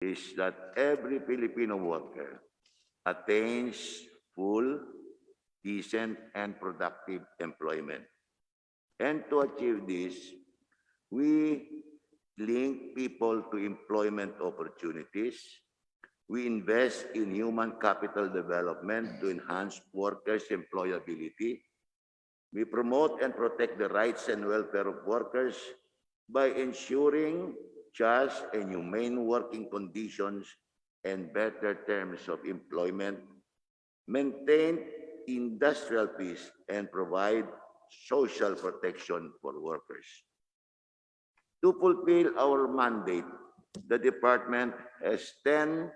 is that every Filipino worker attains full, decent, and productive employment. And to achieve this, we link people to employment opportunities. We invest in human capital development to enhance workers' employability. We promote and protect the rights and welfare of workers by ensuring just and humane working conditions and better terms of employment, maintain industrial peace, and provide social protection for workers. To fulfill our mandate, the department has 10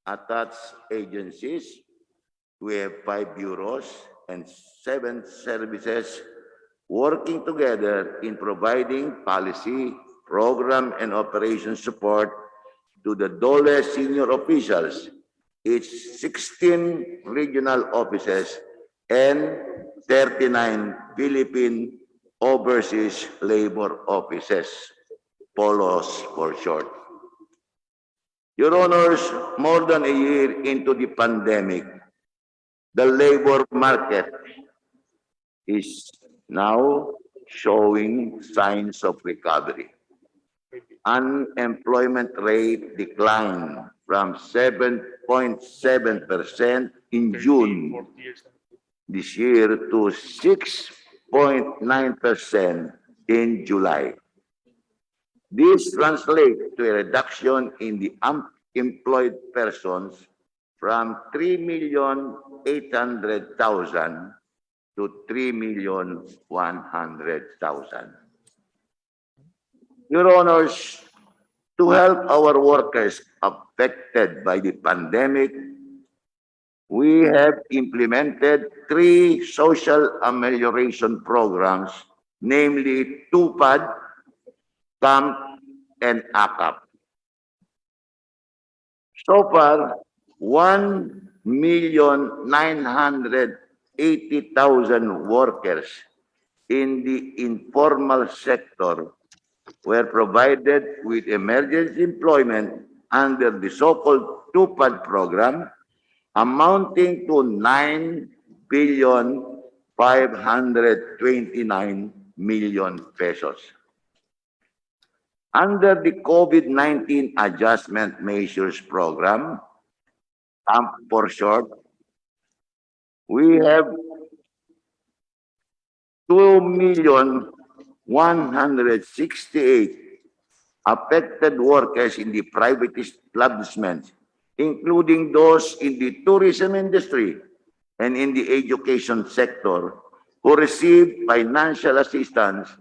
attached agencies. We have 5 bureaus and 7 services working together in providing policy, program, and operation support to the DOLE senior officials, its 16 regional offices, and 39 Philippine Overseas Labor Offices, POLOS for short. Your Honors, more than a year into the pandemic, the labor market is now showing signs of recovery. Unemployment rate declined from 7.7% in June this year to 6.9% in July. This translates to a reduction in the unemployed persons from 3,800,000 to 3,100,000. Your Honors, to help our workers affected by the pandemic, we have implemented 3 social amelioration programs, namely Tupad, CAMP, and ACAP. So far, 1,980,000 workers in the informal sector were provided with emergency employment under the so-called Tupad program, amounting to 9,529,000,000 pesos. Under the COVID-19 Adjustment Measures Program, CAMP for short, we have 2,168,000 affected workers in the private establishments, including those in the tourism industry and in the education sector, who received financial assistance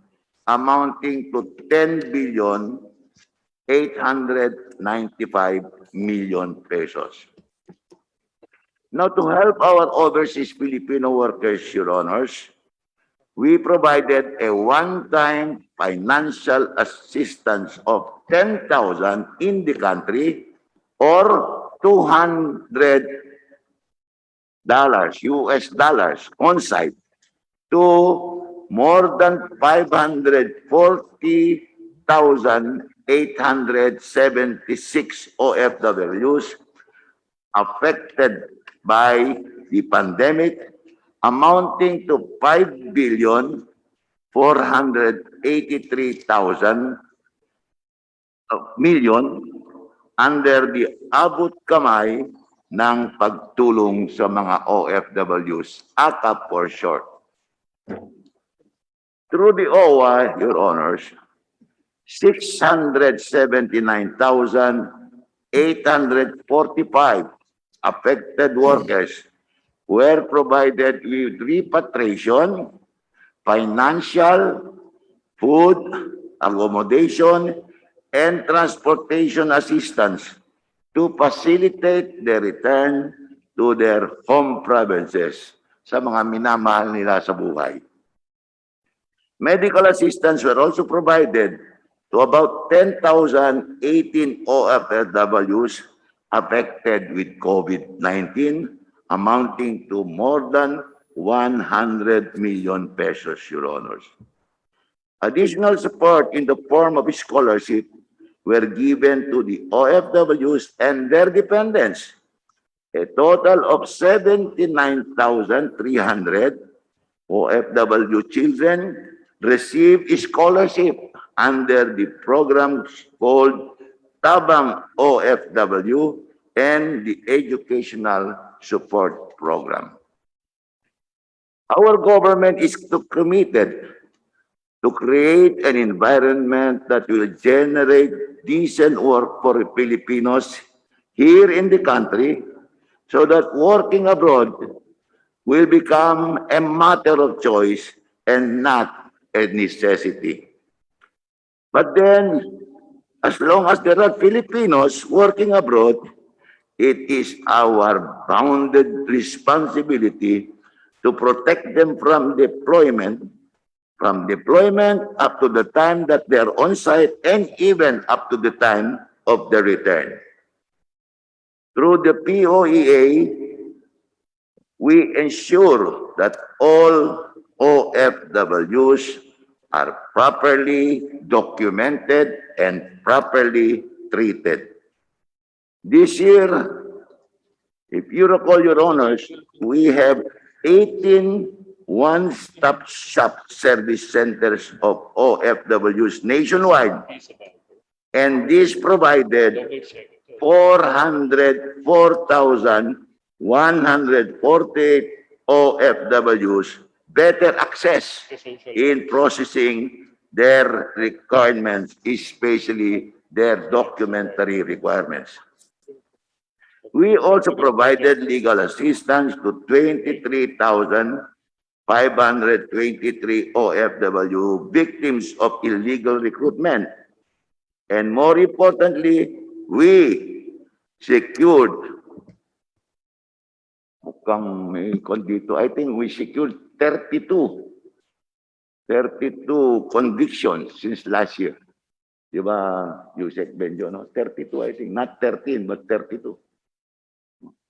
amounting to 10,895,000,000 pesos. Now, to help our overseas Filipino workers, Your Honors, we provided a one-time financial assistance of 10,000 in the country or $200 US dollars on site to more than 540,876 OFWs affected by the pandemic, amounting to 5,483,000,000 under the abot kamay ng pagtulong sa mga OFWs, ACAP for short. Through the OWA, Your Honors, 679,845 affected workers were provided with repatriation, financial, food, accommodation, and transportation assistance to facilitate their return to their home provinces sa mga minamahal nila sa buhay. Medical assistance were also provided to about 10,018 OFWs affected with COVID-19, amounting to more than 100 million pesos, Your Honors. Additional support in the form of scholarship were given to the OFWs and their dependents. A total of 79,300 OFW children received scholarship under the program called Tabang OFW and the Educational Support Program. Our government is committed to create an environment that will generate decent work for Filipinos here in the country so that working abroad will become a matter of choice and not a necessity. But then, as long as there are Filipinos working abroad, it is our bounded responsibility to protect them from deployment up to the time that they are on site and even up to the time of their return. Through the POEA, we ensure that all OFWs are properly documented and properly treated. This year, if you recall, Your Honors, we have 18 one-stop shop service centers of OFWs nationwide, and this provided 404,148 OFWs better access in processing their requirements, especially their documentary requirements. We also provided legal assistance to 23,523 OFW victims of illegal recruitment. And more importantly, we secured, I think we secured 32 convictions since last year. Diba, Yusek Benjo, no? 32, I think. Not 13, but 32.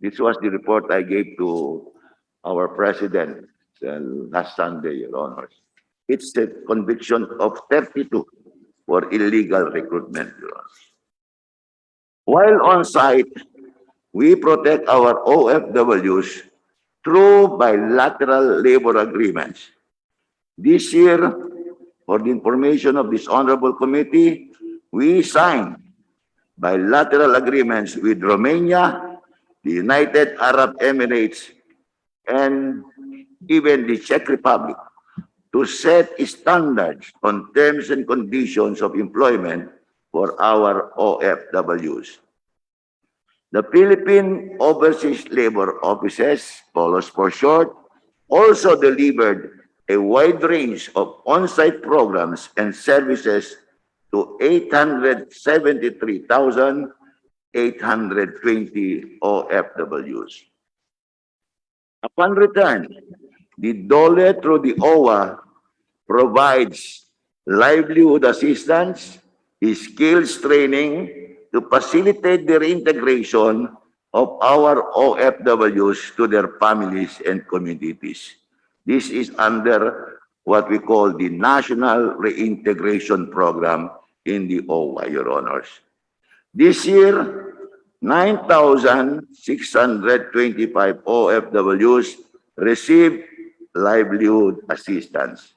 This was the report I gave to our president last Sunday, Your Honors. It's a conviction of 32 for illegal recruitment, Your Honors. While on site, we protect our OFWs through bilateral labor agreements. This year, for the information of this honorable committee, we signed bilateral agreements with Romania, the United Arab Emirates, and even the Czech Republic to set standards on terms and conditions of employment for our OFWs. The Philippine Overseas Labor Offices, POLOS for short, also delivered a wide range of on-site programs and services to 873,820 OFWs. Upon return, the DOLE through the OWA provides livelihood assistance, skills training to facilitate the reintegration of our OFWs to their families and communities. This is under what we call the National Reintegration Program in the OWA, Your Honors. This year, 9,625 OFWs received livelihood assistance.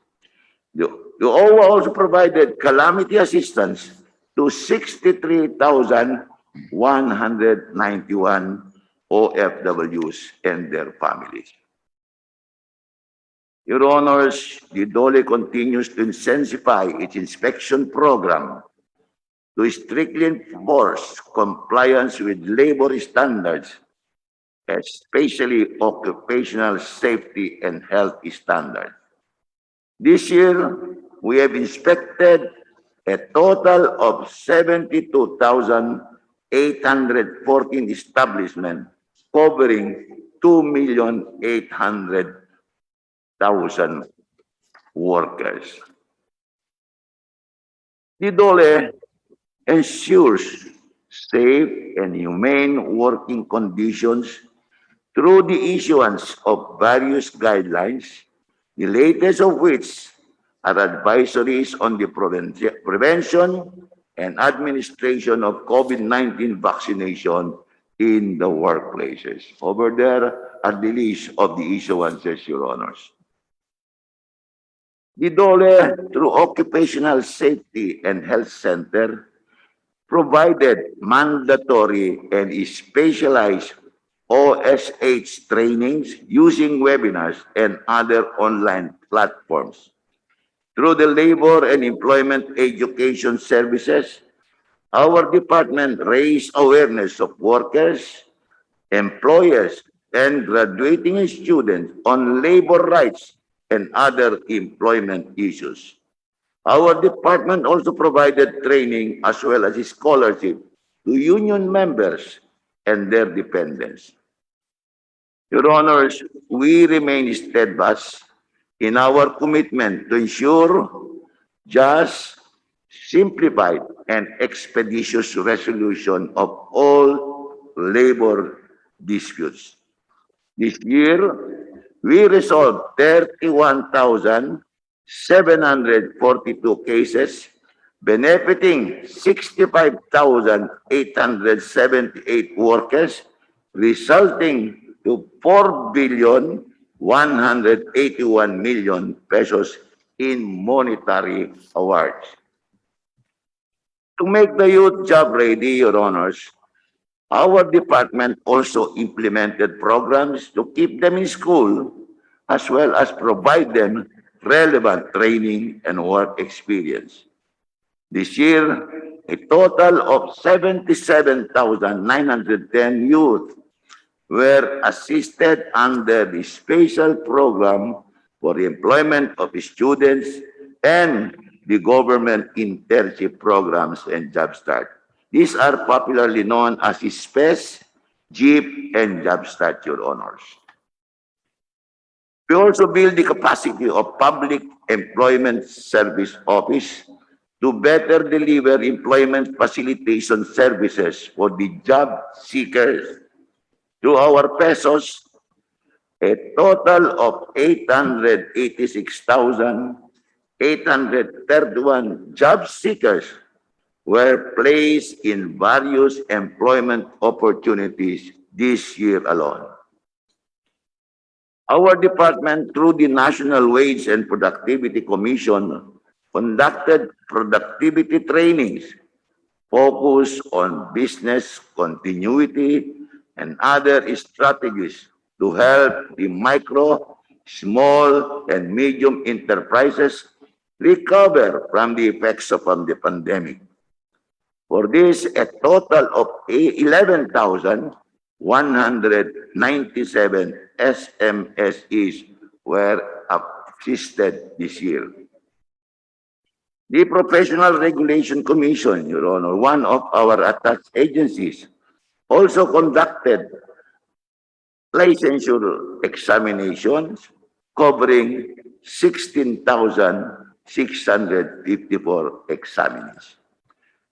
The OWA also provided calamity assistance to 63,191 OFWs and their families. Your Honors, the DOLE continues to intensify its inspection program to strictly enforce compliance with labor standards, especially occupational safety and health standards. This year, we have inspected a total of 72,814 establishments covering 2,800,000 workers. The DOLE ensures safe and humane working conditions through the issuance of various guidelines, the latest of which are advisories on the prevention, and administration of COVID-19 vaccination in the workplaces. Over there are the list of the issuances, Your Honors. The DOLE, through Occupational Safety and Health Center, provided mandatory and specialized OSH trainings using webinars and other online platforms. Through the Labor and Employment Education Services, our department raised awareness of workers, employers, and graduating students on labor rights and other employment issues. Our department also provided training as well as scholarship to union members and their dependents. Your Honors, we remain steadfast in our commitment to ensure just, simplified, and expeditious resolution of all labor disputes. This year, we resolved 31,742 cases, benefiting 65,878 workers, resulting to 4,181 million pesos in monetary awards. To make the youth job ready, Your Honors, our department also implemented programs to keep them in school as well as provide them relevant training and work experience. This year, a total of 77,910 youth were assisted under the special program for the employment of students and the government internship programs and job start. These are popularly known as SPES, JEEP, and Job Start, Your Honors. We also build the capacity of Public Employment Service Office to better deliver employment facilitation services for the job seekers. To our pesos, a total of 886,831 job seekers were placed in various employment opportunities this year alone. Our department, through the National Wage and Productivity Commission, conducted productivity trainings focused on business continuity and other strategies to help the micro, small, and medium enterprises recover from the effects of the pandemic. For this, a total of 11,197 SMSEs were assisted this year. The Professional Regulation Commission, Your Honor, one of our attached agencies, also conducted licensure examinations covering 16,654 examinees.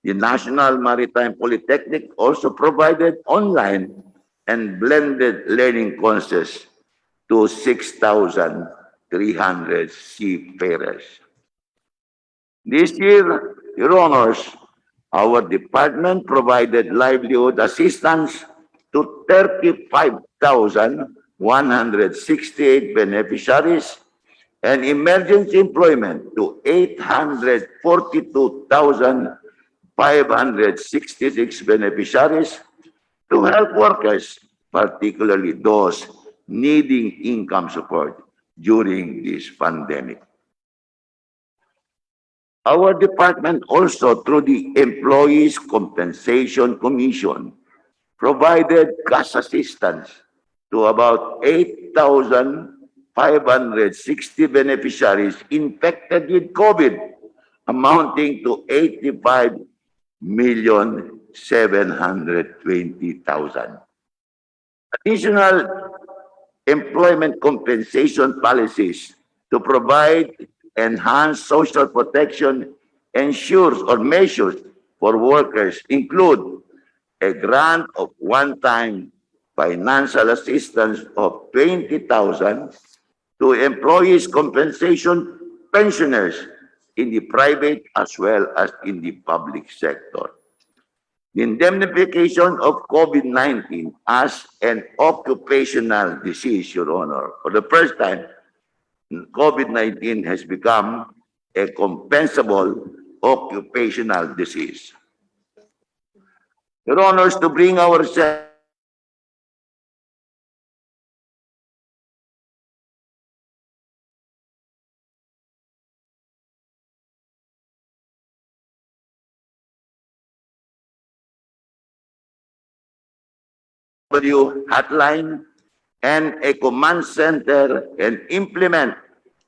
The National Maritime Polytechnic also provided online and blended learning courses to 6,300 seafarers. This year, Your Honors, our department provided livelihood assistance to 35,168 beneficiaries and emergency employment to 842,566 beneficiaries to help workers, particularly those needing income support during this pandemic. Our department also, through the Employees Compensation Commission, provided cash assistance to about 8,560 beneficiaries infected with COVID, amounting to 85,720,000. Additional employment compensation policies to provide enhanced social protection ensures or measures for workers include a grant of one-time financial assistance of 20,000 to employees' compensation pensioners in the private as well as in the public sector. The indemnification of COVID-19 as an occupational disease, Your Honor. For the first time, COVID-19 has become a compensable occupational disease. Your Honors, to bring ourselves hotline and a command center and implement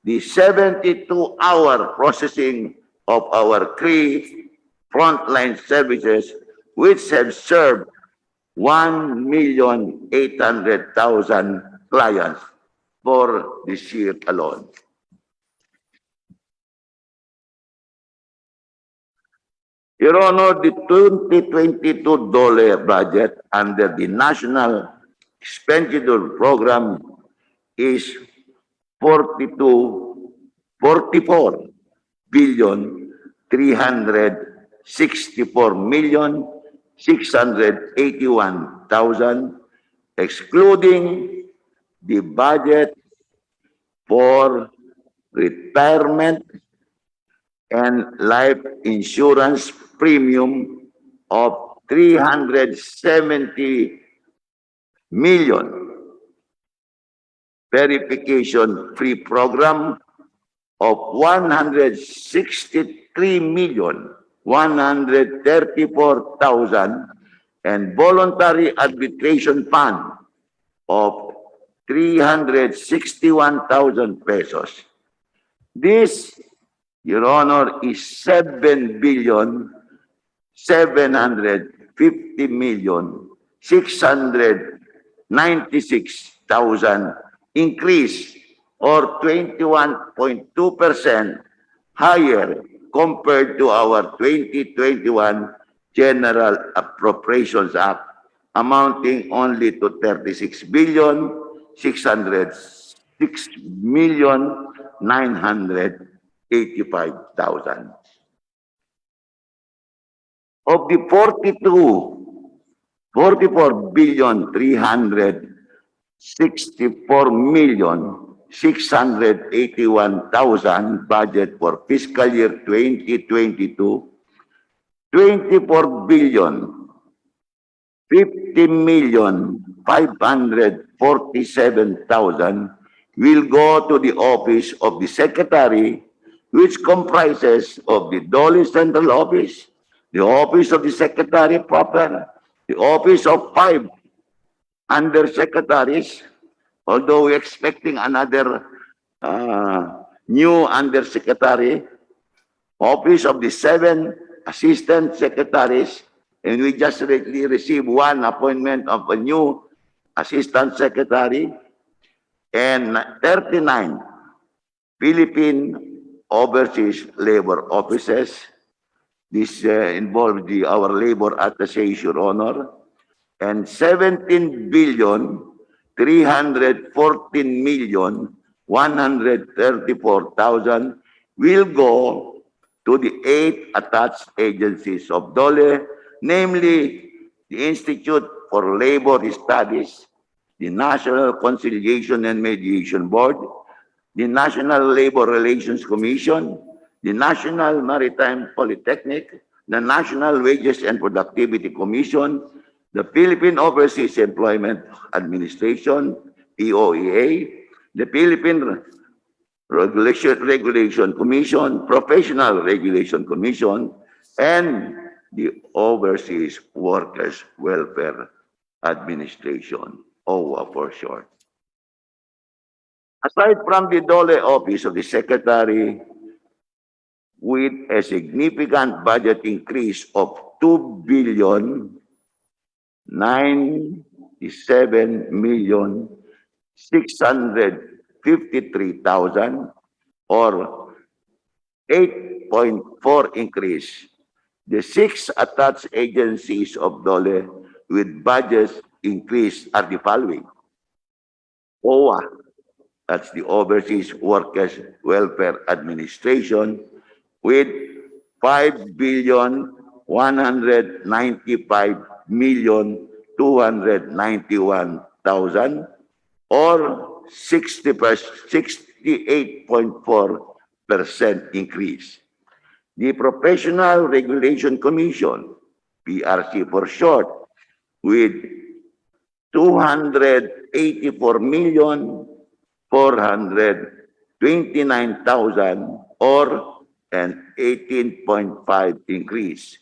the 72-hour processing of our three frontline services, which have served 1,800,000 clients for this year alone. Your Honor, the 2022 DOLE budget under the National Expenditure Program is 44 billion 364,681,000, excluding the budget for retirement and life insurance premium of 370 million, verification free program of 163,134,000, and voluntary arbitration fund of 361,000 pesos. This, Your Honor, is 7,750,696,000 increase, or 21.2% higher compared to our 2021 General Appropriations Act, amounting only to 36,606,985,000. Of the 44,364,681,000 budget for fiscal year 2022, 50,050,547,000 will go to the office of the Secretary, which comprises of the DOLE Central Office, the Office of the Secretary proper, the Office of 5 Undersecretaries, although we're expecting another new Undersecretary, Office of the 7 Assistant Secretaries, and we just lately received one appointment of a new Assistant Secretary, and 39 Philippine Overseas Labor Offices. This involves our labor attaché, Your Honor, and 17,314,134,000 will go to the 8 attached agencies of DOLE, namely the Institute for Labor Studies, the National Conciliation and Mediation Board, the National Labor Relations Commission, the National Maritime Polytechnic, the National Wages and Productivity Commission, the Philippine Overseas Employment Administration, POEA, the Philippine Regulation Commission, Professional Regulation Commission, and the Overseas Workers Welfare Administration, OWA for short. Aside from the DOLE Office of the Secretary, with a significant budget increase of 2,097,653,000 or 8.4 increase, the 6 attached agencies of DOLE with budgets increase are the following: OWA, that's the Overseas Workers Welfare Administration, with 5,195,291,000 or 68.4% increase. The Professional Regulation Commission, PRC for short, with 284,429,000 or an 18.5 increase.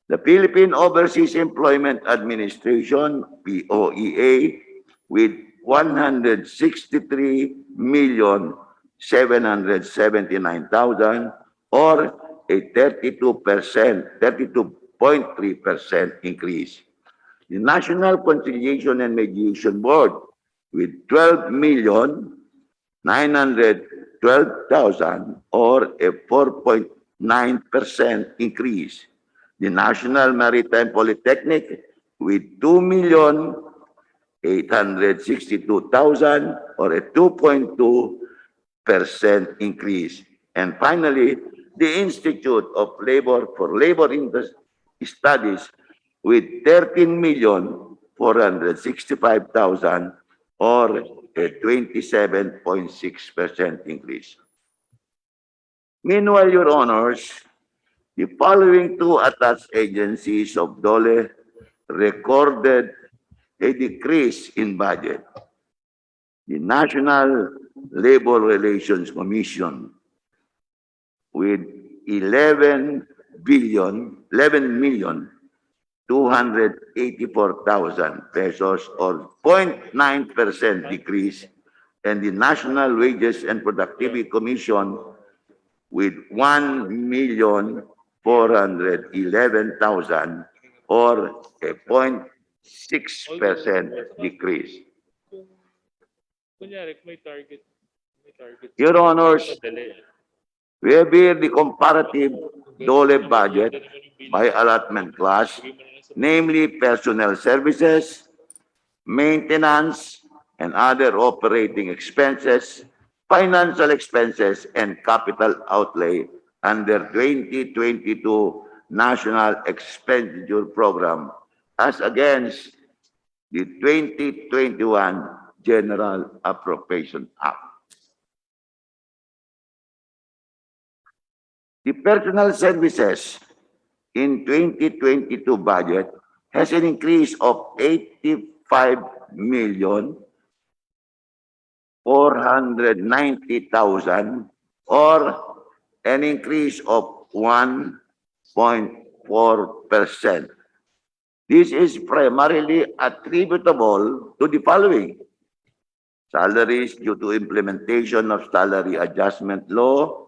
The Philippine Overseas Employment Administration, POEA, with 163,779,000 or a 32.3% increase. The National Conciliation and Mediation Board with 12,912,000 or a 4.9% increase. The National Maritime Polytechnic with 2,862,000 or a 2.2% increase. And finally, the Institute of Labor for Labor Studies with 13,465,000 or a 27.6% increase. Meanwhile, Your Honors, the following two attached agencies of DOLE recorded a decrease in budget. The National Labor Relations Commission with 11,284,000 pesos or 0.9% decrease, and the National Wages and Productivity Commission with 1,411,000 or a 0.6% decrease. Your Honors, we have here the comparative DOLE budget by allotment class, namely personnel services, maintenance, and other operating expenses, financial expenses, and capital outlay under 2022 National Expenditure Program as against the 2021 General Appropriation Act. The personal services in 2022 budget has an increase of 85,490,000 or an increase of 1.4%. This is primarily attributable to the following: salaries due to implementation of salary adjustment law,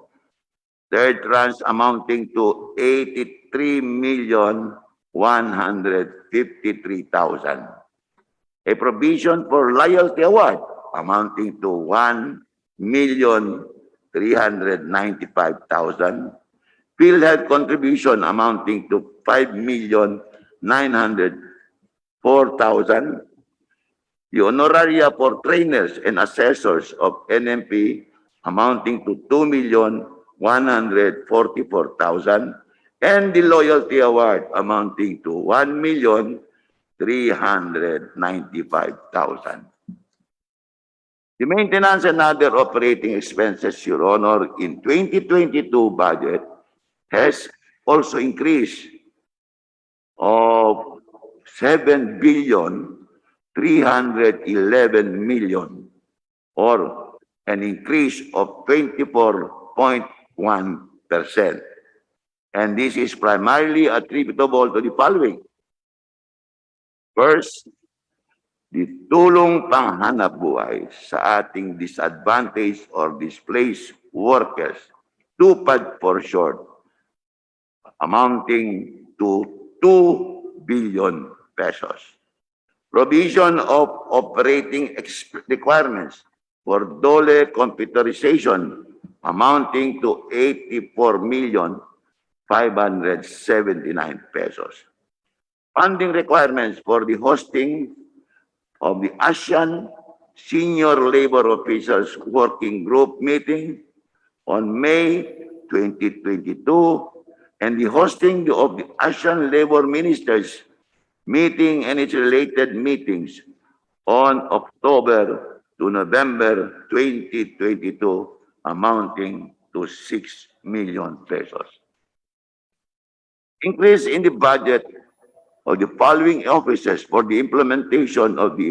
third tranche amounting to 83,153,000. A provision for loyalty award amounting to 1,395,000. PhilHealth contribution amounting to 5,904,000. The honoraria for trainers and assessors of NMP amounting to 2,144,000, and the loyalty award amounting to 1,395,000. The maintenance and other operating expenses, Your Honor, in 2022 budget has also increased of 7,311,000,000 or an increase of 24.1%. And this is primarily attributable to the following. First, the tulong panghanapbuhay sa ating disadvantaged or displaced workers, Tupad for short, amounting to 2 billion pesos. Provision of operating requirements for DOLE computerization amounting to 84,579,000 pesos. Funding requirements for the hosting of the ASEAN Senior Labor Officials Working Group meeting on May 2022, and the hosting of the ASEAN Labor Ministers meeting and its related meetings on October to November 2022, amounting to 6 million pesos. Increase in the budget of the following offices for the implementation of the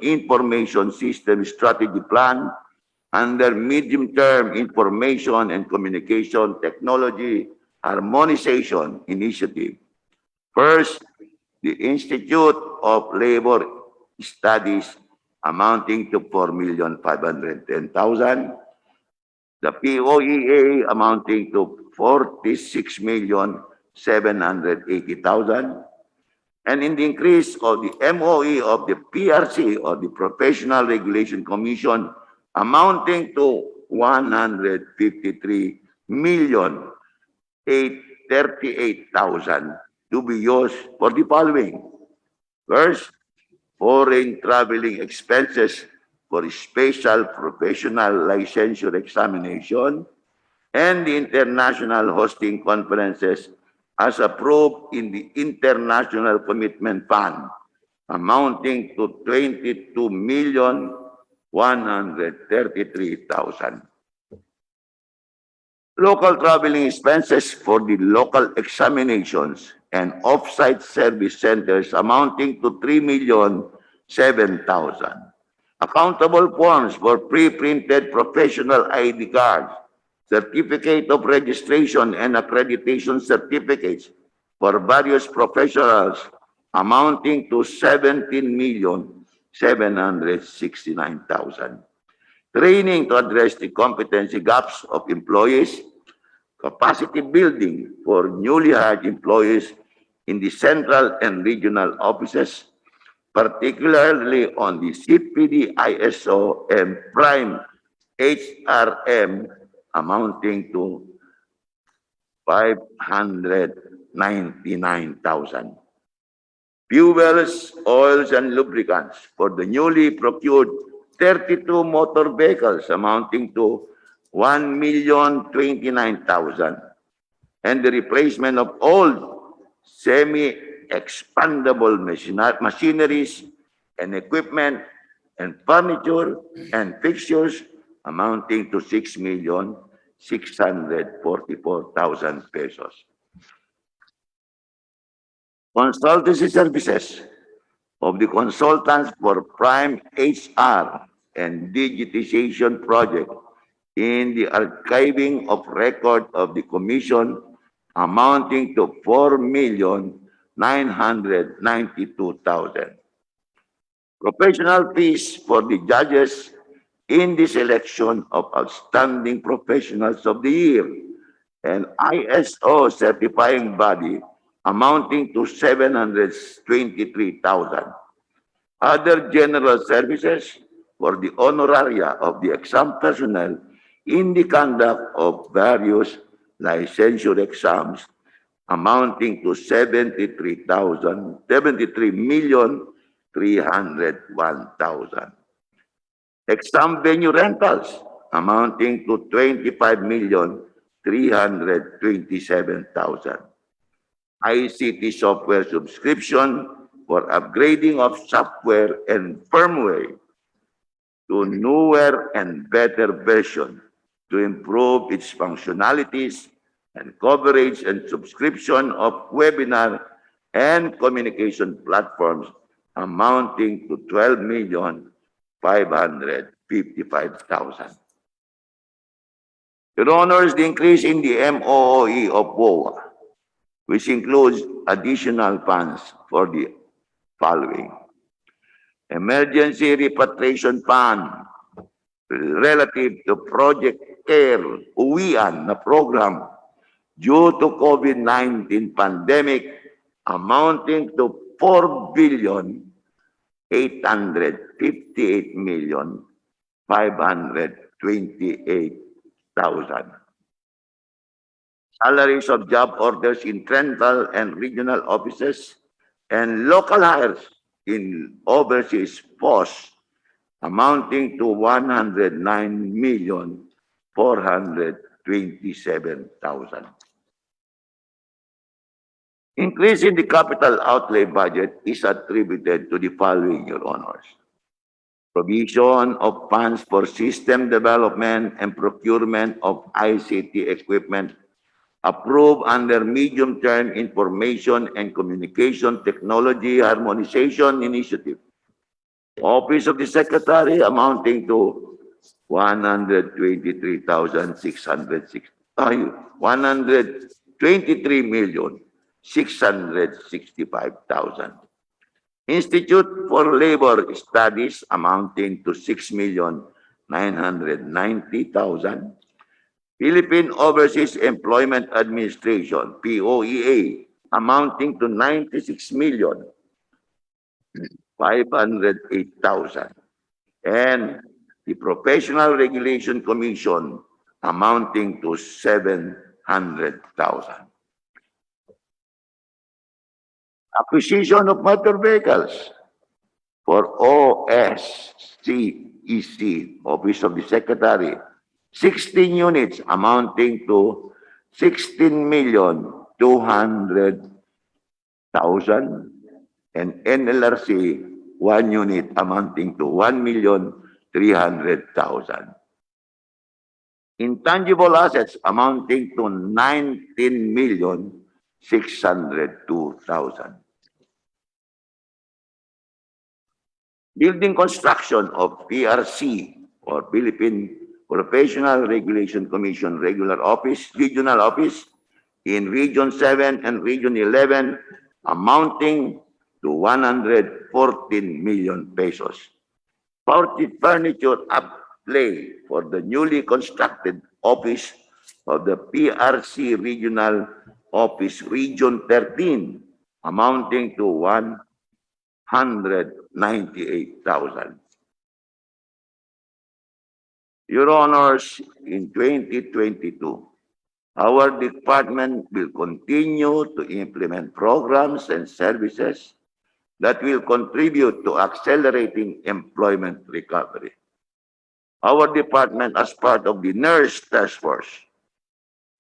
information system strategy plan under medium-term information and communication technology harmonization initiative. First, the Institute of Labor Studies amounting to 4,510,000, the POEA amounting to 46,780,000, and in the increase of the MOE of the PRC or the Professional Regulation Commission amounting to 153,838,000 to be used for the following. First, foreign traveling expenses for special professional licensure examination and the international hosting conferences as approved in the International Commitment Fund, amounting to 22,133,000. Local traveling expenses for the local examinations and off-site service centers amounting to 3,007,000. Accountable forms for pre-printed professional ID cards, certificate of registration and accreditation certificates for various professionals amounting to 17,769,000. Training to address the competency gaps of employees, capacity building for newly hired employees in the central and regional offices, particularly on the CPD, ISO, and Prime HRM, amounting to 599,000. Fuels, oils, and lubricants for the newly procured 32 motor vehicles amounting to 1,029,000, and the replacement of old semi-expandable machineries and equipment and furniture and fixtures amounting to 6,644,000 pesos. Consultancy services of the consultants for Prime HR and digitization project in the archiving of record of the commission amounting to 4,992,000. Professional fees for the judges in the selection of outstanding professionals of the year and ISO certifying body amounting to 723,000. Other general services for the honoraria of the exam personnel in the conduct of various licensure exams amounting to 73,301,000. Exam venue rentals amounting to 25,327,000. ICT software subscription for upgrading of software and firmware to newer and better version to improve its functionalities and coverage and subscription of webinar and communication platforms amounting to 12,555,000. Your Honors, the increase in the MOE of BOA, which includes additional funds for the following. Emergency Repatriation Fund relative to Project CARE Uwian na program due to COVID-19 pandemic amounting to 4,858,528,000. Salaries of job orders in central and regional offices and local hires in overseas posts amounting to 109,400,000 27,000. Increase in the capital outlay budget is attributed to the following, Your Honors. Provision of funds for system development and procurement of ICT equipment approved under Medium-Term Information and Communication Technology Harmonization Initiative. Office of the Secretary amounting to 123,665,000. Institute for Labor Studies amounting to 6,990,000. Philippine Overseas Employment Administration, POEA, amounting to 96,508,000. And the Professional Regulation Commission amounting to 700,000. Acquisition of motor vehicles for OSCEC, Office of the Secretary, 16 units amounting to 16,200,000, and Nlrc, 1 unit amounting to 1,300,000. Intangible assets amounting to 19,602,000. Building construction of PRC, or Philippine Professional Regulation Commission Regional Office in Region 7 and Region 11 amounting to 114 million pesos. Furniture outlay for the newly constructed office of the PRC Regional Office Region 13 amounting to 198,000. Your Honors, in 2022, our department will continue to implement programs and services that will contribute to accelerating employment recovery. Our department, as part of the Nurse Task Force,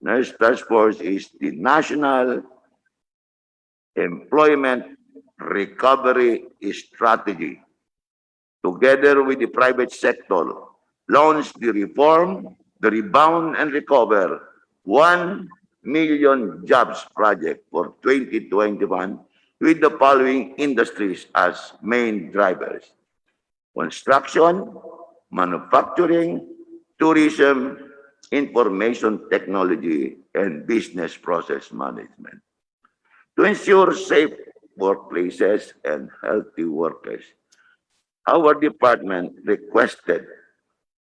Nurse Task Force is the National Employment Recovery Strategy, together with the private sector, launched the Reform, the Rebound and Recover 1 million jobs project for 2021 with the following industries as main drivers: construction, manufacturing, tourism, information technology, and business process management. To ensure safe workplaces and healthy workers, our department requested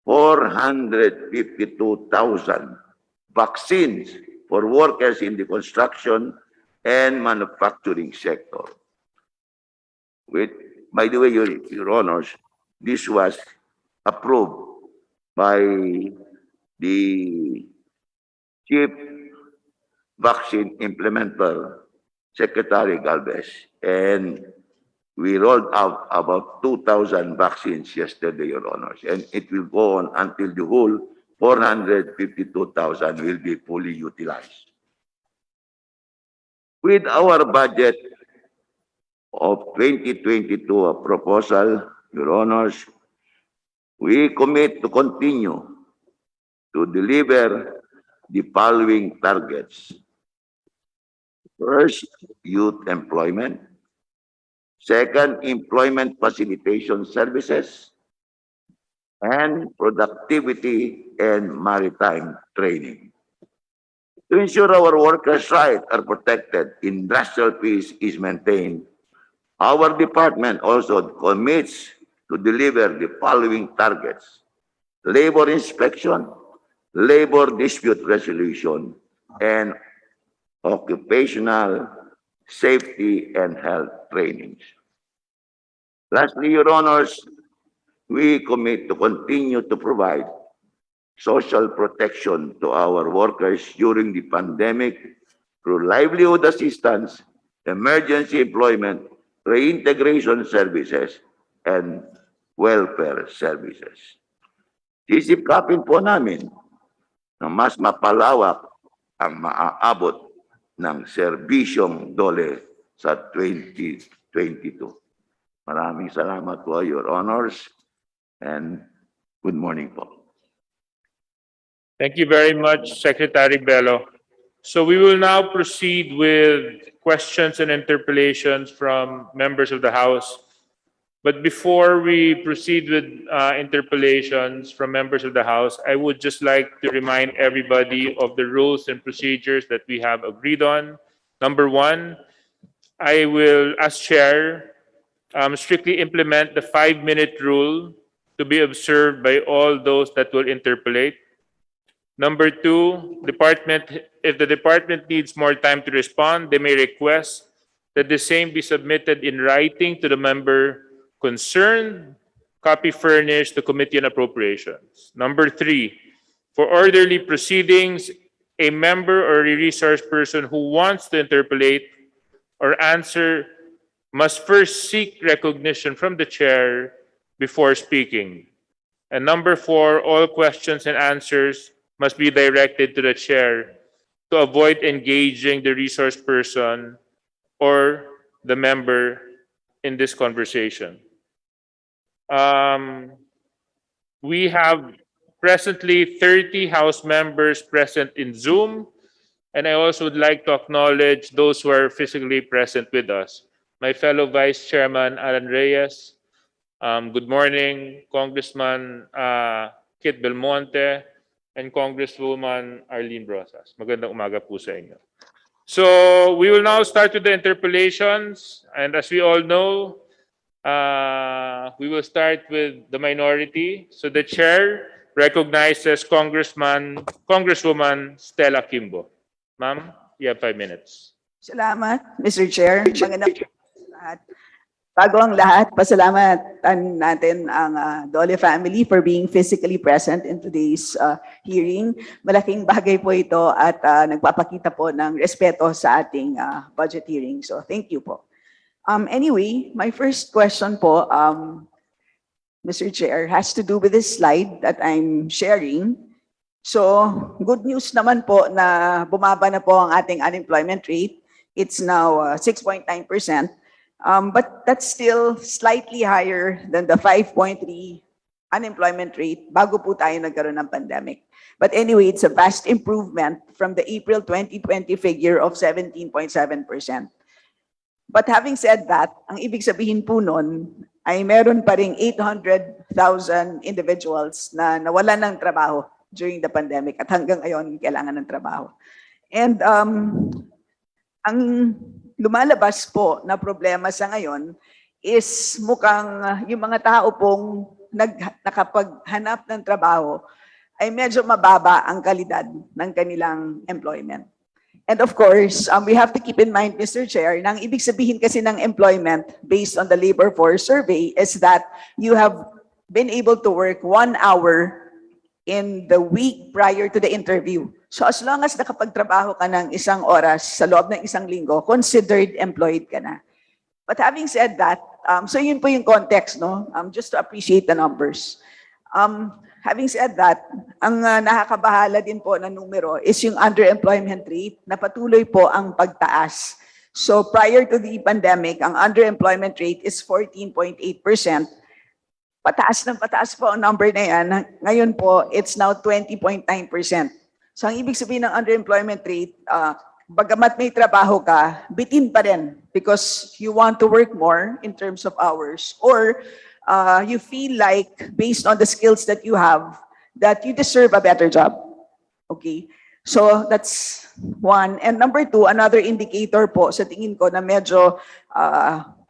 452,000 vaccines for workers in the construction and manufacturing sector. By the way, Your Honors, this was approved by the Chief Vaccine Implementer, Secretary Galvez, and we rolled out about 2,000 vaccines yesterday, Your Honors, and it will go on until the whole 452,000 will be fully utilized. With our budget of 2022 proposal, Your Honors, we commit to continue to deliver the following targets. First, youth employment. Second, employment facilitation services, and productivity and maritime training. To ensure our workers' rights are protected, industrial peace is maintained, our department also commits to deliver the following targets: labor inspection, labor dispute resolution, and occupational safety and health trainings. Lastly, Your Honors, we commit to continue to provide social protection to our workers during the pandemic through livelihood assistance, emergency employment, reintegration services, and welfare services. Sisikapin po namin na mas mapalawak ang maaabot ng serbisyong DOLE sa 2022. Maraming salamat po, Your Honors, and good morning po. Thank you very much, Secretary Bello. So we will now proceed with questions and interpellations from members of the House. But before we proceed with interpellations from members of the House, I would just like to remind everybody of the rules and procedures that we have agreed on. Number one, I will, as chair, strictly implement the 5-minute rule to be observed by all those that will interpellate. Number two, if the department needs more time to respond, they may request that the same be submitted in writing to the member concerned, copy furnished to Committee on Appropriations. Number three, for orderly proceedings, a member or a resource person who wants to interpellate or answer must first seek recognition from the chair before speaking. And number four, all questions and answers must be directed to the chair to avoid engaging the resource person or the member in this conversation. We have presently 30 House members present in Zoom, and I also would like to acknowledge those who are physically present with us. My fellow Vice Chairman Alan Reyes, good morning, Congressman Kit Belmonte, and Congresswoman Arlene Brosas. Magandang umaga po sa inyo. So we will now start with the interpellations, and as we all know, we will start with the minority. So the chair recognizes Congresswoman Stella Kimbo. Ma'am, you have 5 minutes. Salamat, Mr. Chair. Magandang lahat. Bago ang lahat, pasalamatan natin ang DOLE family for being physically present in today's hearing. Malaking bagay po ito at nagpapakita po ng respeto sa ating budget hearing. So thank you po. Anyway, my first question po, Mr. Chair, has to do with this slide that I'm sharing. So good news naman po na bumaba na po ang ating unemployment rate. It's now 6.9%. But that's still slightly higher than the 5.3 unemployment rate bago po tayo nagkaroon ng pandemic. But anyway, it's a vast improvement from the April 2020 figure of 17.7%. But having said that, ang ibig sabihin po nun ay meron pa ring 800,000 individuals na nawalan ng trabaho during the pandemic at hanggang ngayon kailangan ng trabaho. And ang lumalabas po na problema sa ngayon is mukhang yung mga tao pong nakapaghanap ng trabaho ay medyo mababa ang kalidad ng kanilang employment. And of course, we have to keep in mind, Mr. Chair, na ang ibig sabihin kasi ng employment based on the labor force survey is that you have been able to work 1 hour in the week prior to the interview. So as long as nakapagtrabaho ka ng 1 oras sa loob ng 1 linggo, considered employed ka na. But having said that, so yun po yung context, no? Just to appreciate the numbers. Having said that, ang nakakabahala din po na numero is yung underemployment rate na patuloy po ang pagtaas. So prior to the pandemic, ang underemployment rate is 14.8%. Pataas po ang number na yan. Ngayon po, it's now 20.9%. So ang ibig sabihin ng underemployment rate, bagamat may trabaho ka, bitin pa rin because you want to work more in terms of hours or you feel like based on the skills that you have, that you deserve a better job. Okay? So that's one. And number two, another indicator po sa tingin ko na medyo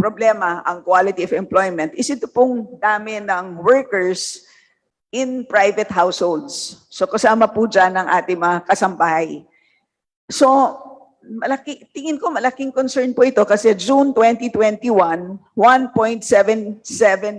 problema ang quality of employment is ito pong dami ng workers in private households. So kasama po dyan ang ating mga kasambahay. So tingin ko malaking concern po ito kasi June 2021, 1.77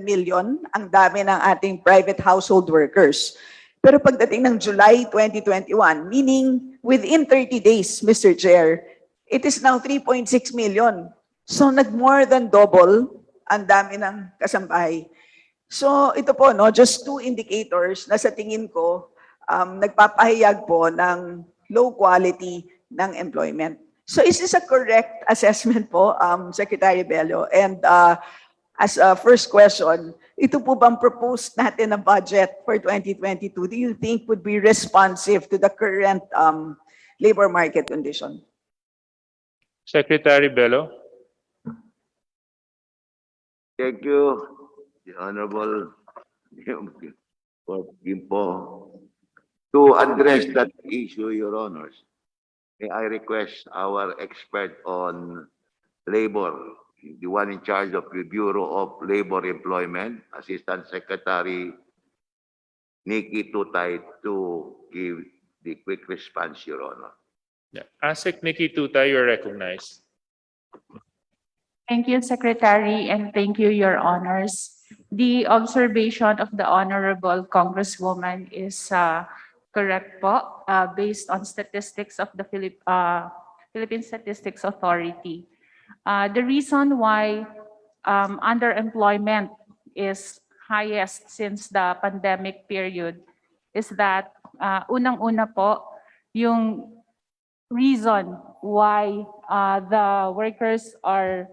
million ang dami ng ating private household workers. Pero pagdating ng July 2021, meaning within 30 days, Mr. Chair, it is now 3.6 million. So nag-more than double ang dami ng kasambahay. So ito po, no, just two indicators na sa tingin ko nagpapahayag po ng low quality ng employment. So is this a correct assessment po, Secretary Bello? And as a first question, ito po bang proposed natin na budget for 2022, do you think would be responsive to the current labor market condition? Secretary Bello. Thank you, the Honorable Gimpo. To address that issue, Your Honors, may I request our expert on labor, the one in charge of the Bureau of Labor Employment, Assistant Secretary Nikki Tutay, to give the quick response, Your Honor. Yeah. ASEC Nikki Tuta, you're recognized. Thank you, Secretary, and thank you, Your Honors. The observation of the Honorable Congresswoman is correct po, based on statistics of the Philippine Statistics Authority. The reason why underemployment is highest since the pandemic period is that unang-una po, yung reason why the workers are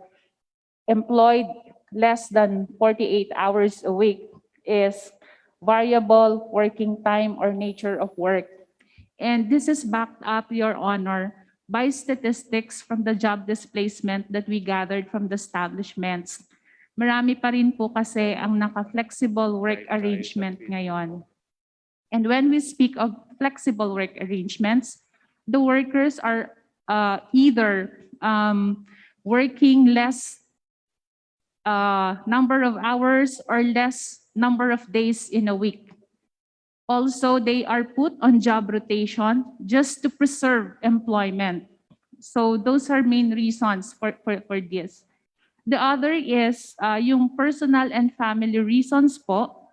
employed less than 48 hours a week is variable working time or nature of work. And this is backed up, Your Honor, by statistics from the job displacement that we gathered from the establishments. Marami pa rin po kasi ang naka-flexible work arrangement ngayon. And when we speak of flexible work arrangements, the workers are either working less number of hours or less number of days in a week. Also, they are put on job rotation just to preserve employment. So those are main reasons for this. The other is yung personal and family reasons po.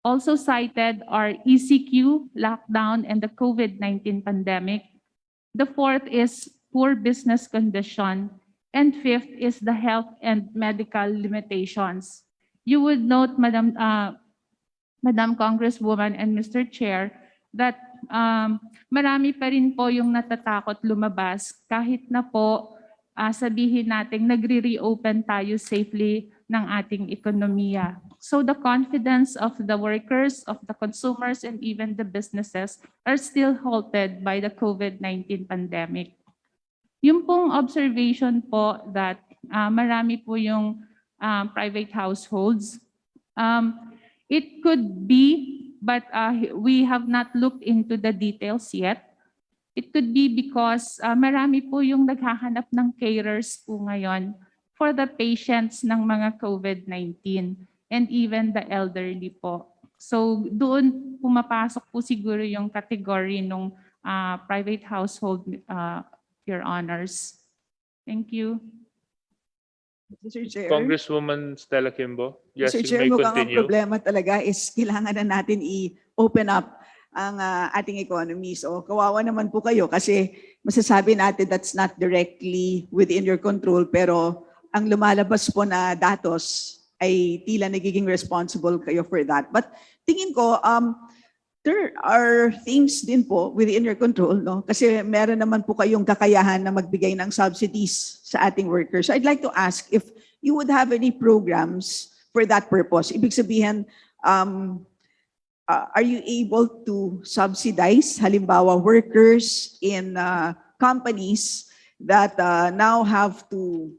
Also cited are ECQ, lockdown, and the COVID-19 pandemic. The fourth is poor business condition. And fifth is the health and medical limitations. You would note, Madam Congresswoman and Mr. Chair, that marami pa rin po yung natatakot lumabas kahit na po sabihin natin nagre-reopen tayo safely ng ating ekonomiya. So the confidence of the workers, of the consumers, and even the businesses are still halted by the COVID-19 pandemic. Yung pong observation po that marami po yung private households, it could be, but we have not looked into the details yet. It could be because marami po yung naghahanap ng carers po ngayon for the patients ng mga COVID-19 and even the elderly po. So doon pumapasok po siguro yung category ng private household, Your Honors. Thank you. Mr. Chair. Congresswoman Stella Kimbo. Yes, Mr. you Chair, may mukhang ang continue. problema talaga is kailangan na natin i-open up ang ating economy. So kawawa naman po kayo kasi masasabi natin that's not directly within your control, pero ang lumalabas po na datos ay tila nagiging responsible kayo for that. But tingin ko, there are things din po within your control, no? Kasi meron naman po kayong kakayahan na magbigay ng subsidies sa ating workers. So I'd like to ask if you would have any programs for that purpose. Ibig sabihin, are you able to subsidize, halimbawa, workers in companies that now have to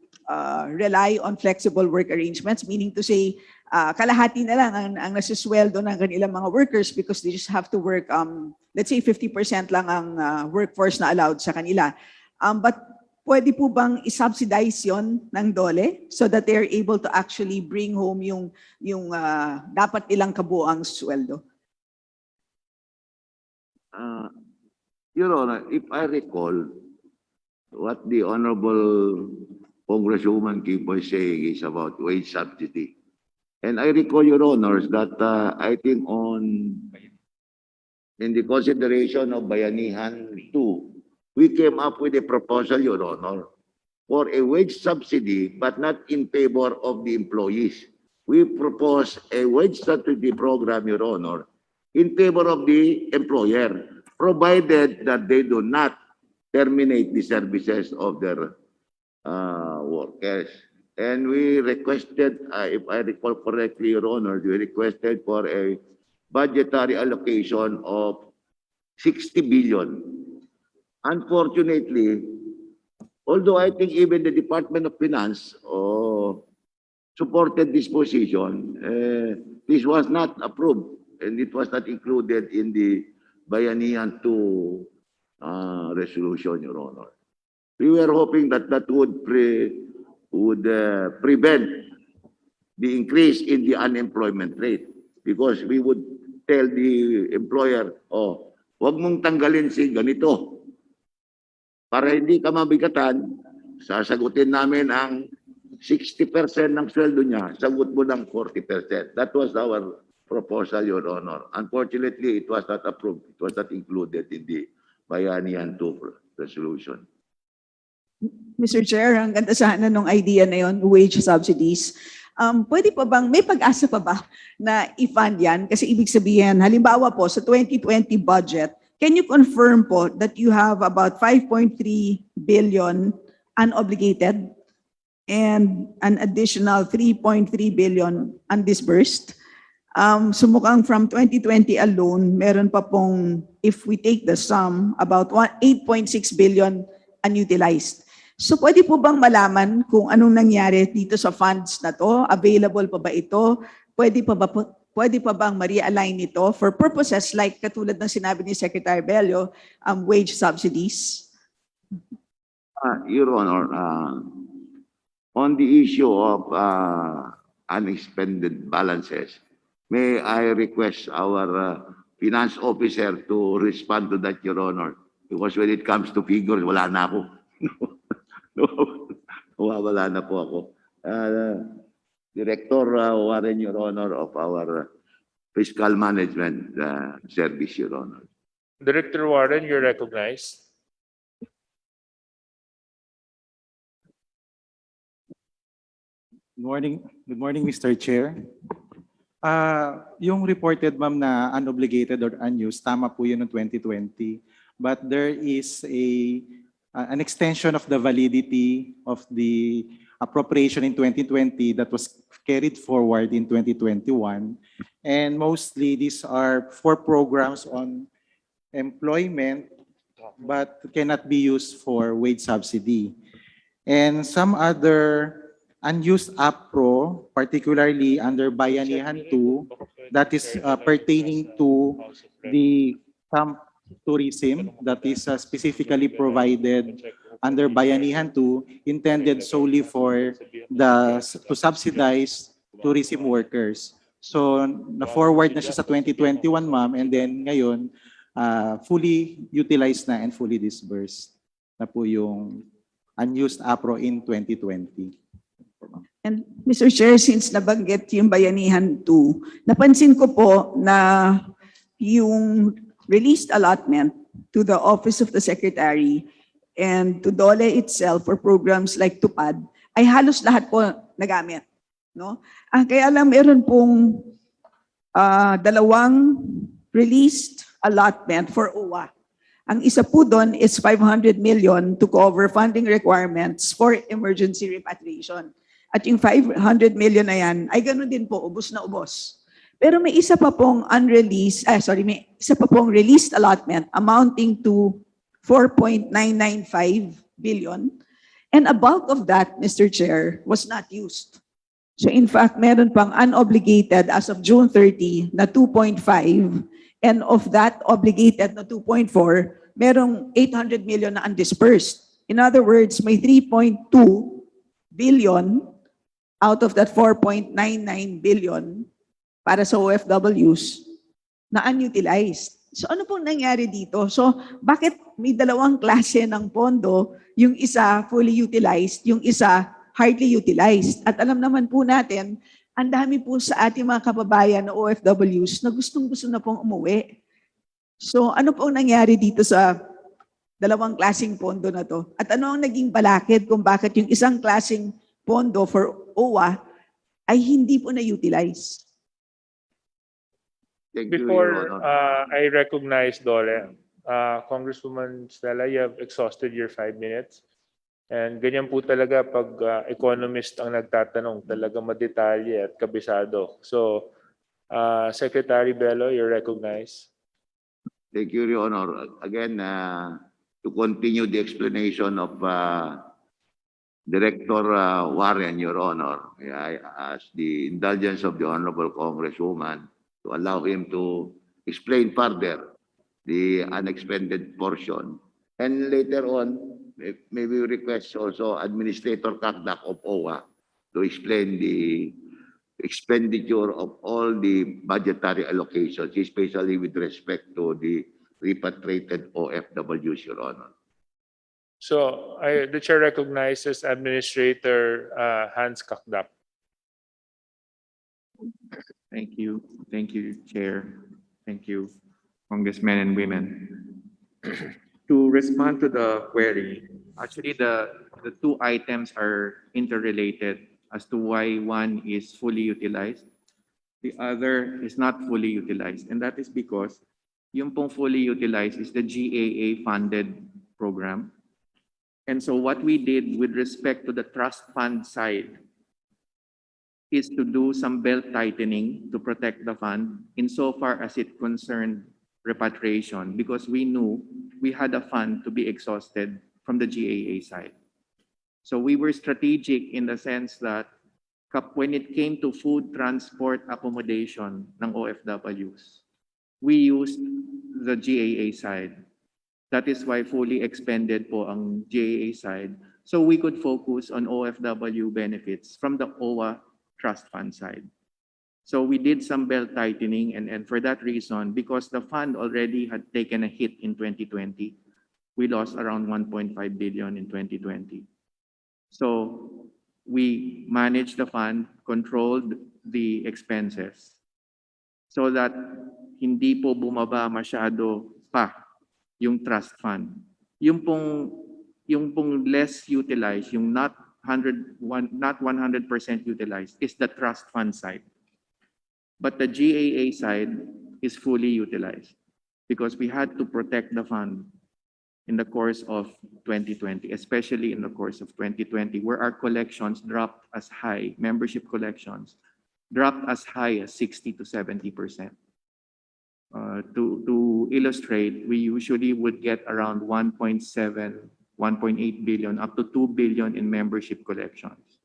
rely on flexible work arrangements, meaning to say, kalahati na lang ang nasisweldo ng kanilang mga workers because they just have to work, let's say 50% lang ang workforce na allowed sa kanila. But pwede po bang isubsidize yon ng DOLE so that they're able to actually bring home yung dapat nilang kabuang sweldo? Your Honor, if I recall, what the Honorable Congresswoman Kimbo is saying is about wage subsidy. And I recall, Your Honors, that I think in the consideration of Bayanihan 2, we came up with a proposal, Your Honor, for a wage subsidy, but not in favor of the employees. We proposed a wage subsidy program, Your Honor, in favor of the employer, provided that they do not terminate the services of their workers. And we requested, if I recall correctly, Your Honor, we requested for a budgetary allocation of 60 billion. Unfortunately, although I think even the Department of Finance supported this position, this was not approved and it was not included in the Bayanihan 2 resolution, Your Honor. We were hoping that that would prevent the increase in the unemployment rate because we would tell the employer, oh, wag mong tanggalin si ganito. Para hindi ka mabigatan, sasagutin namin ang 60% ng sweldo niya, sagot mo ng 40%. That was our proposal, Your Honor. Unfortunately, it was not approved. It was not included in the Bayanihan 2 resolution. Mr. Chair, ang ganda sana nung idea na yon, wage subsidies. Pwede pa bang, may pag-asa pa ba na i-fund yan? Kasi ibig sabihin, halimbawa po sa 2020 budget, can you confirm po that you have about 5.3 billion unobligated and an additional 3.3 billion undisbursed? So mukhang from 2020 alone, meron pa pong, if we take the sum, about 8.6 billion unutilized. So pwede po bang malaman kung anong nangyari dito sa funds na to? Available pa ba ito? Pwede pa bang ma-realign ito for purposes like katulad ng sinabi ni Secretary Bello, wage subsidies? Your Honor, on the issue of unexpended balances, may I request our finance officer to respond to that, Your Honor? Because when it comes to figures, wala na ako. Wala na po ako. Director Warren, Your Honor, of our Fiscal Management Service, Your Honor. Director Warren, you're recognized. Good morning, Mr. Chair. Yung reported, ma'am, na unobligated or unused, tama po yun ng 2020. But there is an extension of the validity of the appropriation in 2020 that was carried forward in 2021. And mostly these are 4 programs on employment but cannot be used for wage subsidy. And some other unused APRO, particularly under Bayanihan 2, that is pertaining to the camp tourism that is specifically provided under Bayanihan 2, intended solely for to subsidize tourism workers. So na-forward na siya sa 2021, ma'am, and then ngayon fully utilized na and fully disbursed na po yung unused APRO in 2020. And Mr. Chair, since nabanggit yung Bayanihan 2, napansin ko po na yung released allotment to the Office of the Secretary and to DOLE itself for programs like Tupad ay halos lahat po nagamit. No? Kaya lang meron pong 2 released allotment for OWA. Ang isa po doon is 500 million to cover funding requirements for emergency repatriation. At yung 500 million na yan ay ganoon din po, ubos na ubos. Pero may isa pa pong may isa pa pong released allotment amounting to 4.995 billion. And a bulk of that, Mr. Chair, was not used. So in fact, meron pang unobligated as of June 30 na 2.5, and of that obligated na 2.4, merong 800 million na undisbursed. In other words, may 3.2 billion out of that 4.99 billion para sa OFWs na unutilized. So ano pong nangyari dito? So bakit may 2 klase ng pondo, yung isa fully utilized, yung isa hardly utilized? At alam naman po natin, ang dami po sa ating mga kababayan na OFWs na gustong-gusto na pong umuwi. So ano pong nangyari dito sa 2 klaseng pondo na to? At ano ang naging balakid kung bakit yung isang klaseng pondo for OWA ay hindi po na-utilize? Thank you, Your Before Honor. I recognize DOLE, Congresswoman Stella, you have exhausted your 5 minutes. And ganyan po talaga pag economist ang nagtatanong, talaga madetalye at kabisado. So, Secretary Bello, you're recognized. Thank you, Your Honor. Again, to continue the explanation of Director Warren, Your Honor, I ask the indulgence of the Honorable Congresswoman to allow him to explain further the unexpended portion. And later on, maybe request also Administrator Kakdak of OWA to explain the expenditure of all the budgetary allocations, especially with respect to the repatriated OFWs, Your Honor. So, the chair recognizes Administrator Hans Kakdap. Thank you. Thank you, Chair. Thank you, Congressmen and women. To respond to the query, actually the two items are interrelated as to why one is fully utilized, the other is not fully utilized. And that is because yung pong fully utilized is the GAA funded program. And so what we did with respect to the trust fund side is to do some belt tightening to protect the fund insofar as it concerned repatriation, because we knew we had a fund to be exhausted from the GAA side. So we were strategic in the sense that when it came to food transport accommodation ng OFWs, we used the GAA side. That is why fully expended po ang GAA side, so we could focus on OFW benefits from the OWA trust fund side. So we did some belt tightening, and for that reason, because the fund already had taken a hit in 2020, we lost around 1.5 billion in 2020. So we managed the fund, controlled the expenses, so that hindi po bumaba masyado pa yung trust fund. Yung pong less utilized, yung not 100% utilized, is the trust fund side. But the GAA side is fully utilized because we had to protect the fund in the course of 2020, especially in the course of 2020, where our collections dropped as high, membership collections dropped as high as 60 to 70%. To illustrate, we usually would get around 1.7, 1.8 billion, up to 2 billion in membership collections.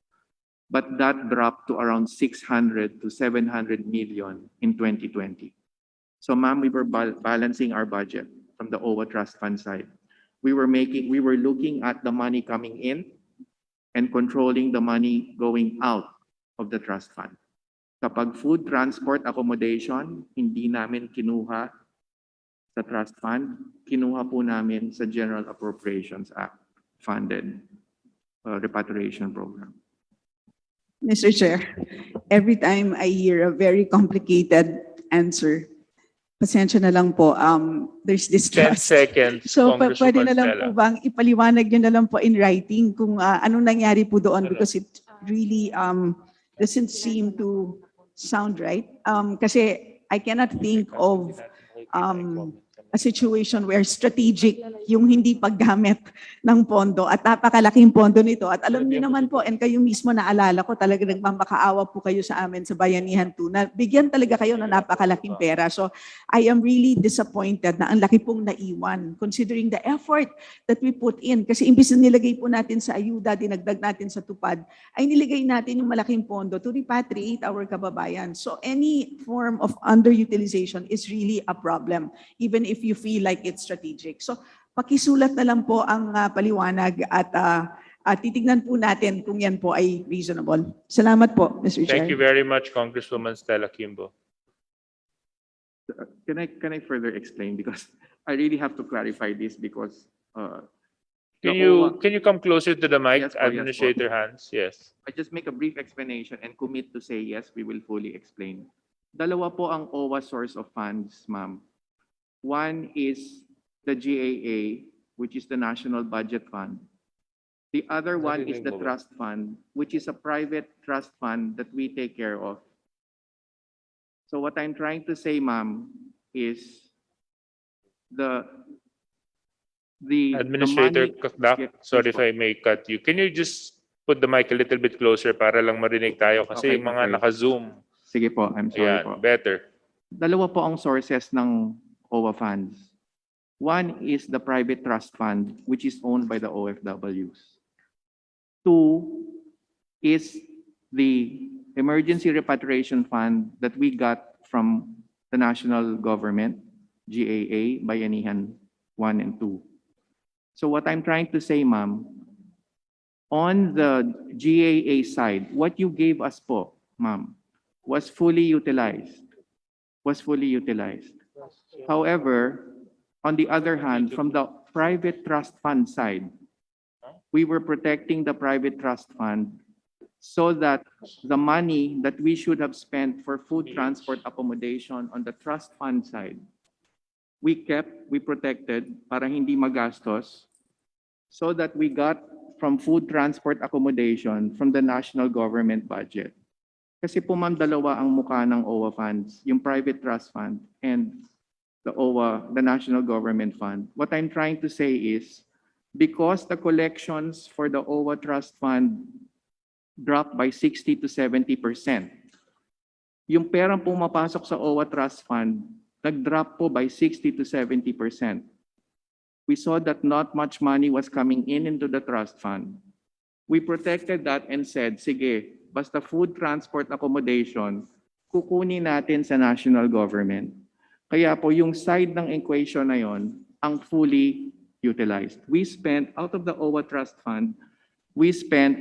But that dropped to around 600 to 700 million in 2020. So ma'am, we were balancing our budget from the OWA Trust Fund side. We were looking at the money coming in and controlling the money going out of the trust fund. Kapag food transport accommodation, hindi namin kinuha sa trust fund, kinuha po namin sa General Appropriations Act funded repatriation program. Mr. Chair, every time I hear a very complicated answer, pasensya na lang po, there's 10 distrust. seconds, So, pwede Congresswoman na lang Stella. po bang ipaliwanag nyo na lang po in writing kung anong nangyari po doon, because it really doesn't seem to sound right. Kasi I cannot think of a situation where strategic yung hindi paggamit ng pondo at napakalaking pondo nito. At alam niyo naman po, and kayo mismo naalala ko, talaga nagmamakaawa po kayo sa amin sa Bayanihan 2, na bigyan talaga kayo ng napakalaking pera. So I am really disappointed na ang laki pong naiwan considering the effort that we put in. Kasi imbis na nilagay po natin sa ayuda, dinagdag natin sa Tupad, ay niligay natin yung malaking pondo to repatriate our kababayan. So any form of underutilization is really a problem, even if you feel like it's strategic. So pakisulat na lang po ang paliwanag at titignan po natin kung yan po ay reasonable. Salamat po, Mr. Chair. Thank you very much, Congresswoman Stella Kimbo. Can I further explain, because I really have to clarify this because Can you come closer to the mic, Yes po, yes po. Administrator Hans? Yes. I just make a brief explanation and commit to say yes, we will fully explain. Dalawa po ang OWA source of funds, ma'am. One is the GAA, which is the National Budget Fund. The other one is the Trust Fund, which is a private trust fund that we take care of. So what I'm trying to say, ma'am, is the Administrator money. Kakdak, Yeah, sorry yes if po. I may cut you. Can you just put the mic a little bit closer para lang marinig tayo kasi Okay, yung mga okay. naka-zoom. Sige po, I'm sorry Ayan, po. better. Dalawa po ang sources ng OWA funds. One is the private trust fund, which is owned by the OFWs. Two is the emergency repatriation fund that we got from the national government, GAA, Bayanihan 1 and 2. So what I'm trying to say, ma'am, on the GAA side, what you gave us po, ma'am, was fully utilized. However, on the other hand, from the private trust fund side, we were protecting the private trust fund so that the money that we should have spent for food transport accommodation on the trust fund side, we protected para hindi magastos so that we got from food transport accommodation from the national government budget. Kasi po ma'am, dalawa ang mukha ng OWA funds, yung private trust fund and the OWA, the national government fund. What I'm trying to say is, because the collections for the OWA trust fund dropped by 60 to 70%, yung perang pumapasok sa OWA trust fund, nag-drop po by 60 to 70%. We saw that not much money was coming in into the trust fund. We protected that and said, sige, basta food transport accommodation, kukunin natin sa national government. Kaya po yung side ng equation na yon ang fully utilized. We spent, out of the OWA Trust Fund, we spent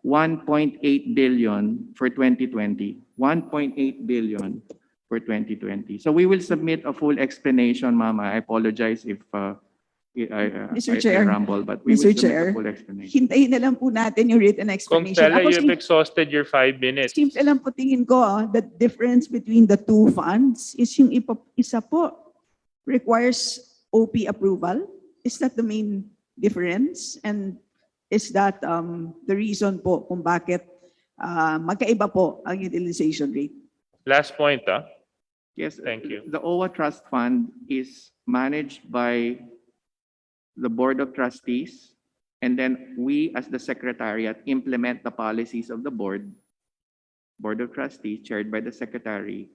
1.8 billion for 2020. 1.8 billion for 2020. So we will submit a full explanation, ma'am. I apologize if Mr. I Chair, ramble, but we will Mr. submit Chair, a full explanation. hintayin na lang po natin yung written Kung explanation. Stella, Ako, you've exhausted your 5 minutes. simple lang po tingin ko, the difference between the two funds is yung isa po requires OP approval. Is that the main difference? And is that the reason po kung bakit magkaiba po ang utilization rate? Last point, ah. Yes, Thank you. The OWA Trust Fund is managed by the Board of Trustees, and then we as the Secretariat implement the policies of the Board of Trustees chaired by the Secretary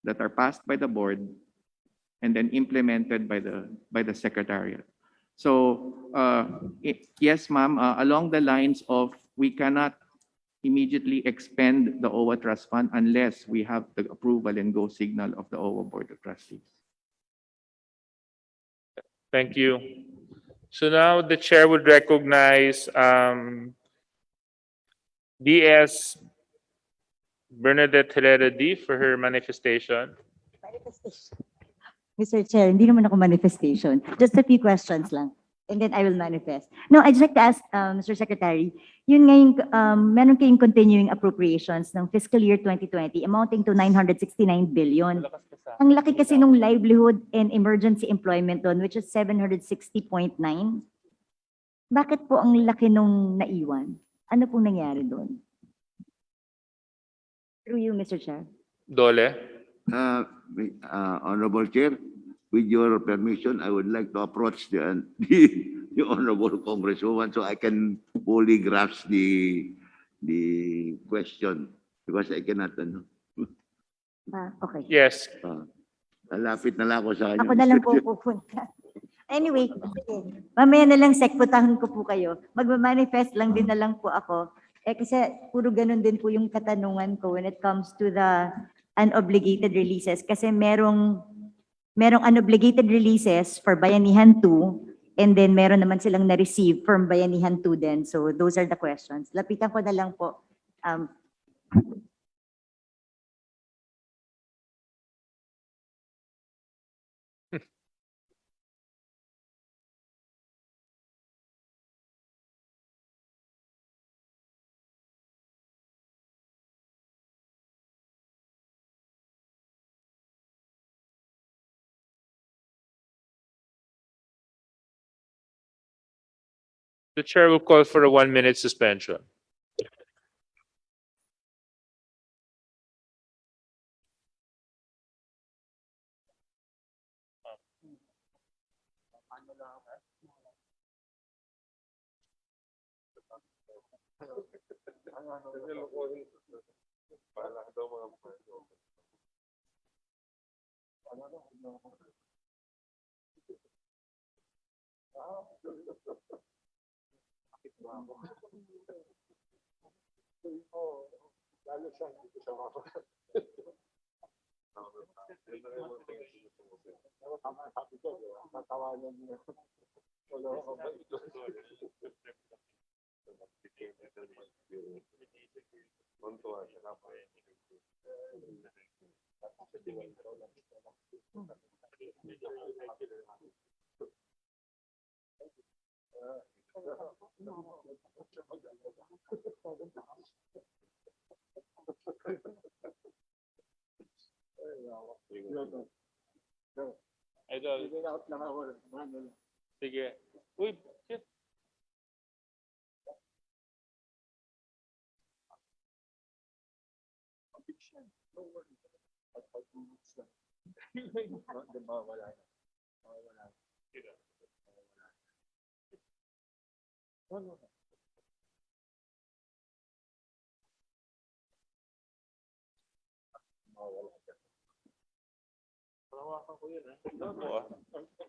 that are passed by the Board and then implemented by the Secretariat. So, yes, ma'am, along the lines of we cannot immediately expend the OWA Trust Fund unless we have the approval and go signal of the OWA Board of Trustees. Thank you. So now the chair would recognize DS Bernadette Herrera D for her manifestation. Mr. Chair, hindi naman ako manifestation. Just a few questions lang. And then I will manifest. No, I'd just like to ask, Mr. Secretary, yun ngayon, meron kayong continuing appropriations ng fiscal year 2020 amounting to 969 billion. Ang laki kasi nung livelihood and emergency employment doon, which is 760.9. Bakit po ang laki nung naiwan? Ano pong nangyari doon? Through you, Mr. Chair. DOLE. Honorable Chair, with your permission, I would like to approach the Honorable Congresswoman so I can fully grasp the question because I cannot. Okay. Yes. Nalapit na lang ako sa kanya. Ako na lang po pupunta. Anyway, sige. Mamaya na lang, Sec, putahan ko po kayo. Magmamanifest lang din na lang po ako. Kasi puro ganun din po yung katanungan ko when it comes to the unobligated releases. Kasi merong unobligated releases for Bayanihan 2 and then meron naman silang na-receive from Bayanihan 2 din. So those are the questions. Lapitan ko na lang po. The chair will call for a 1-minute suspension. Idol. Sige. Uy, shit.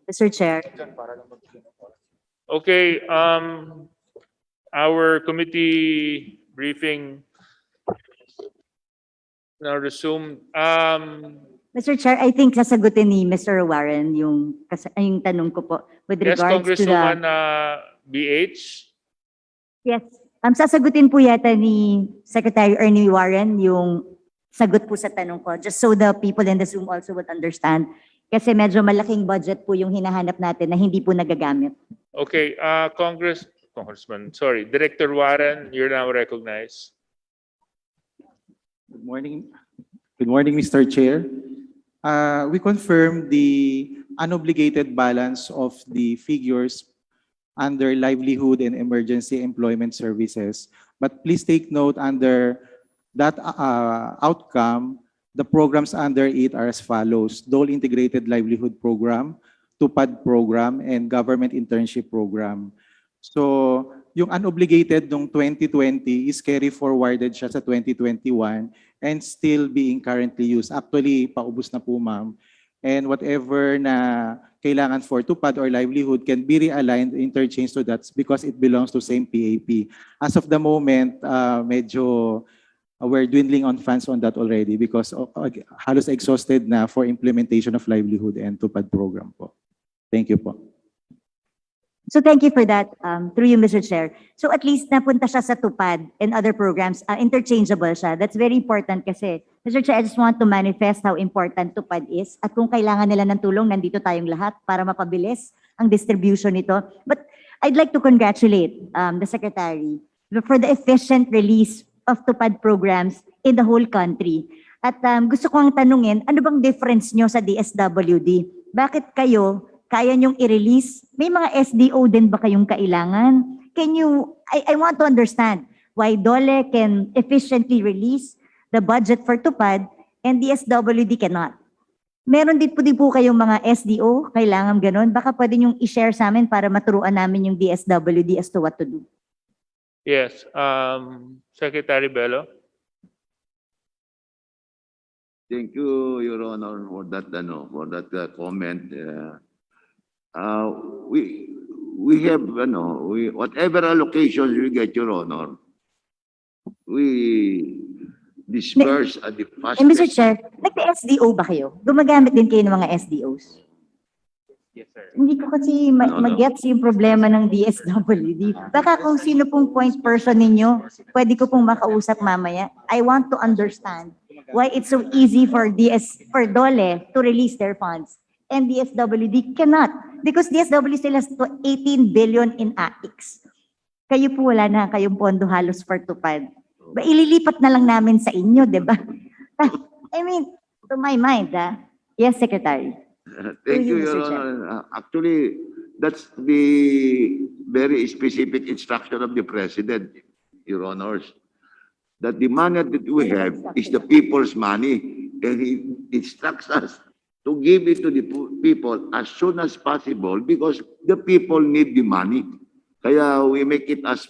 Mr. Chair. Okay, our committee briefing now resumed. Mr. Chair, I think sasagutin ni Mr. Warren yung tanong ko po with Yes, regards to Congresswoman the... BH. Yes. Sasagutin po yata ni Secretary Ernie Warren yung sagot po sa tanong ko, just so the people in the Zoom also would understand. Kasi medyo malaking budget po yung hinahanap natin na hindi po nagagamit. Okay, Congressman, sorry, Director Warren, you're now recognized. Good morning. Good morning, Mr. Chair. We confirm the unobligated balance of the figures under livelihood and emergency employment services. But please take note under that outcome, the programs under it are as follows: DOLE Integrated Livelihood Program, Tupad Program, and Government Internship Program. So, yung unobligated nung 2020 is carry forwarded siya sa 2021 and still being currently used. Actually, paubos na po, ma'am. And whatever na kailangan for Tupad or livelihood can be realigned, interchanged to that because it belongs to same PAP. As of the moment, medyo we're dwindling on funds on that already because halos exhausted na for implementation of livelihood and Tupad program po. Thank you po. So thank you for that, through you, Mr. Chair. So at least napunta siya sa Tupad and other programs, interchangeable siya. That's very important kasi, Mr. Chair, I just want to manifest how important Tupad is at kung kailangan nila ng tulong, nandito tayong lahat para mapabilis ang distribution nito. But I'd like to congratulate the Secretary for the efficient release of Tupad programs in the whole country. At gusto ko ang tanungin, ano bang difference nyo sa DSWD? Bakit kayo kaya nyong i-release? May mga SDO din ba kayong kailangan? Can you, I want to understand why DOLE can efficiently release the budget for Tupad and DSWD cannot. Meron din po kayong mga SDO, kailangan ganun. Baka pwede nyong i-share sa amin para maturuan namin yung DSWD as to what to do. Yes, Secretary Bello. Thank you, Your Honor, for that comment. We have whatever allocations we get, Your Honor, we disperse at the fastest. And Mr. Chair, nagpa-SDO ba kayo? Gumagamit din kayo ng mga SDOs? Yes, sir. Hindi ko kasi mag-gets yung problema ng DSWD. Baka kung sino pong point person ninyo, pwede ko pong makausap mamaya. I want to understand why it's so easy for DOLE to release their funds and DSWD cannot. Because DSWD still has 18 billion in AIX. Kayo po wala na kayong pondo halos for Tupad. Ba, ililipat na lang namin sa inyo, di ba? I mean, to my mind, Yes, Secretary. Thank you, Mr. Your Chair. Honor. Actually, that's the very specific instruction of the President, Your Honors. That the money that we have is the people's money, and he instructs us to give it to the people as soon as possible because the people need the money. Kaya we make it as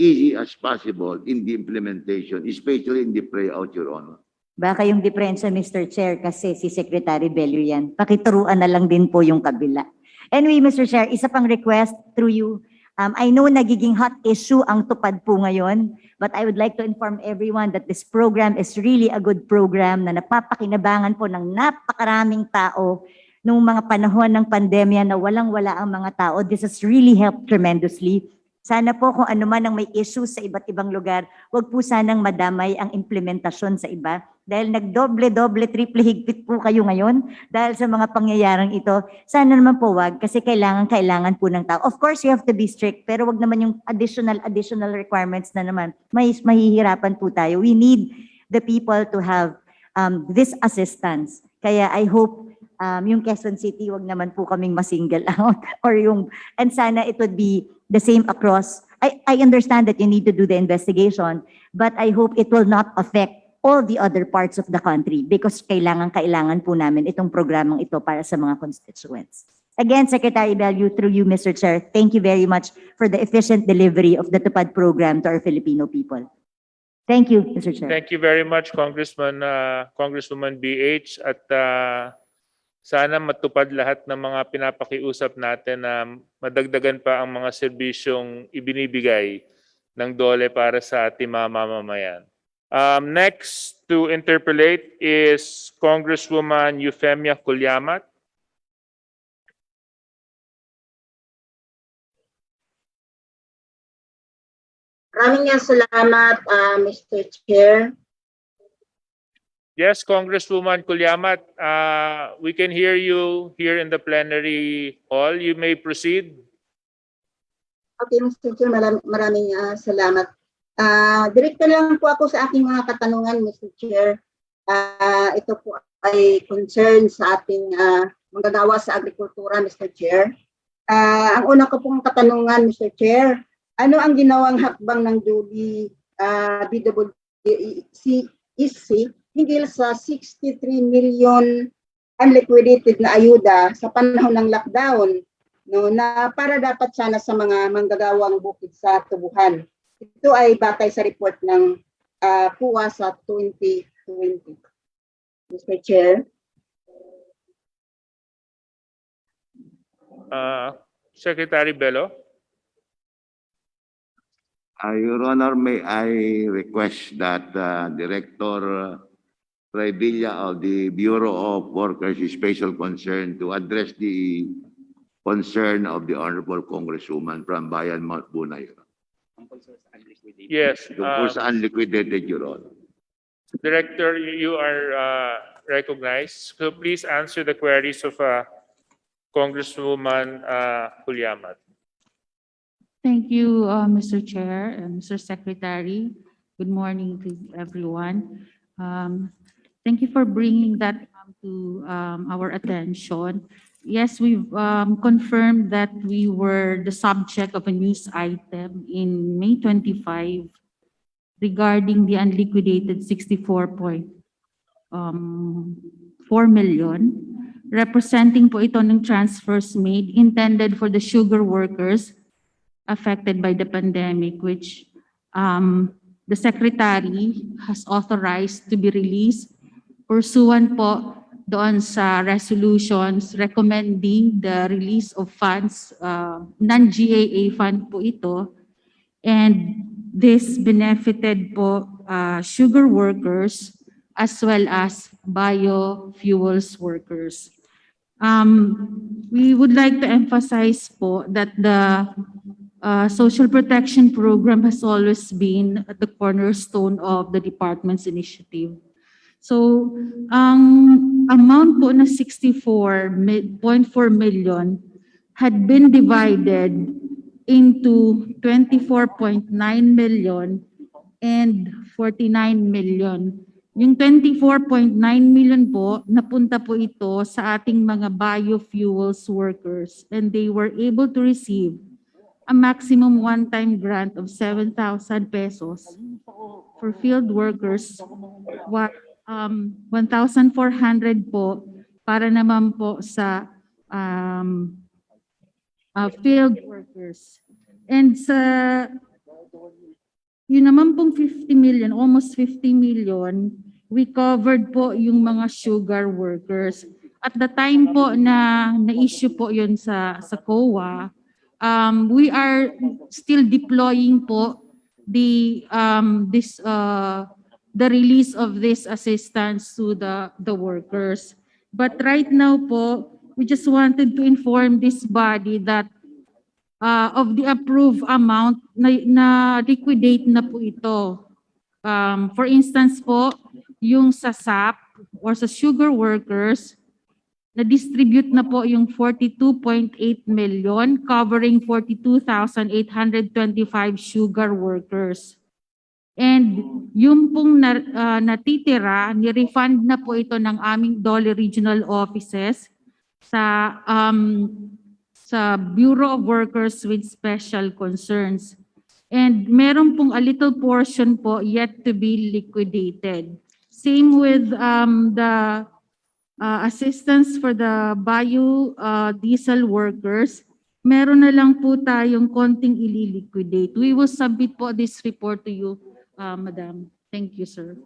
easy as possible in the implementation, especially in the payout, Your Honor. Baka yung diferensya, Mr. Chair, kasi si Secretary Bello yan. Pakituruan na lang din po yung kabila. Anyway, Mr. Chair, isa pang request through you. I know nagiging hot issue ang Tupad po ngayon, but I would like to inform everyone that this program is really a good program na napapakinabangan po ng napakaraming tao noong mga panahon ng pandemya na walang-wala ang mga tao. This has really helped tremendously. Sana po kung ano man ang may issue sa iba't ibang lugar, wag po sanang madamay ang implementasyon sa iba. Dahil nagdoble-doble, triple higpit po kayo ngayon dahil sa mga pangyayarang ito. Sana naman po wag kasi kailangan po ng tao. Of course, you have to be strict pero wag naman yung additional requirements na naman. Mahihirapan po tayo. We need the people to have this assistance. Kaya I hope yung Quezon City, wag naman po kaming masingle out or and sana it would be the same across. I understand that you need to do the investigation, but I hope it will not affect all the other parts of the country because kailangan po namin itong programang ito para sa mga constituents. Again, Secretary Bello, through you, Mr. Chair, thank you very much for the efficient delivery of the Tupad program to our Filipino people. Thank you, Mr. Chair. Thank you very much, Congresswoman BH. At sana matupad lahat ng mga pinapakiusap natin na madagdagan pa ang mga serbisyong ibinibigay ng DOLE para sa ating mga mamamayan. Next to interpolate is Congresswoman Euphemia Kulyamat. Maraming salamat, Mr. Chair. Yes, Congresswoman Kulyamat, we can hear you here in the plenary hall. You may proceed. Okay, Mr. Chair, maraming salamat. Direkta lang po ako sa aking mga katanungan, Mr. Chair. Ito po ay concern sa ating manggagawa sa agrikultura, Mr. Chair. Ang una ko pong katanungan, Mr. Chair, ano ang ginawang hakbang ng DOLE BWC hinggil sa 63 million unliquidated na ayuda sa panahon ng lockdown, no, na para dapat sana sa mga manggagawang bukid sa tubuhan. Ito ay batay sa report ng PUA sa 2020. Mr. Chair. Secretary Bello. Your Honor, may I request that Director Revilla of the Bureau of Workers' Special Concern to address the concern of the Honorable Congresswoman from Bayan Mount Bunay. Yes. Tungkol sa unliquidated, Your Honor. Director, you are recognized. So please answer the queries of Congresswoman Kulyamat. Thank you, Mr. Chair and Mr. Secretary. Good morning to everyone. Thank you for bringing that to our attention. Yes, we've confirmed that we were the subject of a news item in May 25 regarding the unliquidated 64.4 million. Representing po ito ng transfers made intended for the sugar workers affected by the pandemic, which the Secretary has authorized to be released pursuant po doon sa resolutions recommending the release of funds, non-GAA fund po ito, and this benefited po sugar workers as well as biofuels workers. We would like to emphasize po that the social protection program has always been at the cornerstone of the department's initiative. So, ang amount po na 64.4 million had been divided into 24.9 million and 49 million. Yung 24.9 million po, napunta po ito sa ating mga biofuels workers, and they were able to receive a maximum one-time grant of 7,000 pesos for field workers, while 1,400 po para naman po sa field workers. And sa yun naman pong 50 million, almost 50 million, we covered po yung mga sugar workers. At the time po na na-issue po yun sa COA, we are still deploying po the release of this assistance to the workers. But right now po, we just wanted to inform this body that of the approved amount na liquidate na po ito. For instance po, yung sa SAP or sa sugar workers, na-distribute na po yung 42.8 million covering 42,825 sugar workers. And yung pong natitira, ni-refund na po ito ng aming DOLE regional offices sa Bureau of Workers with Special Concerns. And meron pong a little portion po yet to be liquidated. Same with the assistance for the biodiesel workers. Meron na lang po tayong konting ililiquidate. We will submit po this report to you, Madam. Thank you, sir.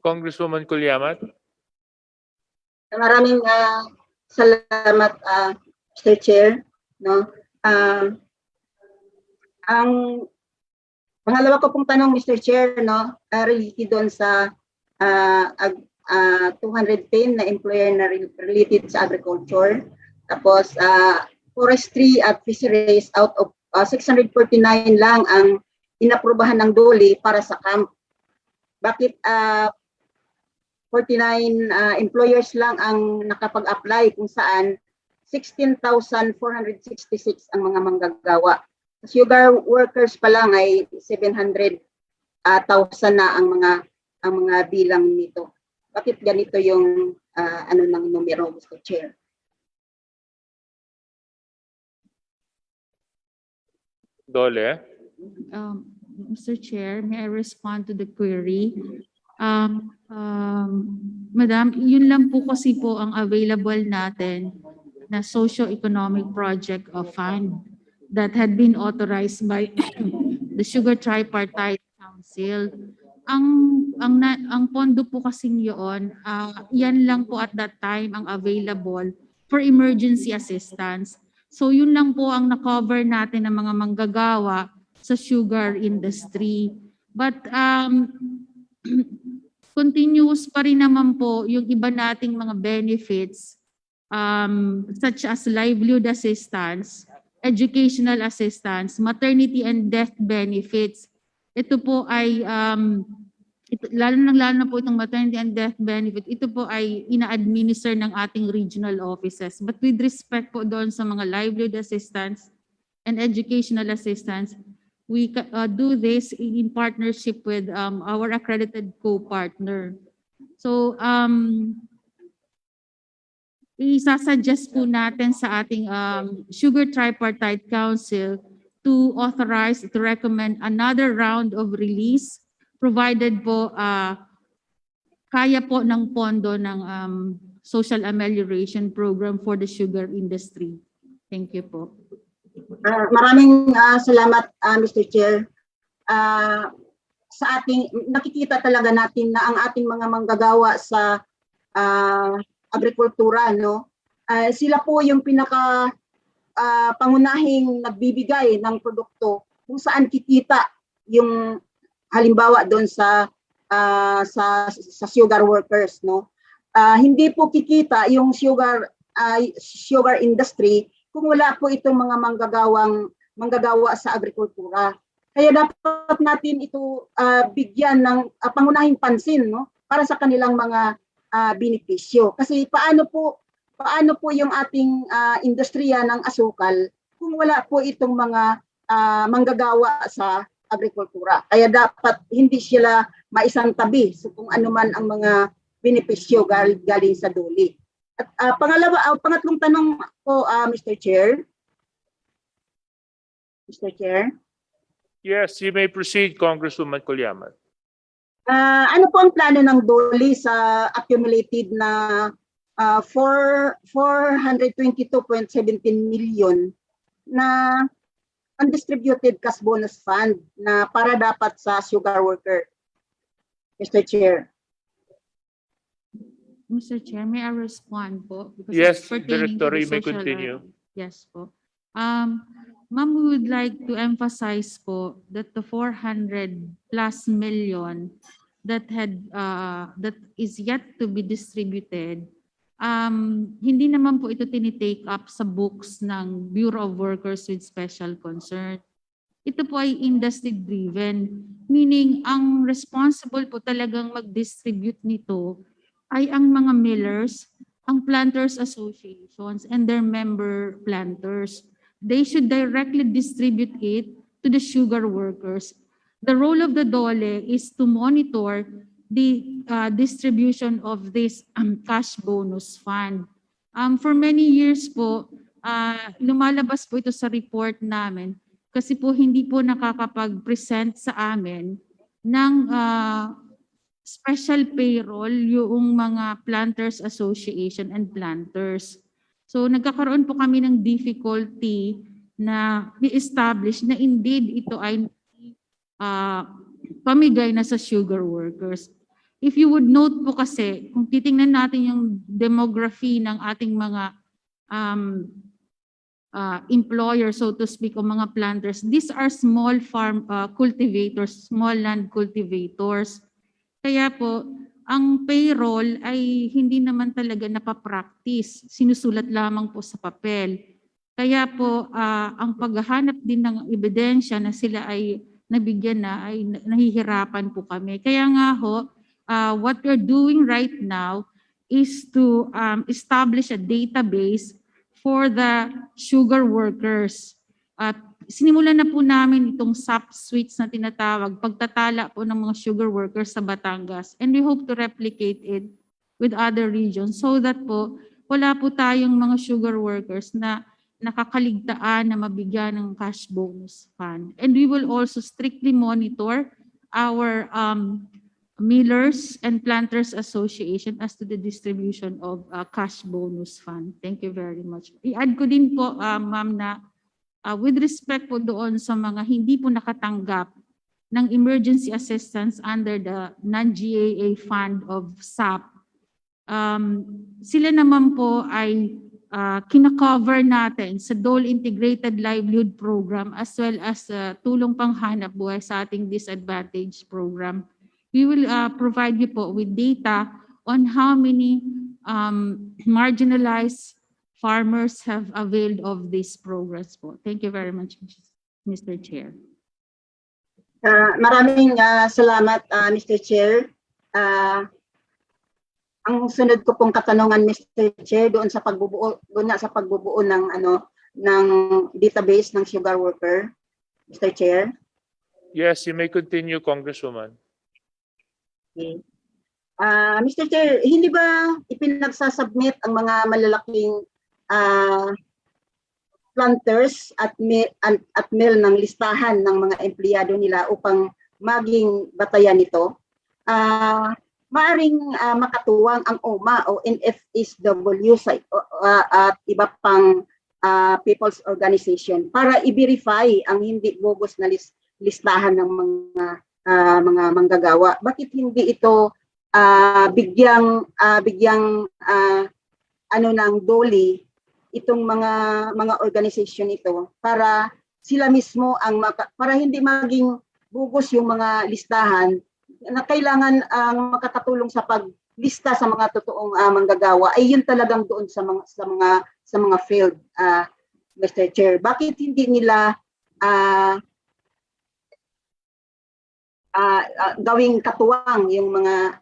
Congresswoman Kuliamat. Maraming salamat, Mr. Chair. No? Ang pangalawa ko pong tanong, Mr. Chair, no, related doon sa 210 na employer na related sa agriculture. Tapos, forestry at fisheries out of 649 lang ang inaprubahan ng DOLE para sa camp. Bakit 49 employers lang ang nakapag-apply kung saan 16,466 ang mga manggagawa. Sugar workers pa lang ay 700,000 na ang mga bilang nito. Bakit ganito yung ng numero, Mr. Chair? DOLE. Mr. Chair, may I respond to the query? Madam, yun lang po kasi po ang available natin na socio-economic project of fund that had been authorized by the Sugar Tripartite Council. Ang pondo po kasing yun, yan lang po at that time ang available for emergency assistance. So yun lang po ang na-cover natin ng mga manggagawa sa sugar industry. But continuous pa rin naman po yung iba nating mga benefits such as livelihood assistance, educational assistance, maternity and death benefits. Ito po ay, lalo na po itong maternity and death benefit, ito po ay ina-administer ng ating regional offices. But with respect po doon sa mga livelihood assistance and educational assistance, we do this in partnership with our accredited co-partner. So, isasuggest po natin sa ating Sugar Tripartite Council to authorize, to recommend another round of release provided po kaya po ng pondo ng Social Amelioration Program for the sugar industry. Thank you po. Maraming salamat, Mr. Chair. Sa ating, nakikita talaga natin na ang ating mga manggagawa sa agrikultura, no? Sila po yung pinaka pangunahing nagbibigay ng produkto kung saan kikita yung halimbawa doon sa sugar workers, no? Hindi po kikita yung sugar industry kung wala po itong mga manggagawa sa agrikultura. Kaya dapat natin ito bigyan ng pangunahing pansin, no, para sa kanilang mga benepisyo. Kasi paano po yung ating industriya ng asukal kung wala po itong mga manggagawa sa agrikultura. Kaya dapat hindi sila maisantabi so kung ano man ang mga benepisyo galing sa DOLE. At pangatlong tanong ko, Mr. Chair. Mr. Chair. Yes, you may proceed, Congresswoman Kuliamat. Ano po ang plano ng DOLE sa accumulated na 422.17 million na undistributed cash bonus fund na para dapat sa sugar worker, Mr. Chair? Mr. Chair, may I respond po? Because Yes, it's pertaining to Director, the you may social, continue. Yes po. Ma'am, we would like to emphasize po that the 400 plus million that is yet to be distributed, hindi naman po ito tinitake up sa books ng Bureau of Workers with Special Concern. Ito po ay industry driven, meaning ang responsible po talagang mag-distribute nito ay ang mga millers, ang planters associations, and their member planters. They should directly distribute it to the sugar workers. The role of the DOLE is to monitor the distribution of this cash bonus fund. For many years po, lumalabas po ito sa report namin kasi po hindi po nakakapag-present sa amin ng special payroll yung mga planters association and planters. So nagkakaroon po kami ng difficulty na i-establish na indeed ito ay pamigay na sa sugar workers. If you would note po kasi, kung titingnan natin yung demography ng ating mga employers, so to speak, o mga planters, these are small farm cultivators, small land cultivators. Kaya po, ang payroll ay hindi naman talaga napapractice. Sinusulat lamang po sa papel. Kaya po, ang paghahanap din ng ebidensya na sila ay nabigyan na, ay nahihirapan po kami. Kaya nga ho, what we're doing right now is to establish a database for the sugar workers. At sinimulan na po namin itong SAP suites na tinatawag, pagtatala po ng mga sugar workers sa Batangas. And we hope to replicate it with other regions so that po wala po tayong mga sugar workers na nakakaligtaan na mabigyan ng cash bonus fund. And we will also strictly monitor our millers and planters association as to the distribution of cash bonus fund. Thank you very much. I-add ko din po, ma'am, na with respect po doon sa mga hindi po nakatanggap ng emergency assistance under the non-GAA fund of SAP, sila naman po ay kina-cover natin sa DOLE Integrated Livelihood Program as well as tulong panghanap buhay sa ating disadvantaged program. We will provide you po with data on how many marginalized farmers have availed of this progress po. Thank you very much, Mr. Chair. Maraming salamat, Mr. Chair. Ang sunod ko pong katanungan, Mr. Chair, doon sa pagbubuo ng ng database ng sugar worker, Mr. Chair. Yes, you may continue, Congresswoman. Okay. Mr. Chair, hindi ba ipinagsasubmit ang mga malalaking planters at mill ng listahan ng mga empleyado nila upang maging batayan nito? Maaring makatuwang ang OMA o NFSW at iba pang people's organization para i-verify ang hindi bogus na listahan ng mga manggagawa. Bakit hindi ito bigyang ng DOLE itong mga organization ito para sila mismo para hindi maging bogus yung mga listahan na kailangan makakatulong sa paglista sa mga totoong manggagawa ay yun talagang doon sa mga field, Mr. Chair. Bakit hindi nila gawing katuwang yung mga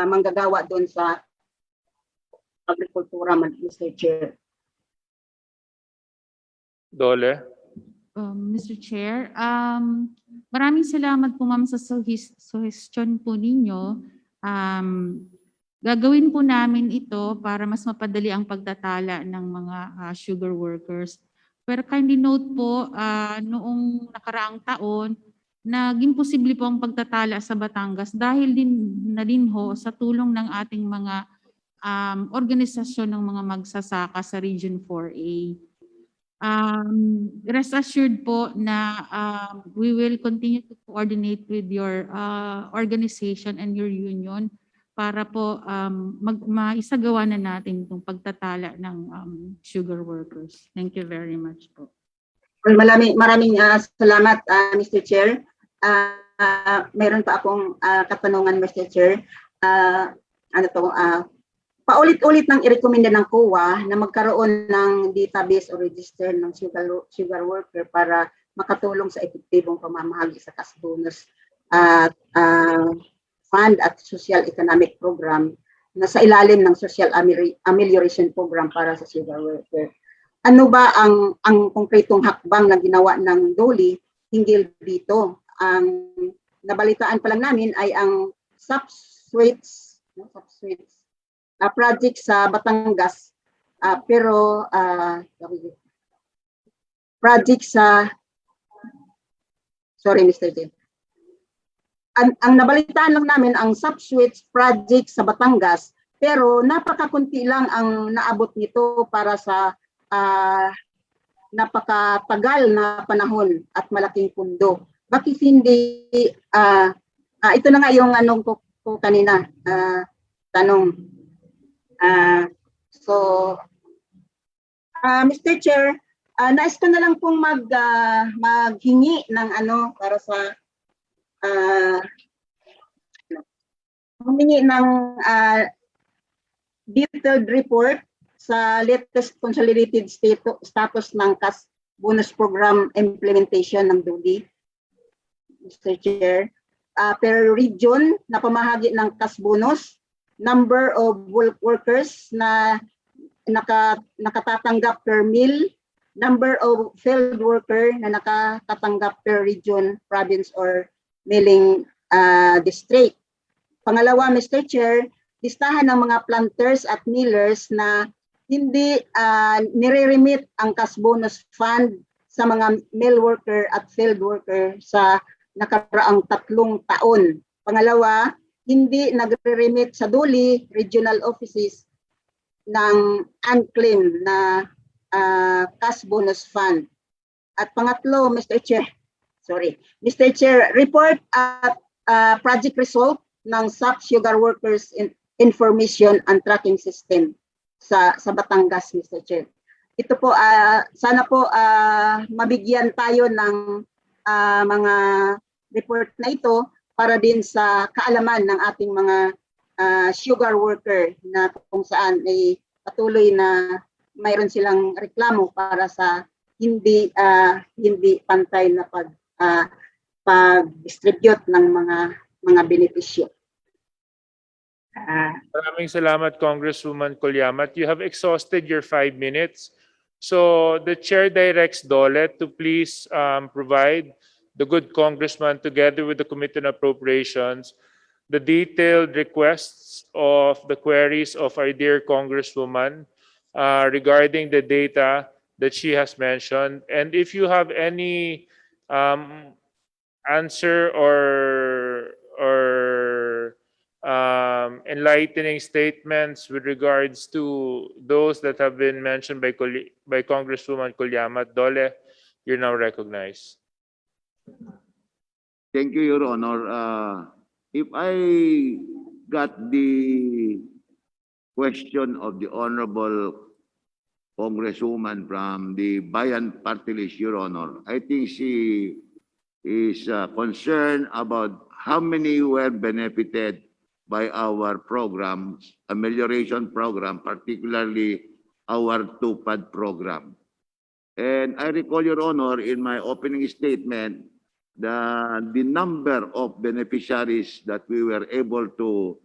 manggagawa doon sa agrikultura, Mr. Chair? DOLE. Mr. Chair, maraming salamat po ma'am sa suggestion po ninyo. Gagawin po namin ito para mas mapadali ang pagtatala ng mga sugar workers. Pero kindly note po, noong nakaraang taon, naging posible po ang pagtatala sa Batangas dahil din ho sa tulong ng ating mga organisasyon ng mga magsasaka sa Region 4A. Rest assured po na we will continue to coordinate with your organization and your union para po maisagawa na natin itong pagtatala ng sugar workers. Thank you very much po. Well, maraming salamat, Mr. Chair. Meron pa akong katanungan, Mr. Chair. Paulit-ulit nang irekomenda ng COA na magkaroon ng database o register ng sugar worker para makatulong sa epektibong pamamahagi sa cash bonus fund at social economic program na sa ilalim ng social amelioration program para sa sugar worker. Ano ba ang konkretong hakbang na ginawa ng DOLE hinggil dito? Ang nabalitaan pa lang namin ay ang subsidies project sa Batangas, pero project sa, sorry Mr. J. Ang nabalitaan lang namin ang subsuites project sa Batangas, pero napakakunti lang ang naabot nito para sa napakatagal na panahon at malaking pundo. Bakit hindi, ito na nga yung anong ko kanina, tanong. Mr. Chair, nais ko na lang pong maghingi ng para sa humingi ng detailed report sa latest consolidated status ng cash bonus program implementation ng DOLE, Mr. Chair. Per region na pamahagi ng cash bonus, number of workers na nakatatanggap per meal, number of field worker na nakatatanggap per region, province, or milling district. Pangalawa, Mr. Chair, listahan ng mga planters at millers na hindi nire-remit ang cash bonus fund sa mga mill worker at field worker sa nakaraang 3 taon. Pangalawa, hindi nagre-remit sa DOLE regional offices ng unclaimed na cash bonus fund. At pangatlo, Mr. Chair, report at project result ng sugar workers information and tracking system sa Batangas, Mr. Chair. Ito po, sana po mabigyan tayo ng mga report na ito para din sa kaalaman ng ating mga sugar worker na kung saan ay patuloy na mayroon silang reklamo para sa hindi pantay na pag-distribute ng mga benepisyo. Maraming salamat, Congresswoman Colyamat. You have exhausted your 5 minutes. So the chair directs DOLE to please provide the good congressman together with the Committee on Appropriations the detailed requests of the queries of our dear Congresswoman regarding the data that she has mentioned. And if you have any answer or enlightening statements with regards to those that have been mentioned by Congresswoman Colyamat, DOLE, you're now recognized. Thank you, Your Honor. If I got the question of the Honorable Congresswoman from the Bayan Party List, Your Honor, I think she is concerned about how many were benefited by our programs, amelioration program, particularly our Tupad program. And I recall, Your Honor, in my opening statement, the number of beneficiaries that we were able to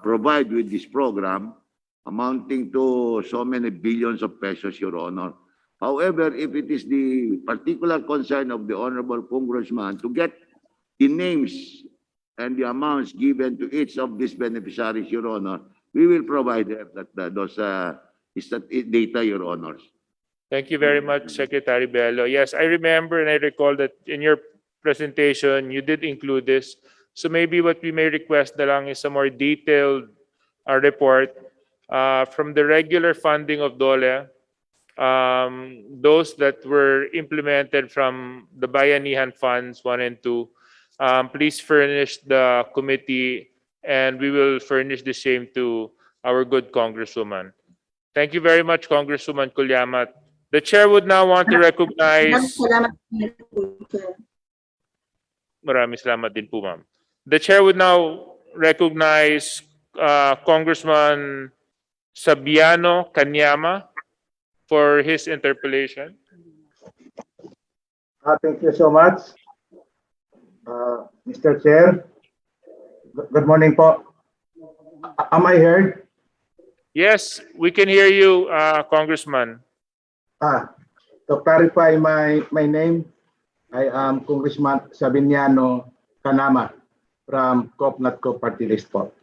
provide with this program amounting to so many billions of pesos, Your Honor. However, if it is the particular concern of the Honorable Congressman to get the names and the amounts given to each of these beneficiaries, Your Honor, we will provide those data, Your Honors. Thank you very much, Secretary Bello. Yes, I remember and I recall that in your presentation, you did include this. So maybe what we may request na lang is a more detailed report from the regular funding of DOLE, those that were implemented from the Bayanihan Funds 1 and 2. Please furnish the committee, and we will furnish the same to our good Congresswoman. Thank you very much, Congresswoman Kulyamat. The chair would now want to recognize... Salamat, Chair. Maraming salamat din po, ma'am. The chair would now recognize Congressman Sabiano Kanyama for his interpellation. Thank you so much, Mr. Chair. Good morning po. Am I heard? Yes, we can hear you, Congressman. To clarify my name, I am Congressman Sabiniano Kanama from COP Party List po.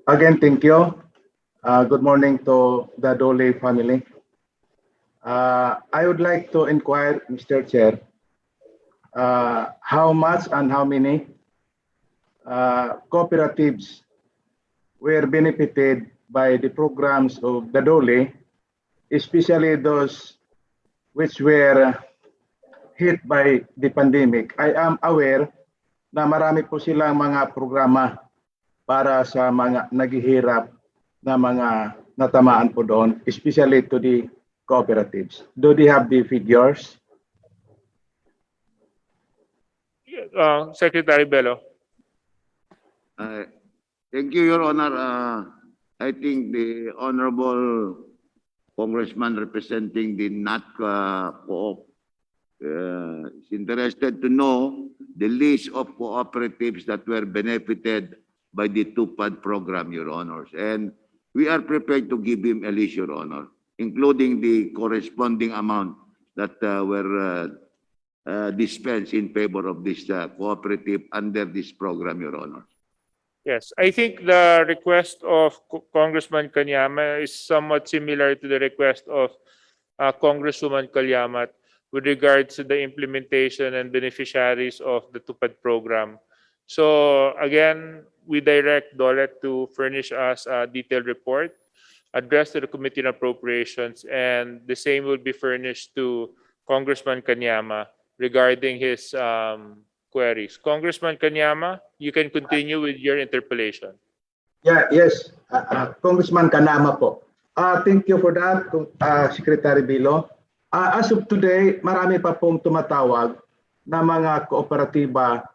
Again, thank you. Good morning to the DOLE family. I would like to inquire, Mr. Chair, how much and how many cooperatives were benefited by the programs of the DOLE, especially those which were hit by the pandemic. I am aware na marami po silang mga programa para sa mga naghihirap na mga natamaan po doon, especially to the cooperatives. Do they have the figures? Secretary Bello. Thank you, Your Honor. I think the Honorable Congressman representing the NATCA Co-op is interested to know the list of cooperatives that were benefited by the Tupad program, Your Honors. And we are prepared to give him a list, Your Honor, including the corresponding amount that were dispensed in favor of this cooperative under this program, Your Honor. Yes, I think the request of Congressman Kanyama is somewhat similar to the request of Congresswoman Kalyamat with regards to the implementation and beneficiaries of the Tupad program. So again, we direct DOLE to furnish us a detailed report addressed to the Committee on Appropriations, and the same will be furnished to Congressman Kanyama regarding his queries. Congressman Kanyama, you can continue with your interpellation. Yes, Congressman Kanama po. Thank you for that, Secretary Bilo. As of today, marami pa pong tumatawag na mga kooperatiba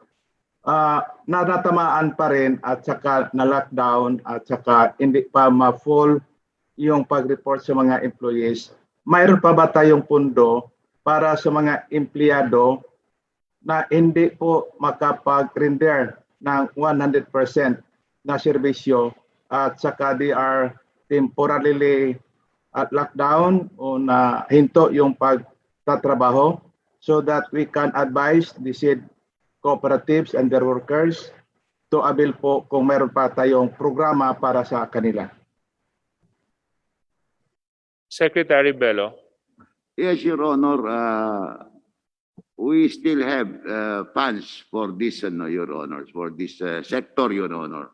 na natamaan pa rin at saka na-lockdown at saka hindi pa ma-full yung pag-report sa mga employees. Mayroon pa ba tayong pundo para sa mga empleyado na hindi po makapag-render ng 100% na serbisyo at saka they are temporarily at lockdown o na hinto yung pagtatrabaho so that we can advise the said cooperatives and their workers to avail po kung meron pa tayong programa para sa kanila. Secretary Bello. Yes, Your Honor. We still have funds for this, Your Honors, for this sector, Your Honor.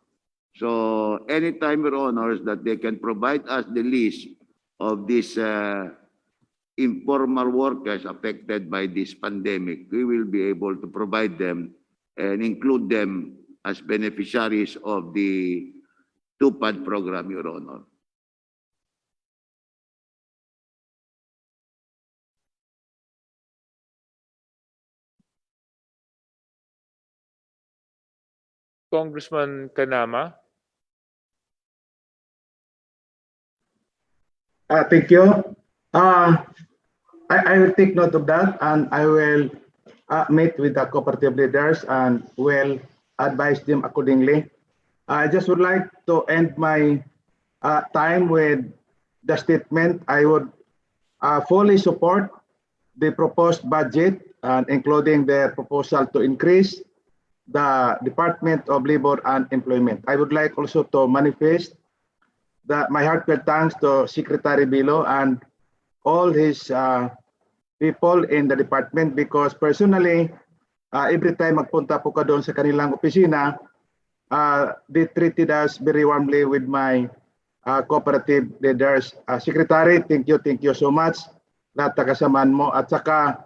So anytime, Your Honors, that they can provide us the list of these informal workers affected by this pandemic, we will be able to provide them and include them as beneficiaries of the Tupad program, Your Honor. Congressman Kanama. Thank you. I will take note of that and I will meet with the cooperative leaders and will advise them accordingly. I just would like to end my time with the statement. I would fully support the proposed budget, including the proposal to increase the Department of Labor and Employment. I would like also to manifest that my heartfelt thanks to Secretary Bilo and all his people in the department because personally, every time magpunta po ka doon sa kanilang opisina, they treated us very warmly with my cooperative leaders. Secretary, thank you so much. Lahat na kasamaan mo. At saka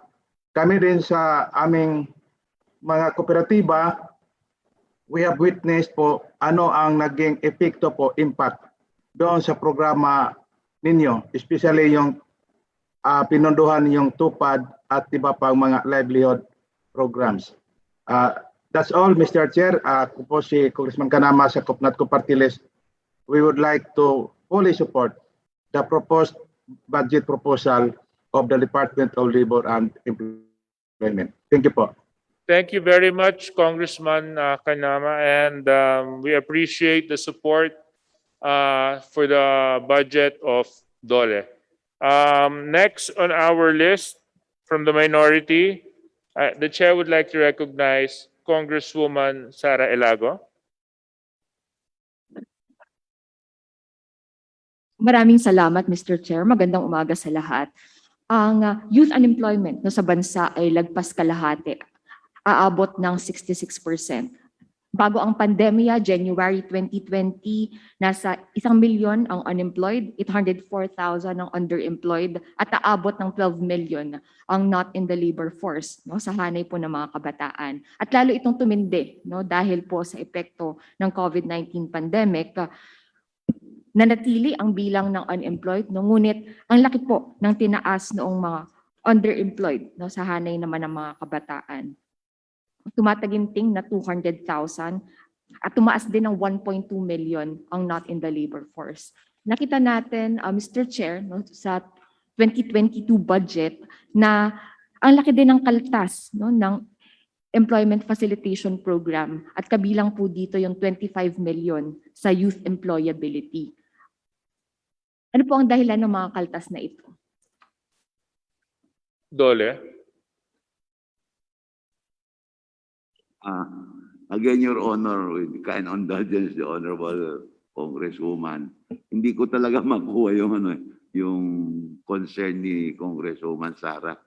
kami din sa aming mga kooperatiba, we have witnessed po ano ang naging epekto po, impact doon sa programa ninyo, especially yung pinunduhan yung Tupad at iba pang mga livelihood programs. That's all, Mr. Chair. Ako po si Congressman Kanama sa Kopnat ko Party List. We would like to fully support the proposed budget proposal of the Department of Labor and Employment. Thank you po. Thank you very much, Congressman Kanama, and we appreciate the support for the budget of DOLE. Next on our list from the minority, the chair would like to recognize Congresswoman Sara Elago. Maraming salamat, Mr. Chair. Magandang umaga sa lahat. Ang youth unemployment sa bansa ay lagpas kalahati, aabot ng 66%. Bago ang pandemya, January 2020, nasa 1 million ang unemployed, 804,000 ang underemployed, at aabot ng 12 million ang not in the labor force, sa hanay po ng mga kabataan. At lalo itong tumindi dahil po sa epekto ng COVID-19 pandemic, nanatili ang bilang ng unemployed, ngunit ang laki po ng tinaas noong mga underemployed sa hanay naman ng mga kabataan. Tumataginting na 200,000 at tumaas din ng 1.2 million ang not in the labor force. Nakita natin, Mr. Chair, sa 2022 budget na ang laki din ng kaltas ng Employment Facilitation Program at kabilang po dito yung 25 million sa youth employability. Ano po ang dahilan ng mga kaltas na ito? DOLE. Again, Your Honor, with kind indulgence, the Honorable Congresswoman, hindi ko talaga makuha yung concern ni Congresswoman Sara.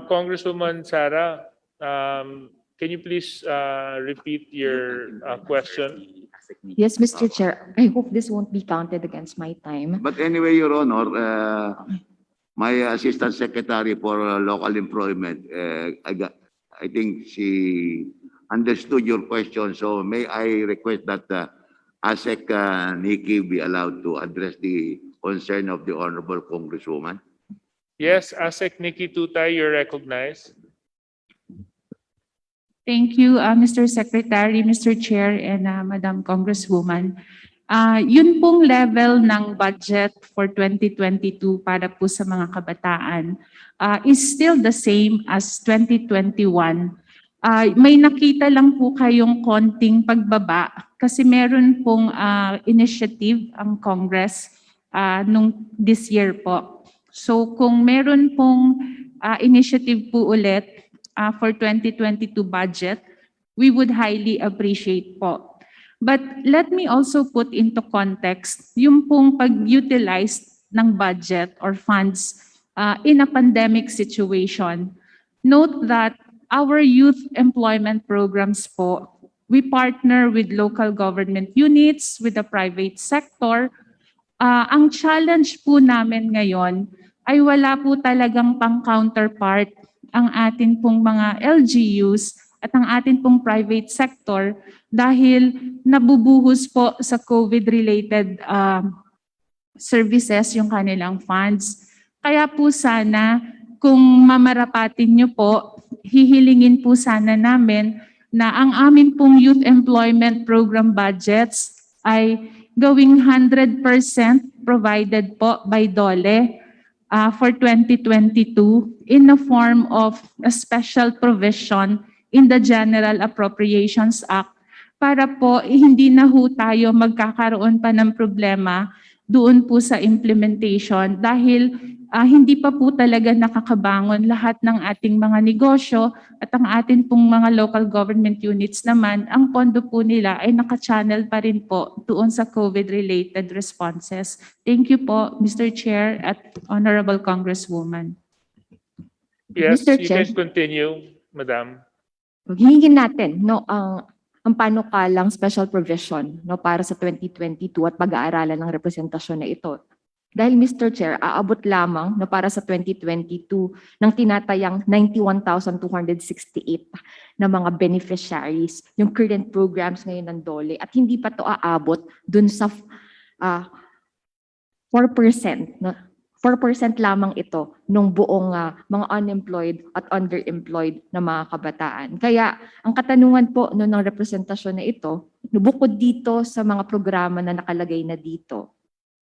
Congresswoman Sara, can you please repeat your question? Yes, Mr. Chair. I hope this won't be counted against my time. But anyway, Your Honor, my Assistant Secretary for Local Employment, I think she understood your question. So may I request that ASEC Nikki be allowed to address the concern of the Honorable Congresswoman? Yes, ASEC Nikki Tutay, you're recognized. Thank you, Mr. Secretary, Mr. Chair, and Madam Congresswoman. Yun pong level ng budget for 2022 para po sa mga kabataan is still the same as 2021. May nakita lang po kayong konting pagbaba kasi meron pong initiative ang Congress nung this year po. So kung meron pong initiative po ulit for 2022 budget, we would highly appreciate po. But let me also put into context yung pong pag-utilize ng budget or funds in a pandemic situation. Note that our youth employment programs po, we partner with local government units, with the private sector. Ang challenge po namin ngayon ay wala po talagang pang-counterpart ang atin pong mga LGUs at ang atin pong private sector dahil nabubuhos po sa COVID-related services yung kanilang funds. Kaya po sana kung mamarapatin nyo po, hihilingin po sana namin na ang amin pong youth employment program budgets ay gawing 100% provided po by DOLE for 2022 in the form of a special provision in the General Appropriations Act para po hindi na ho tayo magkakaroon pa ng problema doon po sa implementation dahil hindi pa po talaga nakakabangon lahat ng ating mga negosyo at ang atin pong mga local government units naman, ang pondo po nila ay naka-channel pa rin po doon sa COVID-related responses. Thank you po, Mr. Chair at Honorable Congresswoman. Yes, Mr. you Chair. can continue, Madam. Hihingin natin ang panukalang special provision para sa 2022 at pag-aaralan ng representasyon na ito. Dahil Mr. Chair, aabot lamang para sa 2022 ng tinatayang 91,268 na mga beneficiaries, yung current programs ngayon ng DOLE, at hindi pa to aabot dun sa 4%. 4% lamang ito nung buong mga unemployed at underemployed na mga kabataan. Kaya ang katanungan po ng representasyon na ito, bukod dito sa mga programa na nakalagay na dito,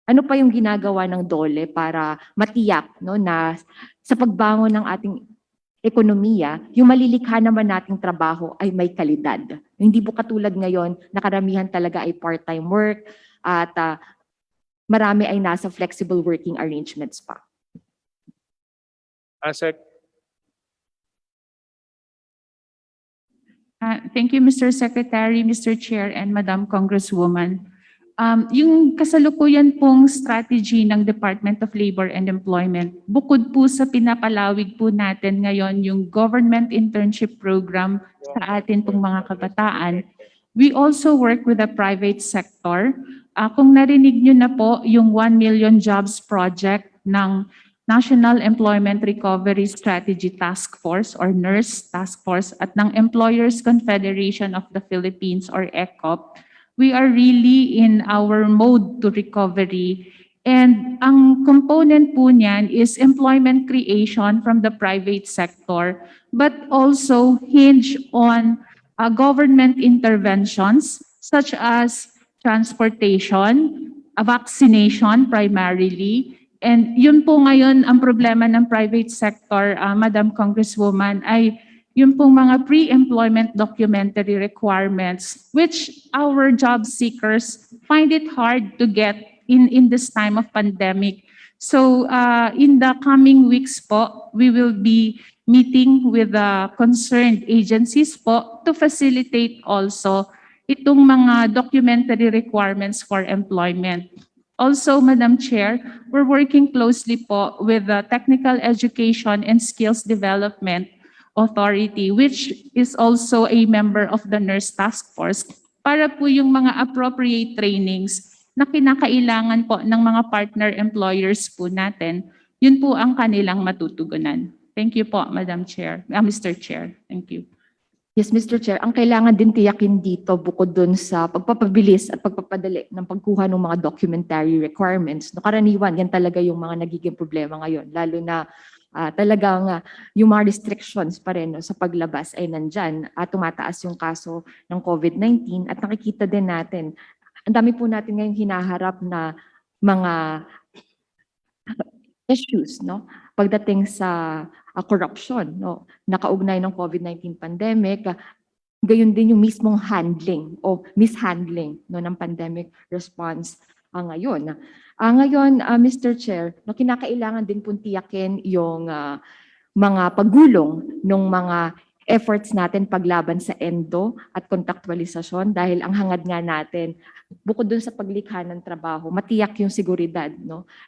ano pa yung ginagawa ng DOLE para matiyak na sa pagbangon ng ating ekonomiya, yung malilikha naman nating trabaho ay may kalidad. Hindi po katulad ngayon na karamihan talaga ay part-time work at marami ay nasa flexible working arrangements pa. ASEC. Thank you, Mr. Secretary, Mr. Chair, and Madam Congresswoman. Yung kasalukuyan pong strategy ng Department of Labor and Employment, bukod po sa pinapalawig po natin ngayon yung government internship program sa atin pong mga kabataan, we also work with the private sector. Kung narinig nyo na po yung 1 million jobs project ng National Employment Recovery Strategy Task Force or NERS Task Force at ng Employers Confederation of the Philippines or ECOP, we are really in our mode to recovery. And ang component po niyan is employment creation from the private sector, but also hinge on government interventions such as transportation, vaccination primarily. And yun po ngayon ang problema ng private sector, Madam Congresswoman, ay yun pong mga pre-employment documentary requirements which our job seekers find it hard to get in this time of pandemic. So in the coming weeks po, we will be meeting with the concerned agencies po to facilitate also itong mga documentary requirements for employment. Also, Madam Chair, we're working closely po with the Technical Education and Skills Development Authority, which is also a member of the NERS Task Force, para po yung mga appropriate trainings na kinakailangan po ng mga partner employers po natin, yun po ang kanilang matutugunan. Thank you po, Madam Chair, Mr. Chair. Thank you. Yes, Mr. Chair, ang kailangan din tiyakin dito bukod dun sa pagpapabilis at pagpapadali ng pagkuha ng mga documentary requirements, karaniwan, yan talaga yung mga nagiging problema ngayon, lalo na talagang yung mga restrictions pa rin sa paglabas ay nandyan at tumataas yung kaso ng COVID-19 at nakikita din natin, ang dami po natin ngayon hinaharap na mga issues pagdating sa corruption nakaugnay ng COVID-19 pandemic, gayon din yung mismong handling o mishandling ng pandemic response ngayon. Ngayon, Mr. Chair, kinakailangan din pong tiyakin yung mga paggulong ng mga efforts natin paglaban sa endo at kontaktualisasyon dahil ang hangad nga natin, bukod dun sa paglikha ng trabaho, matiyak yung seguridad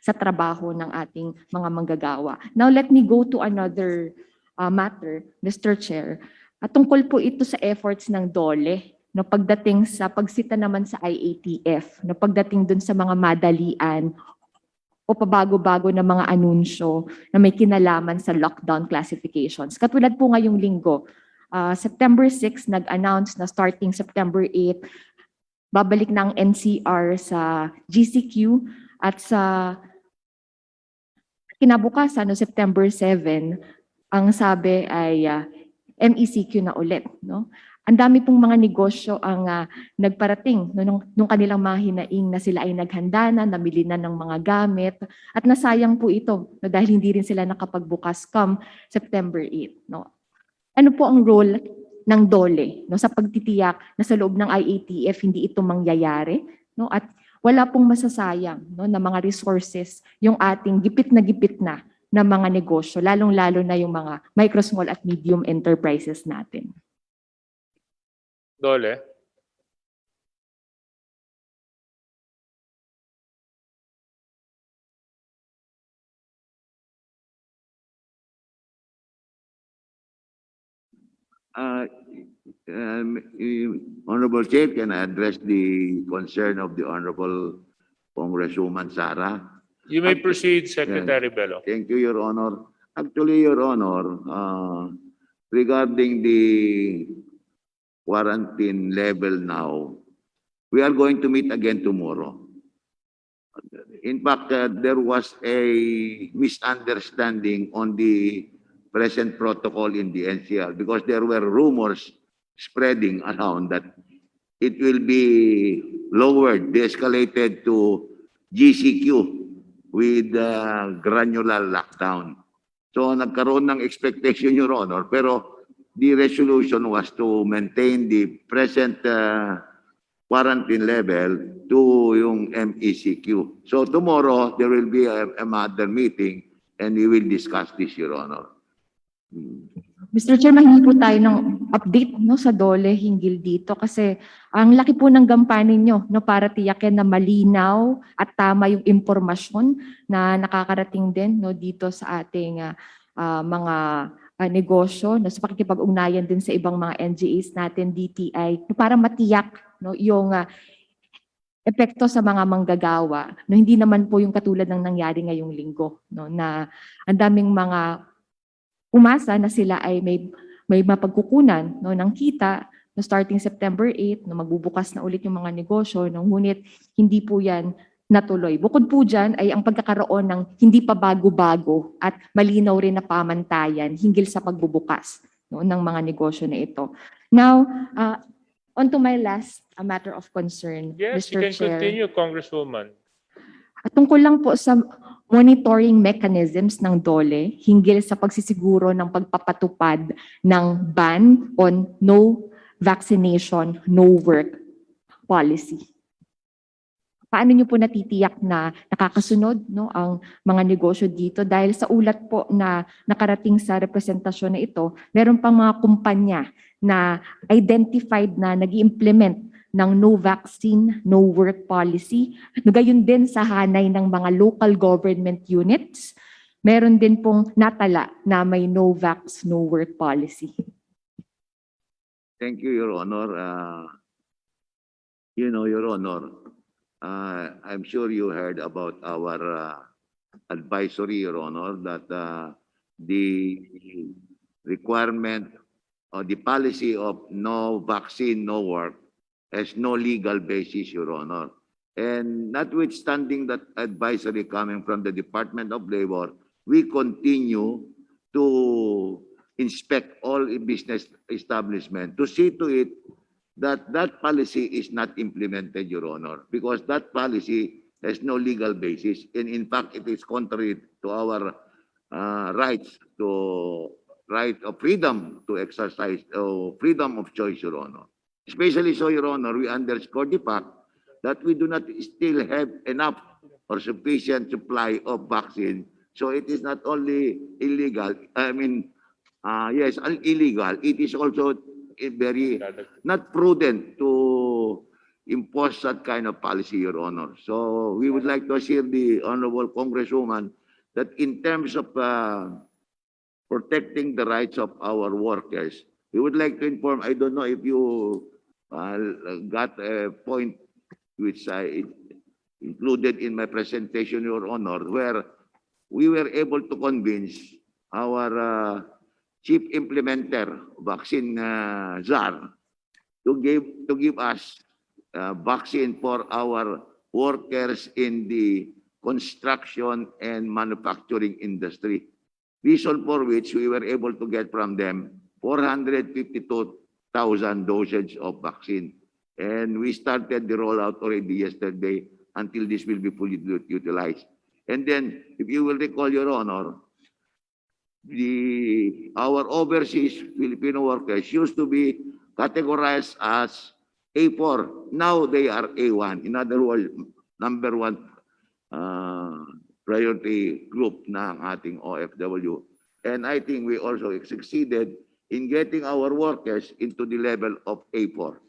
sa trabaho ng ating mga manggagawa. Now, let me go to another matter, Mr. Chair. Tungkol po ito sa efforts ng DOLE, pagdating sa pagsita naman sa IATF, pagdating dun sa mga madalian o pabago-bago na mga anunsyo na may kinalaman sa lockdown classifications. Katulad po ngayong linggo, September 6, nag-announce na starting September 8, babalik ng NCR sa GCQ at sa kinabukasan, September 7, ang sabi ay MECQ na ulit. Ang dami pong mga negosyo ang nagparating nung kanilang mga hinaing na sila ay naghanda na, namili na ng mga gamit at nasayang po ito dahil hindi rin sila nakapagbukas come September 8. Ano po ang role ng DOLE sa pagtitiyak na sa loob ng IATF hindi ito mangyayari at wala pong masasayang, no, na mga resources yung ating gipit na mga negosyo, lalong-lalo na yung mga micro, small at medium enterprises natin. DOLE. Honorable Chair, can I address the concern of the Honorable Congresswoman Sara? You may proceed, Secretary Bello. Thank you, Your Honor. Actually, Your Honor, regarding the quarantine level now, we are going to meet again tomorrow. In fact, there was a misunderstanding on the present protocol in the NCR because there were rumors spreading around that it will be lowered, de-escalated to GCQ with granular lockdown. So nagkaroon ng expectation, Your Honor, pero the resolution was to maintain the present quarantine level to yung MECQ. So tomorrow, there will be a mother meeting and we will discuss this, Your Honor. Mr. Chair, mahingi po tayo ng update, no, sa DOLE hinggil dito kasi ang laki po ng gampanin nyo, no, para tiyakin na malinaw at tama yung impormasyon na nakakarating din, no, dito sa ating mga negosyo, no, sa pakikipag-ugnayan din sa ibang mga NGAs natin, DTI, no, para matiyak, no, yung epekto sa mga manggagawa, no, hindi naman po yung katulad ng nangyari ngayong linggo, no, na ang daming mga umasa na sila ay may mapagkukunan, no, ng kita, no, starting September 8, no, magbubukas na ulit yung mga negosyo, no, ngunit hindi po yan natuloy. Bukod po dyan ay ang pagkakaroon ng hindi pa bago-bago at malinaw rin na pamantayan hinggil sa pagbubukas, no, ng mga negosyo na ito. Now, on to my last matter of concern, Yes, Mr. you can Chair. continue, Congresswoman. At tungkol lang po sa monitoring mechanisms ng DOLE hinggil sa pagsisiguro ng pagpapatupad ng ban on no vaccination, no work policy. Paano niyo po natitiyak na nakakasunod, no, ang mga negosyo dito? Dahil sa ulat po na nakarating sa representasyon na ito, meron pang mga kumpanya na identified na nag-i-implement ng no vaccine, no work policy. Gayon din sa hanay ng mga local government units, meron din pong natala na may no vax, no work policy. Thank you, Your Honor. Your Honor, I'm sure you heard about our advisory, Your Honor, that the requirement or the policy of no vaccine, no work has no legal basis, Your Honor. And notwithstanding that advisory coming from the Department of Labor, we continue to inspect all business establishments to see to it that that policy is not implemented, Your Honor, because that policy has no legal basis. And in fact, it is contrary to our rights to right of freedom to exercise, freedom of choice, Your Honor. Especially so, Your Honor, we underscore the fact that we do not still have enough or sufficient supply of vaccine. So it is not only illegal, yes, illegal, it is also very not prudent to impose that kind of policy, Your Honor. So we would like to assure the Honorable Congresswoman that in terms of protecting the rights of our workers, we would like to inform, I don't know if you got a point which I included in my presentation, Your Honor, where we were able to convince our chief implementer, vaccine czar, to give us vaccine for our workers in the construction and manufacturing industry. Reason for which we were able to get from them 452,000 dosage of vaccine. And we started the rollout already yesterday until this will be fully utilized. And then, if you will recall, Your Honor, our overseas Filipino workers used to be categorized as A4. Now they are A1. In other words, number one priority group ng ating OFW. And I think we also succeeded in getting our workers into the level of A4.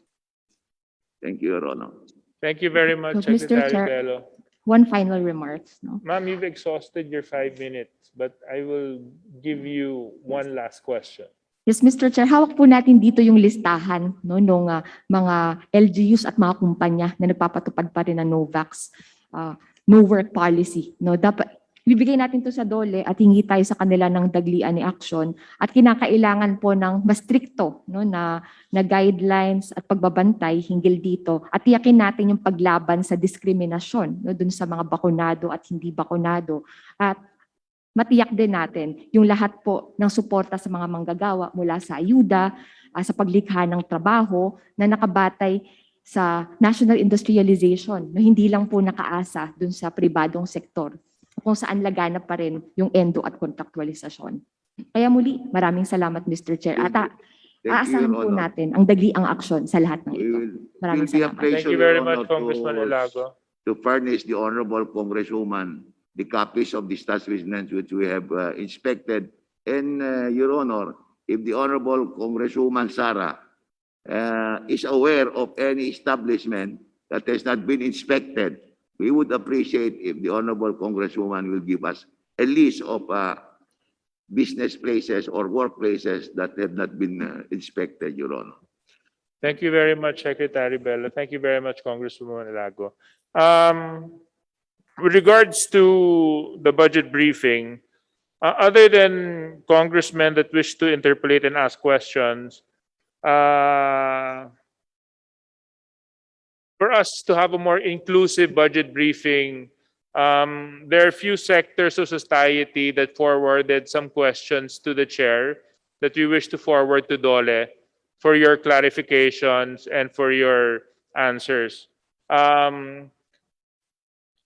Thank you, Your Honor. Thank you very much, So, Mr. Secretary Chair, Bello. one final remarks, no? Ma'am, you've exhausted your 5 minutes, but I will give you one last question. Yes, Mr. Chair, hawak po natin dito yung listahan no nung mga LGUs at mga kumpanya na nagpapatupad pa rin ng no-vax, no work policy. No, dapat ibibigay natin to sa DOLE at hingi tayo sa kanila ng daglian ni action at kinakailangan po ng mas stricto no na guidelines at pagbabantay hinggil dito at tiyakin natin yung paglaban sa diskriminasyon no dun sa mga bakunado at hindi bakunado at matiyak din natin yung lahat po ng suporta sa mga manggagawa mula sa ayuda, sa paglikha ng trabaho na nakabatay sa national industrialization, no, hindi lang po nakaasa dun sa pribadong sektor, kung saan laganap pa rin yung endo at kontraktualisasyon. Kaya muli, maraming salamat Mr. Chair. At aasahan po natin ang dagliang aksyon sa lahat ng ito. Maraming salamat. Thank you very much, Congressman Ilago. To furnish the Honorable Congresswoman the copies of the establishments which we have inspected. And Your Honor, if the Honorable Congresswoman Sara is aware of any establishment that has not been inspected, we would appreciate if the Honorable Congresswoman will give us a list of business places or workplaces that have not been inspected, Your Honor. Thank you very much, Secretary Bello. Thank you very much, Congresswoman Ilago. With regards to the budget briefing, other than congressmen that wish to interpolate and ask questions, for us to have a more inclusive budget briefing, there are a few sectors of society that forwarded some questions to the chair that we wish to forward to DOLE for your clarifications and for your answers.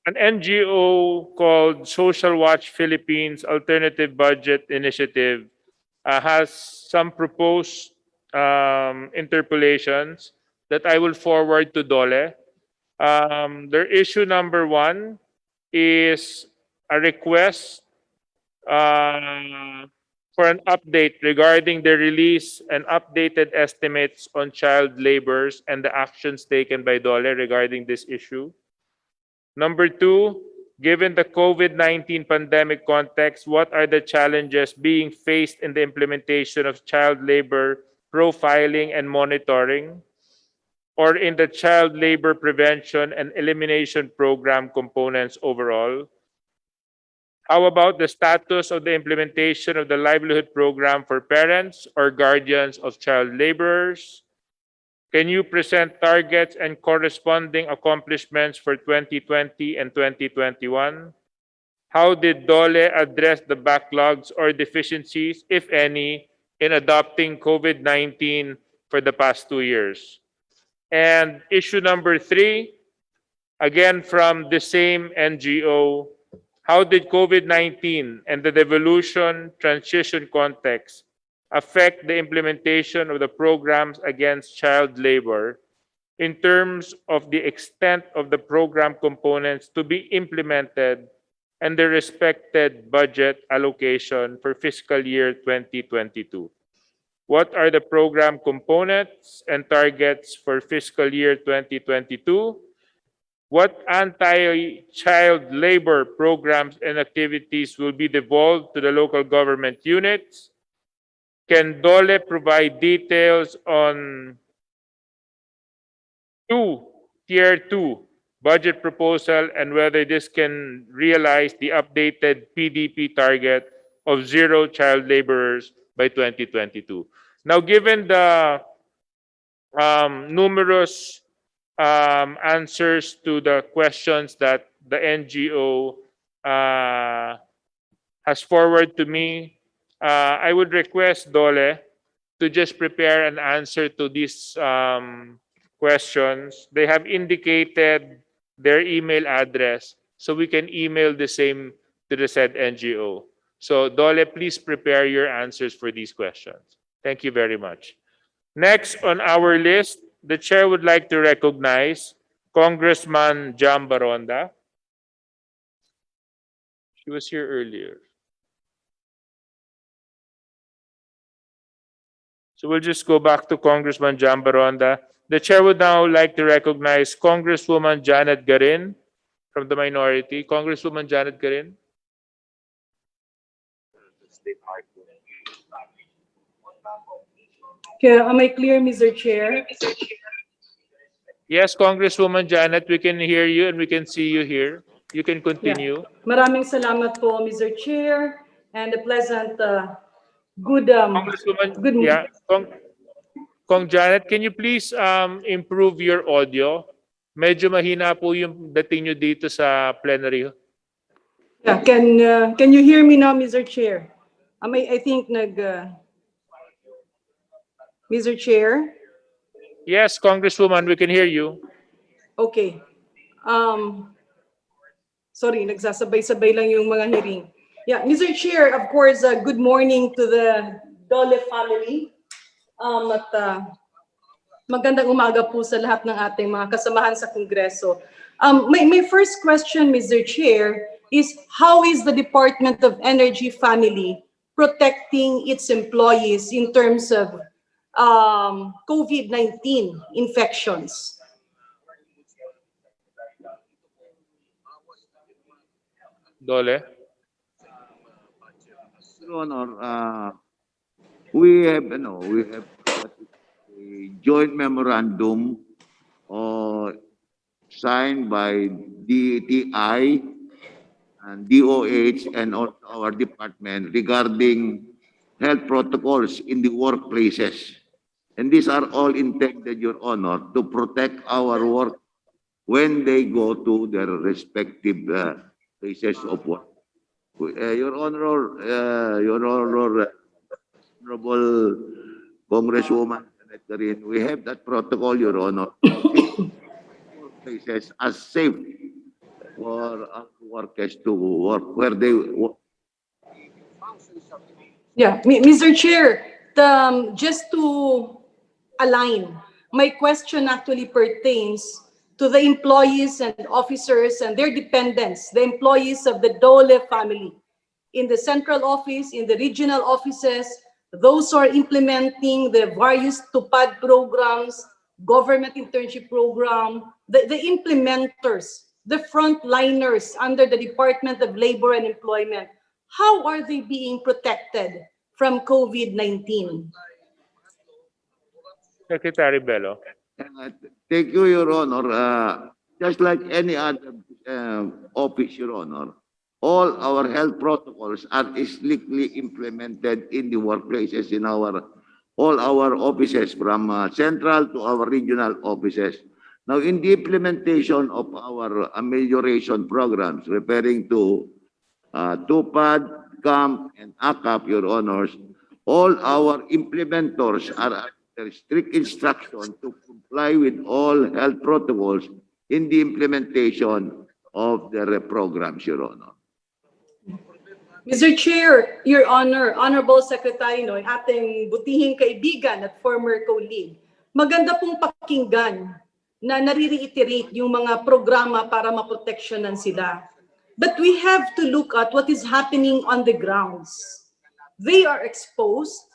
An NGO called Social Watch Philippines Alternative Budget Initiative has some proposed interpolations that I will forward to DOLE. Their issue number 1 is a request for an update regarding the release and updated estimates on child labors and the actions taken by DOLE regarding this issue. Number 2, given the COVID-19 pandemic context, what are the challenges being faced in the implementation of child labor profiling and monitoring, or in the child labor prevention and elimination program components overall? How about the status of the implementation of the Livelihood program for parents or guardians of child laborers? Can you present targets and corresponding accomplishments for 2020 and 2021? How did DOLE address the backlogs or deficiencies, if any, in adopting COVID-19 for the past 2 years? And issue number 3, again from the same NGO, how did COVID-19 and the devolution transition context affect the implementation of the programs against child labor in terms of the extent of the program components to be implemented and the respected budget allocation for fiscal year 2022? What are the program components and targets for fiscal year 2022? What anti-child labor programs and activities will be devolved to the local government units? Can DOLE provide details on Tier 2 budget proposal and whether this can realize the updated PDP target of 0 child laborers by 2022? Now, given the numerous answers to the questions that the NGO has forwarded to me, I would request DOLE to just prepare an answer to these questions. They have indicated their email address, so we can email the same to the said NGO. So DOLE, please prepare your answers for these questions. Thank you very much. Next on our list, the chair would like to recognize Congressman Jam Baronda. She was here earlier. So we'll just go back to Congressman Jam Baronda. The chair would now like to recognize Congresswoman Janet Garin from the minority. Congresswoman Janet Garin. Am I clear, Mr. Chair? Yes, Congresswoman Janet, we can hear you and we can see you here. You can continue. Maraming salamat po, Mr. Chair, and a pleasant, good Congresswoman, yeah. Kong Janet, can you please improve your audio? Medyo mahina po yung dating nyo dito sa plenary. Yeah, can you hear me now, Mr. Chair? I think Mr. Chair? Yes, Congresswoman, we can hear you. Okay. Sorry, nagsasabay-sabay lang yung mga hearing. Yeah, Mr. Chair, of course, good morning to the DOLE family. Magandang umaga po sa lahat ng ating mga kasamahan sa Kongreso. My first question, Mr. Chair, is how is the Department of Energy family protecting its employees in terms of COVID-19 infections? Dole. Your Honor, we have a joint memorandum signed by DTI and DOH and also our department regarding health protocols in the workplaces. And these are all intended, Your Honor, to protect our work when they go to their respective places of work. Your Honor, Honorable Congresswoman, we have that protocol, Your Honor, places as safe for our workers to work where they work. Yeah, Mr. Chair, just to align, my question actually pertains to the employees and officers and their dependents, the employees of the DOLE family, in the central office, in the regional offices, those who are implementing the various Tupad programs, government internship program, the implementers, the frontliners under the Department of Labor and Employment. How are they being protected from COVID-19? Secretary Bello. Thank you, Your Honor. Just like any other office, Your Honor, all our health protocols are strictly implemented in the workplaces in all our offices, from central to our regional offices. Now, in the implementation of our amelioration programs, referring to Tupad, CAMP, and ACAP, Your Honors, all our implementors are under strict instruction to comply with all health protocols in the implementation of their programs, Your Honor. Mr. Chair, Your Honor, Honorable Secretary Noy, ating butihing kaibigan at former colleague, maganda pong pakinggan na nare-reiterate yung mga programa para maproteksyonan sila. But we have to look at what is happening on the grounds. They are exposed.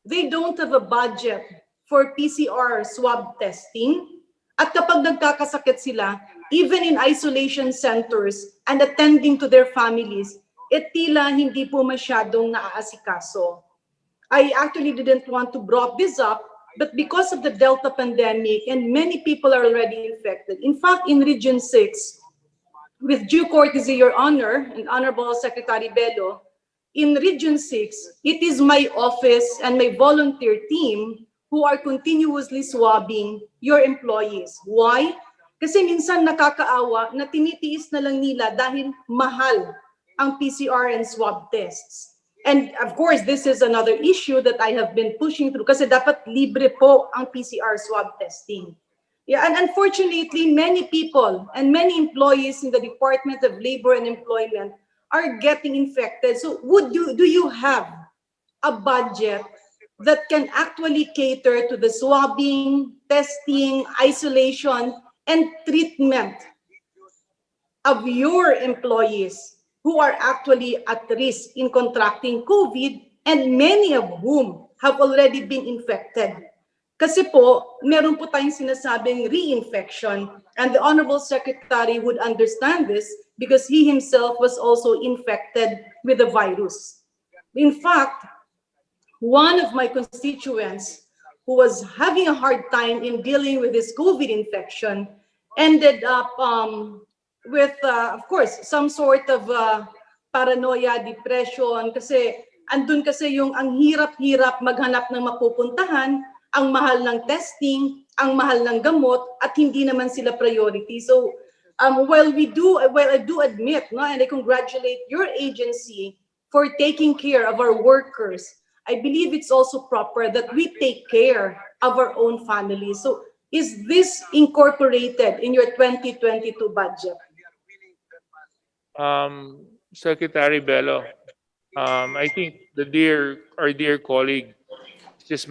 They don't have a budget for PCR swab testing. At kapag nagkakasakit sila, even in isolation centers and attending to their families, tila hindi po masyadong naaasikaso. I actually didn't want to bring this up, but because of the Delta pandemic and many people are already infected. In fact, in Region 6, with due courtesy, Your Honor, and Honorable Secretary Bello, in Region 6, it is my office and my volunteer team who are continuously swabbing your employees. Why? Kasi minsan nakakaawa na tinitiis na lang nila dahil mahal ang PCR and swab tests. And of course, this is another issue that I have been pushing through kasi dapat libre po ang PCR swab testing. Yeah, and unfortunately, many people and many employees in the Department of Labor and Employment are getting infected. So do you have a budget that can actually cater to the swabbing, testing, isolation, and treatment of your employees who are actually at risk in contracting COVID and many of whom have already been infected. Kasi po, meron po tayong sinasabing reinfection, and the Honorable Secretary would understand this because he himself was also infected with the virus. In fact, one of my constituents who was having a hard time in dealing with this COVID infection ended up with, of course, some sort of paranoia, depression, kasi andun kasi yung ang hirap-hirap maghanap ng mapupuntahan, ang mahal ng testing, ang mahal ng gamot, at hindi naman sila priority. So, while I do admit, no, and I congratulate your agency for taking care of our workers, I believe it's also proper that we take care of our own families. So, is this incorporated in your 2022 budget? Secretary Bello, I think our dear colleague is just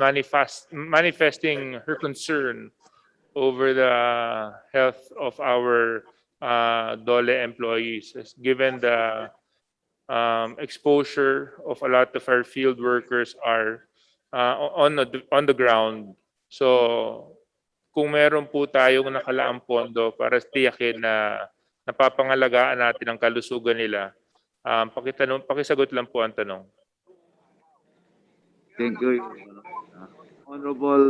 manifesting her concern over the health of our DOLE employees, given the exposure of a lot of our field workers are on the ground. So, kung meron po tayong nakalaang pondo para tiyakin na napapangalagaan natin ang kalusugan nila, pakisagot lang po ang tanong. Thank you, Honorable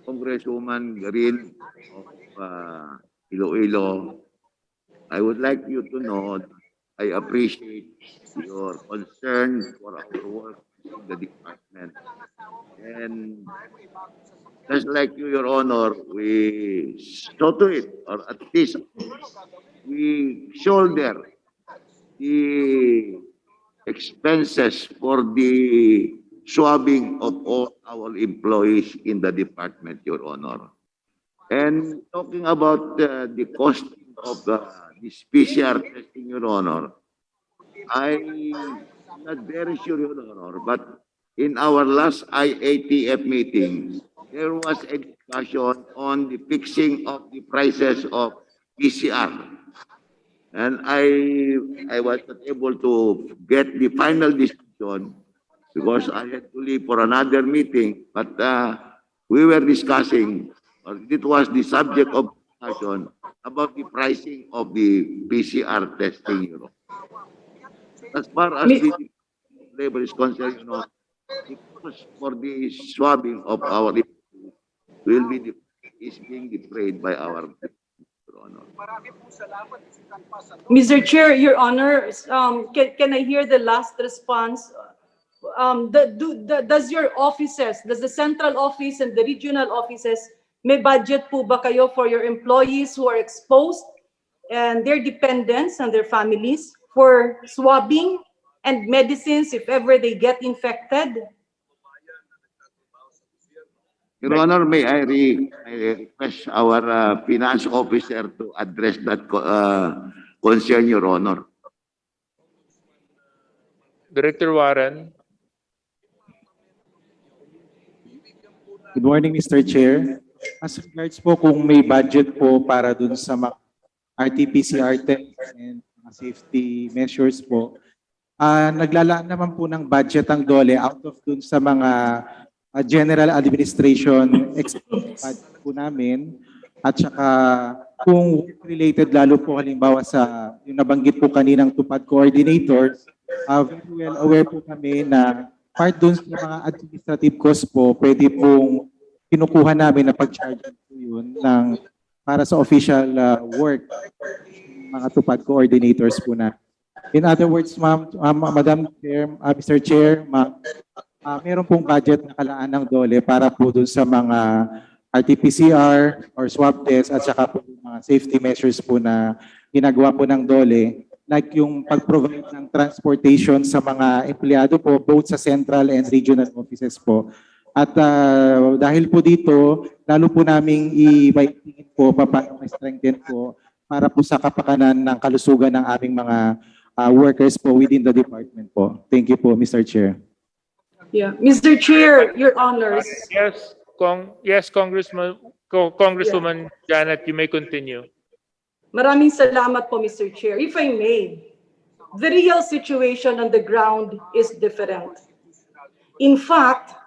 Congresswoman Garin of Iloilo. I would like you to know I appreciate your concern for our work in the department. And just like you, Your Honor, we saw to it, or at least we shoulder the expenses for the swabbing of all our employees in the department, Your Honor. And talking about the cost of this PCR testing, Your Honor, I'm not very sure, Your Honor, but in our last IATF meeting, there was a discussion on the fixing of the prices of PCR. And I was not able to get the final decision because I had to leave for another meeting. But we were discussing, or it was the subject of discussion about the pricing of the PCR testing, you know. As far as the labor is concerned, you know, the cost for the swabbing of our will be is being defrayed by our Honor. Mr. Chair, Your Honor, can I hear the last response? Does your offices, does the central office and the regional offices, may budget po ba kayo for your employees who are exposed and their dependents and their families for swabbing and medicines if ever they get infected? Your Honor, may I request our finance officer to address that concern, Your Honor. Director Warren. Good morning, Mr. Chair. As regards po kung may budget po para dun sa mga RT-PCR test and mga safety measures po, naglalaan naman po ng budget ang DOLE out of dun sa mga general administration expense po namin, at saka kung work-related, lalo po halimbawa sa yung nabanggit po kaninang Tupad coordinators, very well aware po kami na part dun sa mga administrative costs po, pwede pong kinukuha namin na pag-charge po yun para sa official work mga Tupad coordinators po na. In other words, Madam Chair, Mr. Chair, meron pong budget na kalaan ng DOLE para po dun sa mga RT-PCR or swab test at saka po mga safety measures po na ginagawa po ng DOLE, like yung pag-provide ng transportation sa mga empleyado po both sa central and regional offices po. At dahil po dito, lalo po naming i-tingin po paano ma-strengthen po para po sa kapakanan ng kalusugan ng aming mga workers po within the department po. Thank you po, Mr. Chair. Yeah, Mr. Chair, Your Honors. Yes, Yes, Congresswoman Janet, you may continue. Maraming salamat po, Mr. Chair. If I may, the real situation on the ground is different. In fact,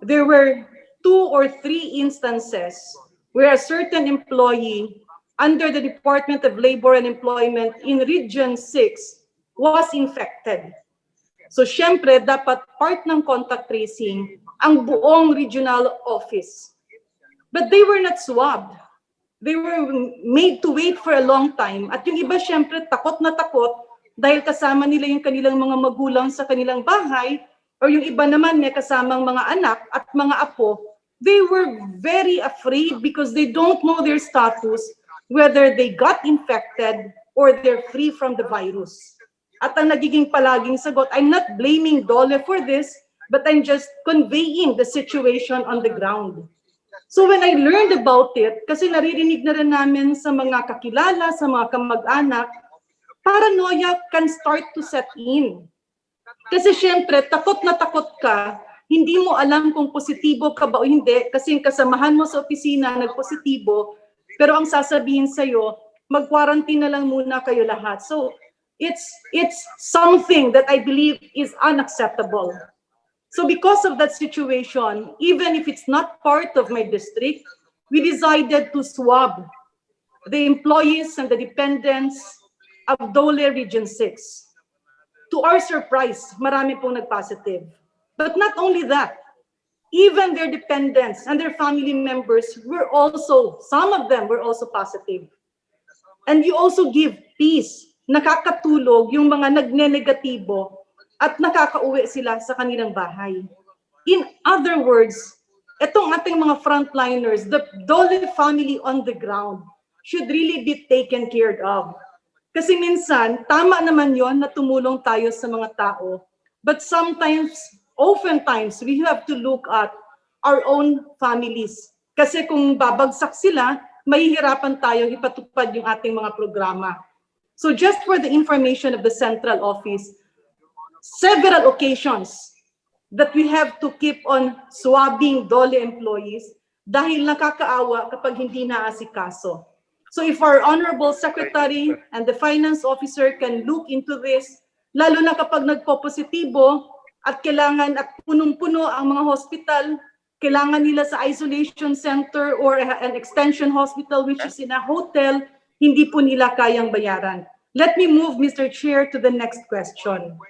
there were 2 or 3 instances where a certain employee under the Department of Labor and Employment in Region 6 was infected. So syempre, dapat part ng contact tracing ang buong regional office. But they were not swabbed. They were made to wait for a long time. At yung iba syempre takot na takot dahil kasama nila yung kanilang mga magulang sa kanilang bahay, or yung iba naman may kasamang mga anak at mga apo. They were very afraid because they don't know their status, whether they got infected or they're free from the virus. At ang nagiging palaging sagot, I'm not blaming DOLE for this, but I'm just conveying the situation on the ground. So when I learned about it, kasi naririnig na rin namin sa mga kakilala, sa mga kamag-anak, paranoia can start to set in. Kasi syempre, takot na takot ka, hindi mo alam kung positibo ka ba o hindi, kasi yung kasamahan mo sa opisina nagpositibo, pero ang sasabihin sa'yo, mag-quarantine na lang muna kayo lahat. So it's something that I believe is unacceptable. So because of that situation, even if it's not part of my district, we decided to swab the employees and the dependents of DOLE Region 6. To our surprise, marami pong nag-positive. But not only that, even their dependents and their family members were also, some of them were also positive. And you also give peace, nakakatulog yung mga nagne-negatibo at nakakauwi sila sa kanilang bahay. In other words, itong ating mga frontliners, the DOLE family on the ground should really be taken care of. Kasi minsan, tama naman yon na tumulong tayo sa mga tao. But sometimes, oftentimes, we have to look at our own families. Kasi kung babagsak sila, mahihirapan tayo ipatupad yung ating mga programa. So just for the information of the central office, several occasions that we have to keep on swabbing DOLE employees dahil nakakaawa kapag hindi naasikaso. So if our Honorable Secretary and the Finance Officer can look into this, lalo na kapag nagpo-positibo at kailangan at punong-puno ang mga hospital, kailangan nila sa isolation center or an extension hospital which is in a hotel, hindi po nila kayang bayaran. Let me move, Mr. Chair, to the next question.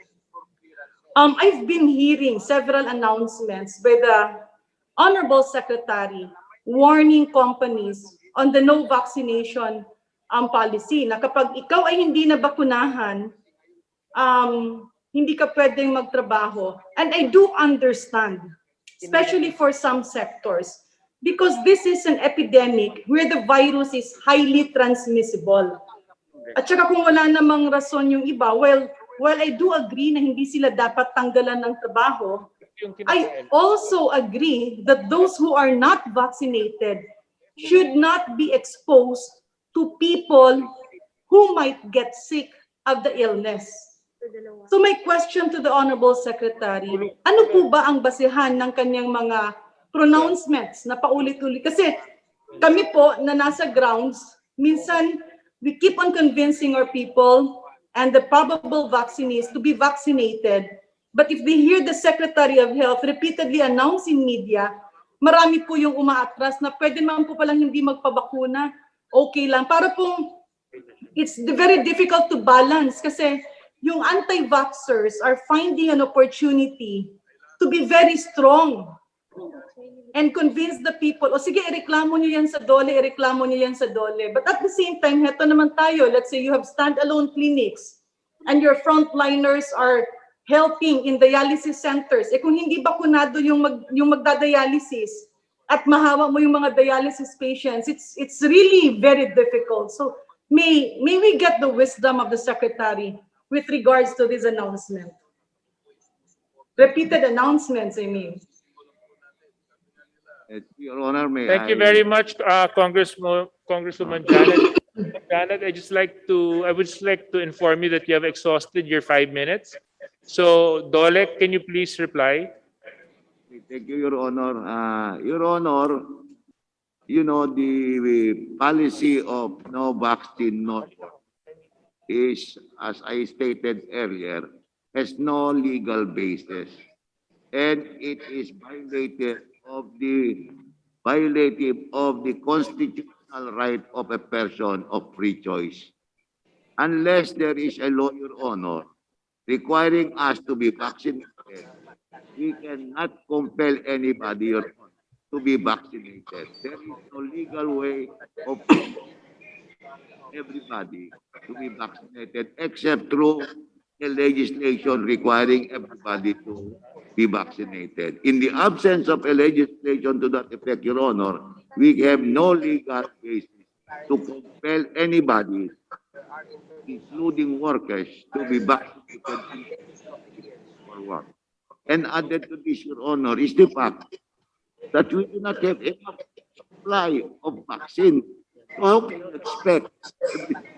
I've been hearing several announcements by the Honorable Secretary warning companies on the no vaccination policy na kapag ikaw ay hindi na bakunahan, hindi ka pwedeng magtrabaho. And I do understand, especially for some sectors, because this is an epidemic where the virus is highly transmissible. At saka kung wala namang rason yung iba, while I do agree na hindi sila dapat tanggalan ng trabaho, I also agree that those who are not vaccinated should not be exposed to people who might get sick of the illness. So my question to the Honorable Secretary, ano po ba ang basihan ng kanyang mga pronouncements na paulit-ulit? Kasi kami po na nasa grounds, minsan we keep on convincing our people and the probable vaccinees to be vaccinated. But if they hear the Secretary of Health repeatedly announce in media, marami po yung umaatras na pwede naman po palang hindi magpabakuna, okay lang. Para pong, it's very difficult to balance kasi yung anti-vaxxers are finding an opportunity to be very strong and convince the people, o sige, ireklamo nyo yan sa DOLE, ireklamo nyo yan sa DOLE. But at the same time, heto naman tayo, let's say you have standalone clinics and your frontliners are helping in dialysis centers. Eh kung hindi bakunado yung magdadialysis at mahawa mo yung mga dialysis patients, it's really very difficult. So may we get the wisdom of the Secretary with regards to this announcement. Repeated announcements, I mean. Your Honor, may Thank you very much, Congresswoman Janet. Janet, I would just like to inform you that you have exhausted your 5 minutes. So, DOLE, can you please reply? Thank you, Your Honor. Your Honor, you know, the policy of no vaccine, no vote is, as I stated earlier, has no legal basis. And it is violative of the constitutional right of a person of free choice. Unless there is a law, Your Honor, requiring us to be vaccinated, we cannot compel anybody, Your Honor, to be vaccinated. There is no legal way of everybody to be vaccinated except through a legislation requiring everybody to be vaccinated. In the absence of a legislation to that effect, Your Honor, we have no legal basis to compel anybody, including workers, to be vaccinated for work. And added to this, Your Honor, is the fact that we do not have enough supply of vaccine. So how can you expect everybody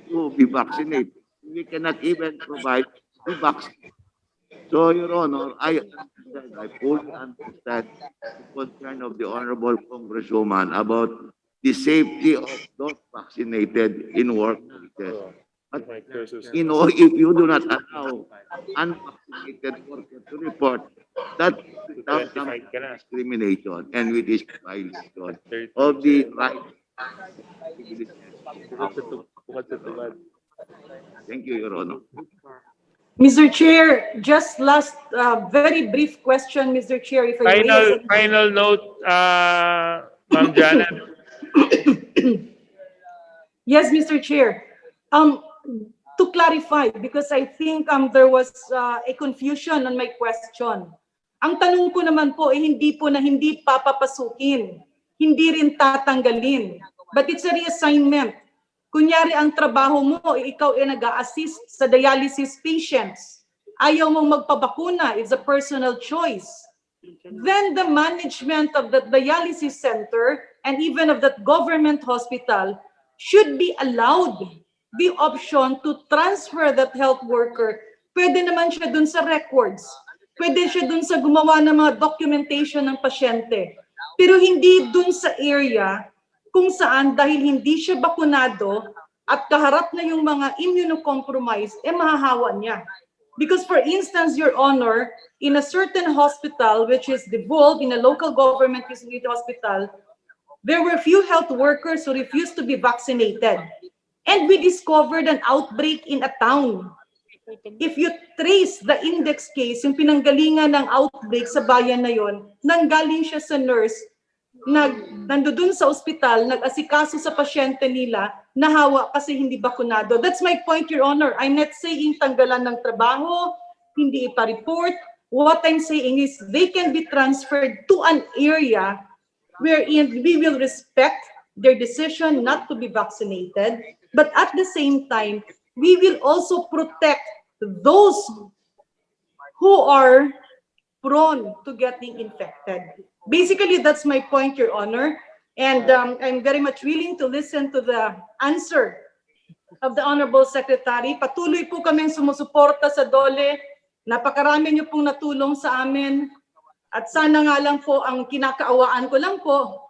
to be vaccinated? We cannot even provide the vaccine. So, Your Honor, I fully understand the concern of the Honorable Congresswoman about the safety of those vaccinated in workplaces. But, you know, if you do not allow unvaccinated workers to report, that becomes some discrimination and with this violation of the right. Thank you, Your Honor. Mr. Chair, just last very brief question, Mr. Chair, if I may. Final note, Ma'am Janet. Yes, Mr. Chair. To clarify, because I think there was a confusion on my question. Ang tanong ko naman po ay hindi papapasukin, hindi rin tatanggalin, but it's a reassignment. Kunyari ang trabaho mo, ikaw ay nag-a-assist sa dialysis patients. Ayaw mong magpabakuna, it's a personal choice. Then the management of the dialysis center and even of that government hospital should be allowed the option to transfer that health worker. Pwede naman siya dun sa records. Pwede siya dun sa gumawa ng mga documentation ng pasyente. Pero hindi dun sa area kung saan dahil hindi siya bakunado at kaharap na yung mga immunocompromised, mahahawa niya. Because for instance, Your Honor, in a certain hospital which is devolved in a local government hospital, there were few health workers who refused to be vaccinated. And we discovered an outbreak in a town. If you trace the index case, yung pinanggalingan ng outbreak sa bayan na yon, nanggaling siya sa nurse, nandun sa ospital, nag-asikaso sa pasyente nila, nahawa kasi hindi bakunado. That's my point, Your Honor. I'm not saying tanggalan ng trabaho, hindi ipa-report. What I'm saying is they can be transferred to an area wherein we will respect their decision not to be vaccinated, but at the same time, we will also protect those who are prone to getting infected. Basically, that's my point, Your Honor. And I'm very much willing to listen to the answer of the Honorable Secretary. Patuloy po kaming sumusuporta sa DOLE. Napakarami niyo pong natulong sa amin. At sana nga lang po, ang kinakaawaan ko lang po,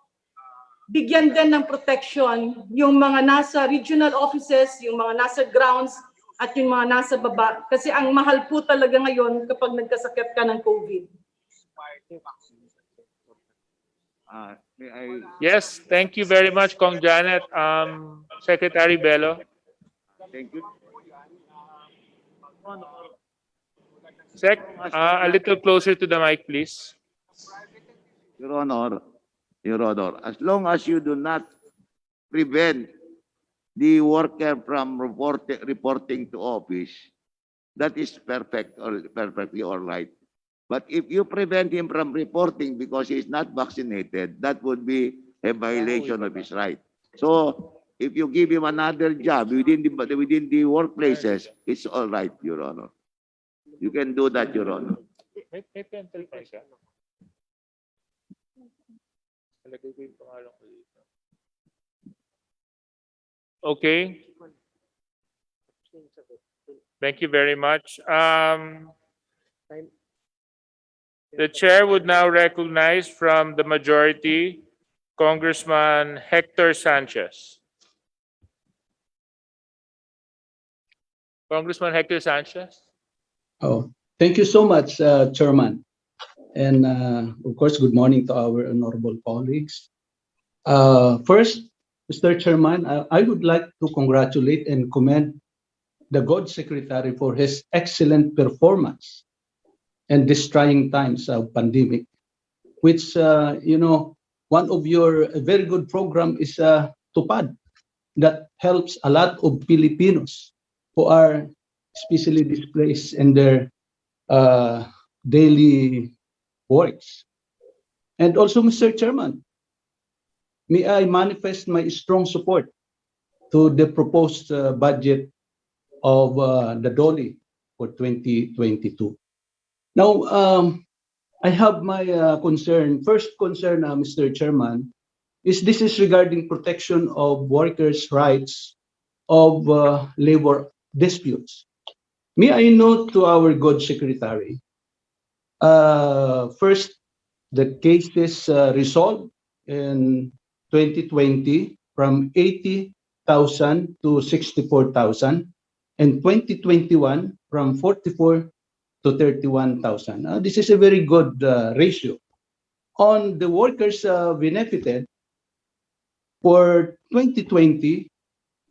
bigyan din ng protection yung mga nasa regional offices, yung mga nasa grounds, at yung mga nasa baba. Kasi ang mahal po talaga ngayon kapag nagkasakit ka ng COVID. Yes, thank you very much, Kong Janet. Secretary Bello. Thank you. Sec, a little closer to the mic, please. Your Honor, as long as you do not prevent the worker from reporting to office, that is perfectly all right. But if you prevent him from reporting because he is not vaccinated, that would be a violation of his right. So if you give him another job within the workplaces, it's all right, Your Honor. You can do that, Your Honor. Okay. Thank you very much. The chair would now recognize from the majority, Congressman Hector Sanchez. Congressman Hector Sanchez. Oh, thank you so much, Chairman. And of course, good morning to our honorable colleagues. First, Mr. Chairman, I would like to congratulate and commend the God Secretary for his excellent performance in these trying times of pandemic, which, one of your very good program is Tupad, that helps a lot of Filipinos who are especially displaced in their daily works. And also, Mr. Chairman, may I manifest my strong support to the proposed budget of the DOLE for 2022. Now, I have my concern. First concern, Mr. Chairman, is this is regarding protection of workers' rights of labor disputes. May I note to our good secretary, first, the cases resolved in 2020 from 80,000 to 64,000, and 2021 from 44 to 31,000. This is a very good ratio. On the workers benefited, for 2020,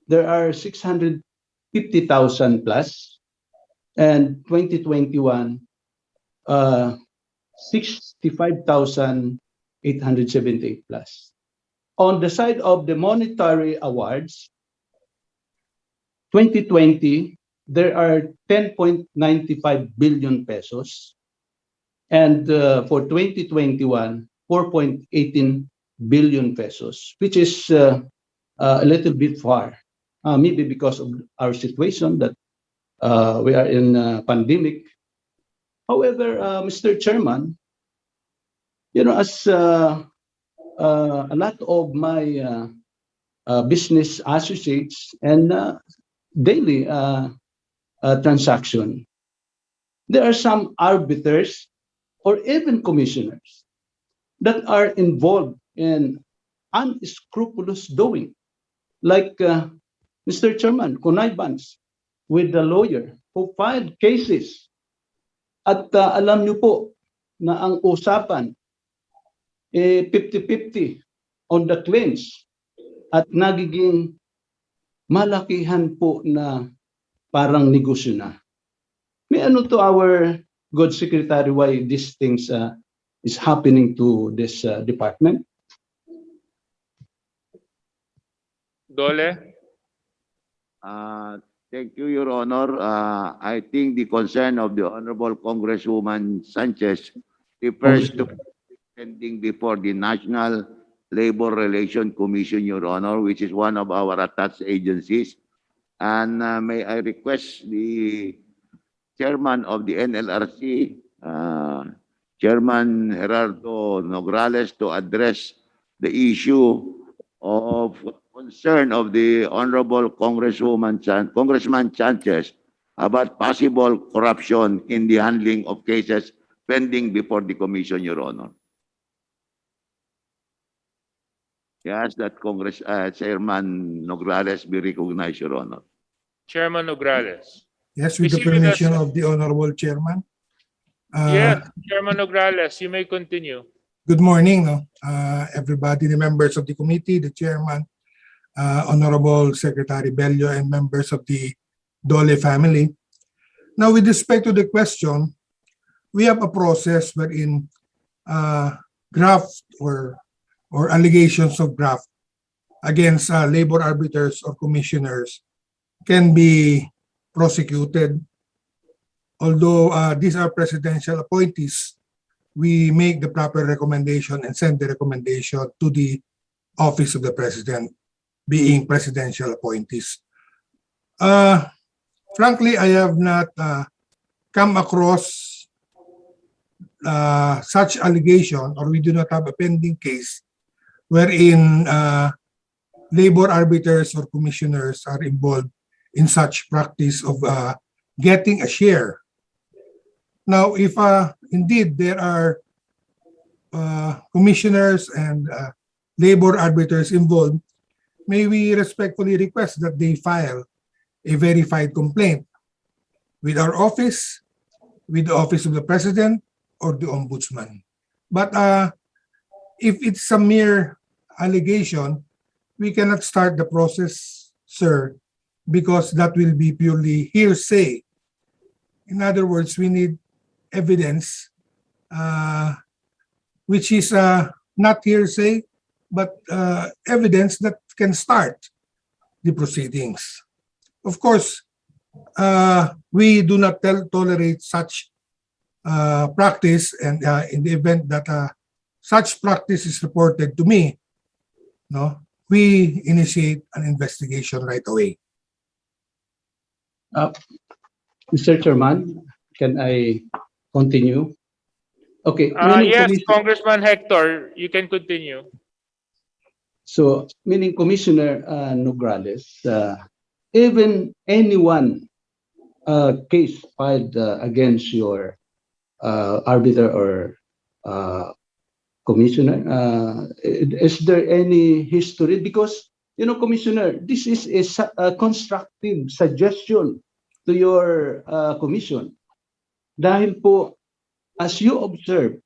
there are 650,000 plus, and 2021, 65,878 plus. On the side of the monetary awards, 2020, there are 10.95 billion pesos. And for 2021, 4.18 billion pesos, which is a little bit far. Maybe because of our situation that we are in a pandemic. However, Mr. Chairman, as a lot of my business associates and daily transaction, there are some arbiters or even commissioners that are involved in unscrupulous doing, like Mr. Chairman, connivance with the lawyer who filed cases. At alam niyo po na ang usapan 50-50 on the claims at nagiging malakihan po na parang negosyo na. May ano to our good secretary why these things is happening to this department? Dole. Thank you, Your Honor. I think the concern of the Honorable Congresswoman Sanchez refers to pending before the National Labor Relations Commission, Your Honor, which is one of our attached agencies. And may I request the chairman of the Nlrc, Chairman Gerardo Nograles, to address the issue of concern of the Honorable Congressman Sanchez about possible corruption in the handling of cases pending before the Commission, Your Honor. Yes, that Chairman Nograles be recognized, Your Honor. Chairman Nograles. Yes, with the permission of the Honorable Chairman. Yes, Chairman Nograles, you may continue. Good morning, everybody, the members of the committee, the Chairman, Honorable Secretary Bello, and members of the DOLE family. Now, with respect to the question, we have a process wherein graft or allegations of graft against labor arbiters or commissioners can be prosecuted. Although these are presidential appointees, we make the proper recommendation and send the recommendation to the office of the president, being presidential appointees. Frankly, I have not come across such allegation, or we do not have a pending case wherein labor arbiters or commissioners are involved in such practice of getting a share. Now, if indeed there are commissioners and labor arbiters involved, may we respectfully request that they file a verified complaint with our office, with the office of the president, or the ombudsman. But if it's a mere allegation, we cannot start the process, sir, because that will be purely hearsay. In other words, we need evidence which is not hearsay, but evidence that can start the proceedings. Of course, we do not tolerate such practice, and in the event that such practice is reported to me, no, we initiate an investigation right away. Mr. Chairman, can I continue? Okay. Yes, Congressman Hector, you can continue. So, meaning Commissioner Nograles, even anyone case filed against your arbiter or commissioner, is there any history? Because, Commissioner, this is a constructive suggestion to your commission. Dahil po, as you observe,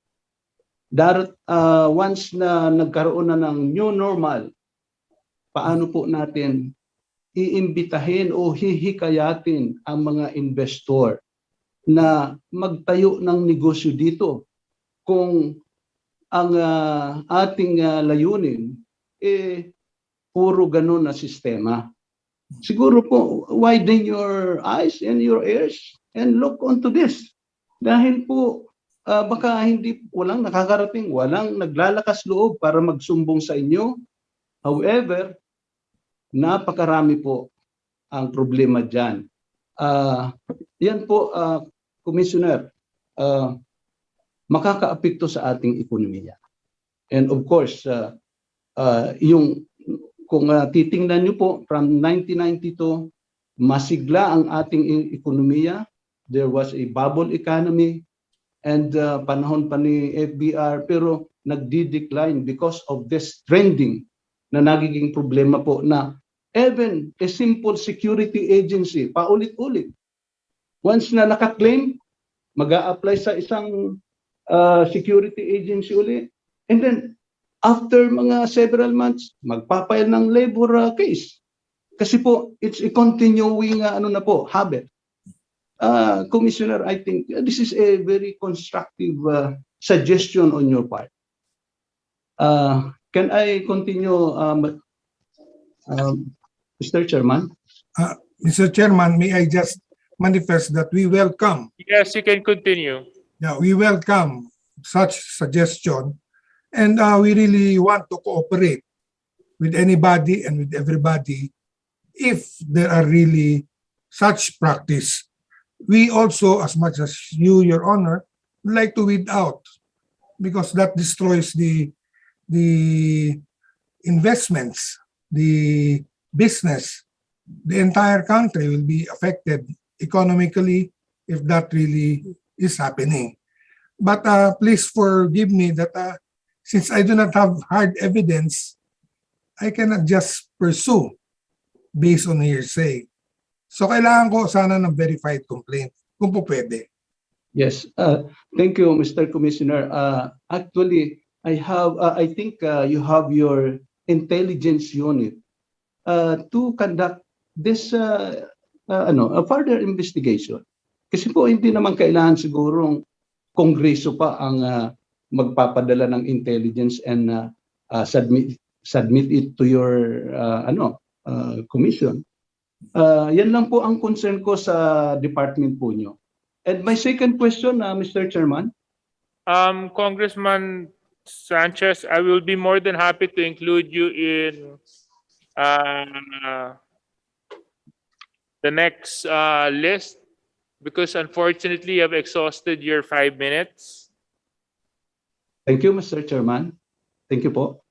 once na nagkaroon na ng new normal, paano po natin iimbitahin o hihikayatin ang mga investor na magtayo ng negosyo dito kung ang ating layunin puro ganun na sistema? Siguro po, widen your eyes and your ears and look onto this. Dahil po, baka walang nakakarating, walang naglalakas loob para magsumbong sa inyo. However, napakarami po ang problema dyan. Yan po, Commissioner, makakaapekto sa ating ekonomiya. And of course, kung titingnan nyo po, from 1992, masigla ang ating ekonomiya. There was a bubble economy and panahon pa ni FBR, pero nagdi-decline because of this trending na nagiging problema po na even a simple security agency, paulit-ulit. Once na naka-claim, mag-a-apply sa isang security agency ulit. And then, after mga several months, magpapile ng labor case. Kasi po, it's a continuing habit. Commissioner, I think this is a very constructive suggestion on your part. Can I continue, Mr. Chairman? Mr. Chairman, may I just manifest that we welcome. Yes, you can continue. Yeah, we welcome such suggestion, and we really want to cooperate with anybody and with everybody if there are really such practice. We also, as much as you, Your Honor, would like to weed out, because that destroys the investments, the business. The entire country will be affected economically if that really is happening. But please forgive me that since I do not have hard evidence, I cannot just pursue based on hearsay. So kailangan ko sana ng verified complaint, kung po pwede. Yes, thank you, Mr. Commissioner. Actually, I think you have your intelligence unit to conduct this a further investigation. Kasi po hindi naman kailangan sigurong Kongreso pa ang magpapadala ng intelligence and submit it to your commission. Yan lang po ang concern ko sa department po nyo. And my second question, Mr. Chairman. Congressman Sanchez, I will be more than happy to include you in the next list, because unfortunately you have exhausted your 5 minutes. Thank you, Mr. Chairman. Thank you po.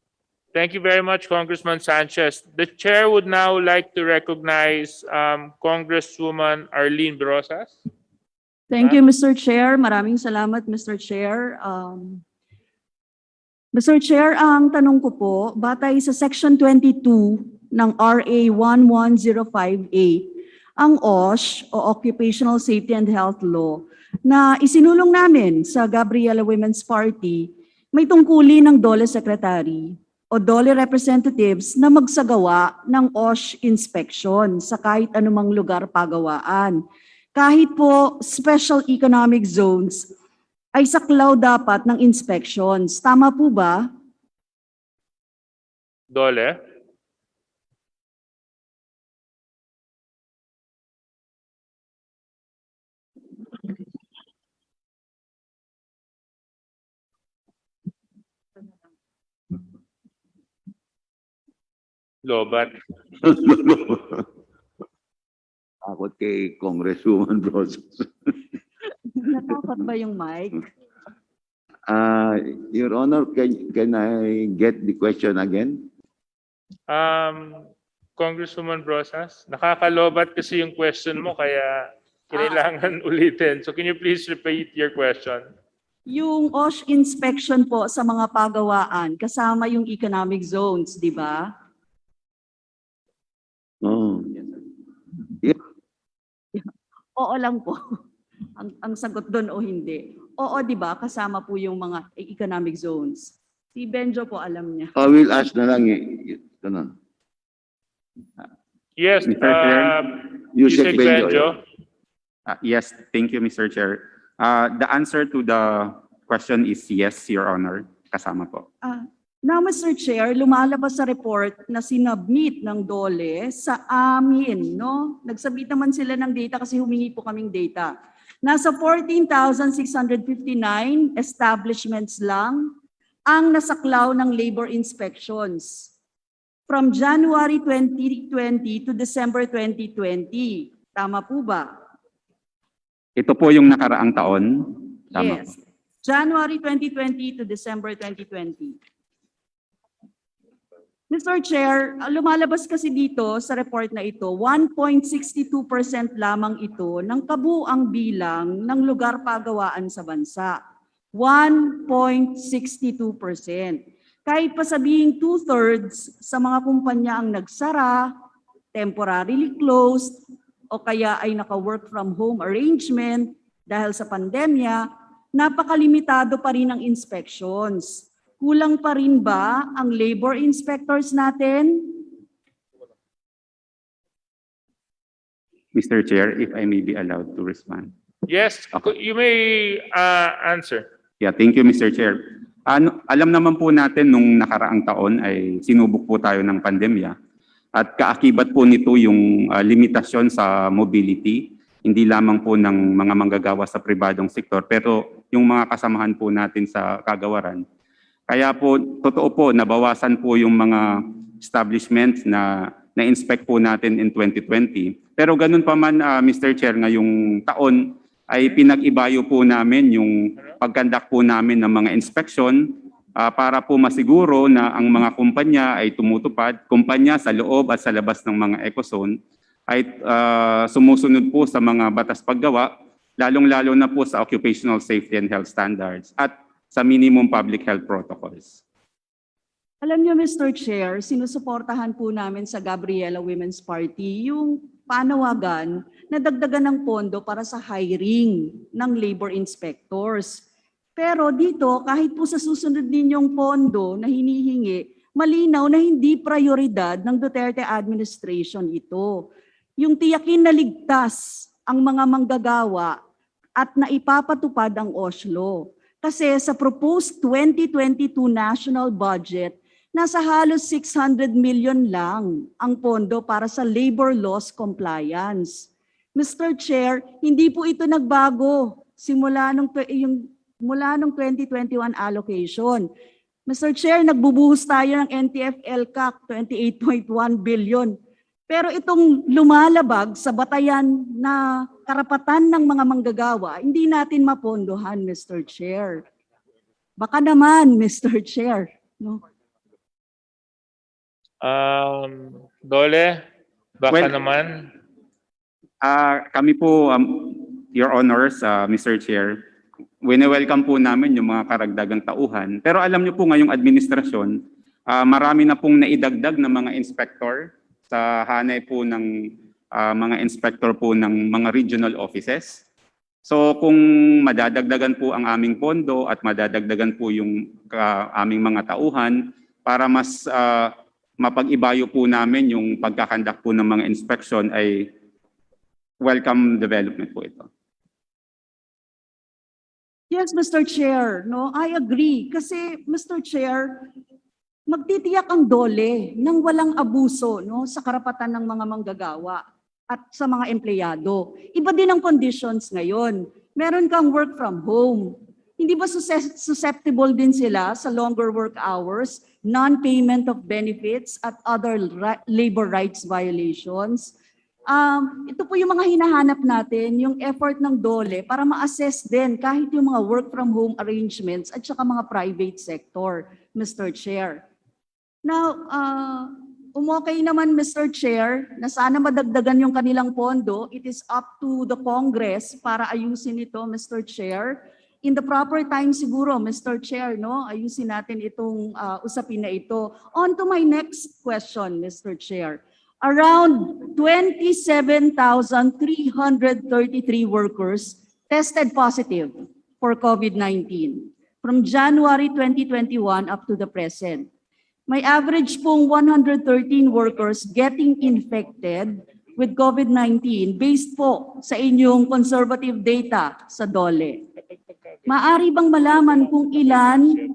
Thank you very much, Congressman Sanchez. The chair would now like to recognize Congresswoman Arlene Brosas. Thank you, Mr. Chair. Maraming salamat, Mr. Chair. Mr. Chair, ang tanong ko po, batay sa Section 22 ng RA 11058, ang OSH o Occupational Safety and Health Law na isinulong namin sa Gabriela Women's Party, may tungkulin ng DOLE Secretary o DOLE representatives na magsagawa ng OSH inspection sa kahit anumang lugar pagawaan. Kahit po special economic zones ay saklaw dapat ng inspections. Tama po ba? DOLE? Lobat. Takot kay Congresswoman Rosas. Natakot ba yung mic? Your Honor, can I get the question again? Congresswoman Rosas, nakakalobat kasi yung question mo kaya kailangan ulitin. So can you please repeat your question? Yung OSH inspection po sa mga pagawaan, kasama yung economic zones, di ba? Oh. Oo lang po. Ang sagot doon o hindi. Oo, di ba? Kasama po yung mga economic zones. Si Benjo po alam niya. I will ask na lang ganun. Yes, Mr. Chair, Yusek Benjo. Yes, thank you, Mr. Chair. The answer to the question is yes, Your Honor. Kasama po. Now, Mr. Chair, lumalabas sa report na sinubmit ng DOLE sa amin, no? Nagsabit naman sila ng data kasi humingi po kaming data. Nasa 14,659 establishments lang ang nasaklaw ng labor inspections from January 2020 to December 2020. Tama po ba? Ito po yung nakaraang taon. Tama Yes. po. January 2020 to December 2020. Mr. Chair, lumalabas kasi dito sa report na ito, 1.62% lamang ito ng kabuang bilang ng lugar pagawaan sa bansa. 1.62%. Kahit pa sabihing 2/3 sa mga kumpanya ang nagsara, temporarily closed, o kaya ay naka-work from home arrangement dahil sa pandemya, napakalimitado pa rin ang inspections. Kulang pa rin ba ang labor inspectors natin? Mr. Chair, if I may be allowed to respond. Yes, you may answer. Yeah, thank you, Mr. Chair. Alam naman po natin nung nakaraang taon ay sinubok po tayo ng pandemya at kaakibat po nito yung limitasyon sa mobility, hindi lamang po ng mga manggagawa sa pribadong sektor, pero yung mga kasamahan po natin sa kagawaran. Kaya po, totoo po, nabawasan po yung mga establishments na na-inspect po natin in 2020. Pero ganun pa man, Mr. Chair, ngayong taon ay pinag-ibayo po namin yung pagkandak po namin ng mga inspection para po masiguro na ang mga kumpanya ay tumutupad, kumpanya sa loob at sa labas ng mga ecozone ay sumusunod po sa mga batas paggawa, lalong-lalo na po sa occupational safety and health standards at sa minimum public health protocols. Alam niyo, Mr. Chair, sinusuportahan po namin sa Gabriela Women's Party yung panawagan na dagdagan ng pondo para sa hiring ng labor inspectors. Pero dito, kahit po sa susunod ninyong pondo na hinihingi, malinaw na hindi prioridad ng Duterte administration ito. Yung tiyakin na ligtas ang mga manggagawa at naipapatupad ang OSLO. Kasi sa proposed 2022 national budget, nasa halos 600 million lang ang pondo para sa labor laws compliance. Mr. Chair, hindi po ito nagbago mula nung 2021 allocation. Mr. Chair, nagbubuhos tayo ng NTF-LCAC 28.1 billion. Pero itong lumalabag sa batayan na karapatan ng mga manggagawa, hindi natin mapondohan, Mr. Chair. Baka naman, Mr. Chair. No? DOLE, baka naman. Kami po, Your Honors, Mr. Chair, wini-welcome po namin yung mga karagdagang tauhan. Pero alam niyo po ngayong administrasyon, marami na pong naidagdag na mga inspector sa hanay po ng mga inspector po ng mga regional offices. So kung madadagdagan po ang aming pondo at madadagdagan po yung aming mga tauhan para mas mapag-ibayo po namin yung pagkakandak po ng mga inspection ay welcome development po ito. Yes, Mr. Chair. No, I agree. Kasi, Mr. Chair, magtitiyak ang DOLE nang walang abuso no, sa karapatan ng mga manggagawa at sa mga empleyado. Iba din ang conditions ngayon. Meron kang work from home. Hindi ba susceptible din sila sa longer work hours, non-payment of benefits at other labor rights violations? Ito po yung mga hinahanap natin, yung effort ng DOLE para ma-assess din kahit yung mga work from home arrangements at saka mga private sector, Mr. Chair. Now, umokay naman, Mr. Chair, na sana madagdagan yung kanilang pondo. It is up to the Congress para ayusin ito, Mr. Chair. In the proper time siguro, Mr. Chair, no, ayusin natin itong usapin na ito. On to my next question, Mr. Chair. Around 27,333 workers tested positive for COVID-19 from January 2021 up to the present. May average pong 113 workers getting infected with COVID-19 based po sa inyong conservative data sa DOLE. Maari bang malaman kung ilan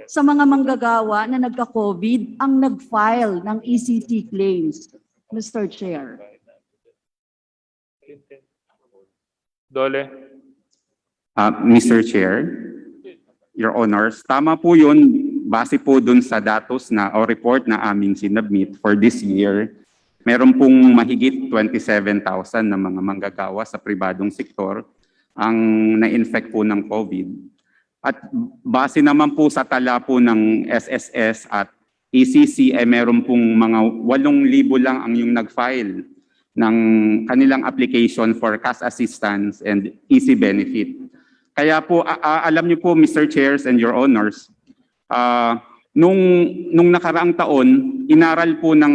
sa mga manggagawa na nagka-COVID ang nag-file ng ECC claims, Mr. Chair? DOLE. Mr. Chair, Your Honors, tama po yun. Base po dun sa datos na o report na aming sinubmit for this year, meron pong mahigit 27,000 na mga manggagawa sa pribadong sektor ang na-infect po ng COVID. At base naman po sa tala po ng SSS at ECC ay meron pong mga 8,000 lang ang yung nag-file ng kanilang application for cash assistance and easy benefit. Kaya po, alam niyo po, Mr. Chairs and Your Honors, nung nakaraang taon, inaral po ng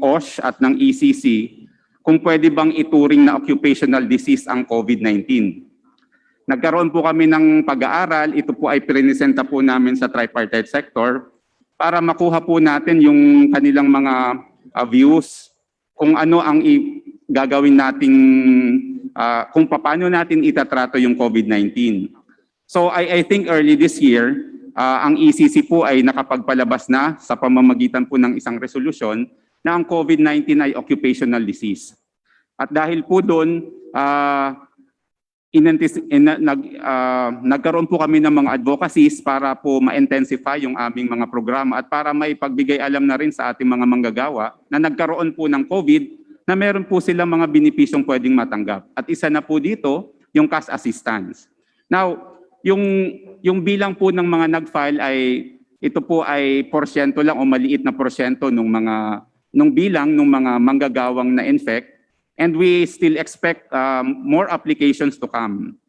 OSH at ng ECC kung pwede bang ituring na occupational disease ang COVID-19. Nagkaroon po kami ng pag-aaral, ito po ay prinisenta po namin sa tripartite sector para makuha po natin yung kanilang mga views kung ano ang gagawin nating, kung paano natin itatrato yung COVID-19. So I think early this year, ang ECC po ay nakapagpalabas na sa pamamagitan po ng isang resolusyon na ang COVID-19 ay occupational disease. At dahil po doon, nagkaroon po kami ng mga advocacies para po ma-intensify yung aming mga programa at para may pagbigay alam na rin sa ating mga manggagawa na nagkaroon po ng COVID na meron po silang mga benepisyong pwedeng matanggap. At isa na po dito, yung cash assistance. Now, yung bilang po ng mga nag-file ay ito po ay porsyento lang o maliit na porsyento nung bilang ng mga manggagawang na-infect. And we still expect more applications to come.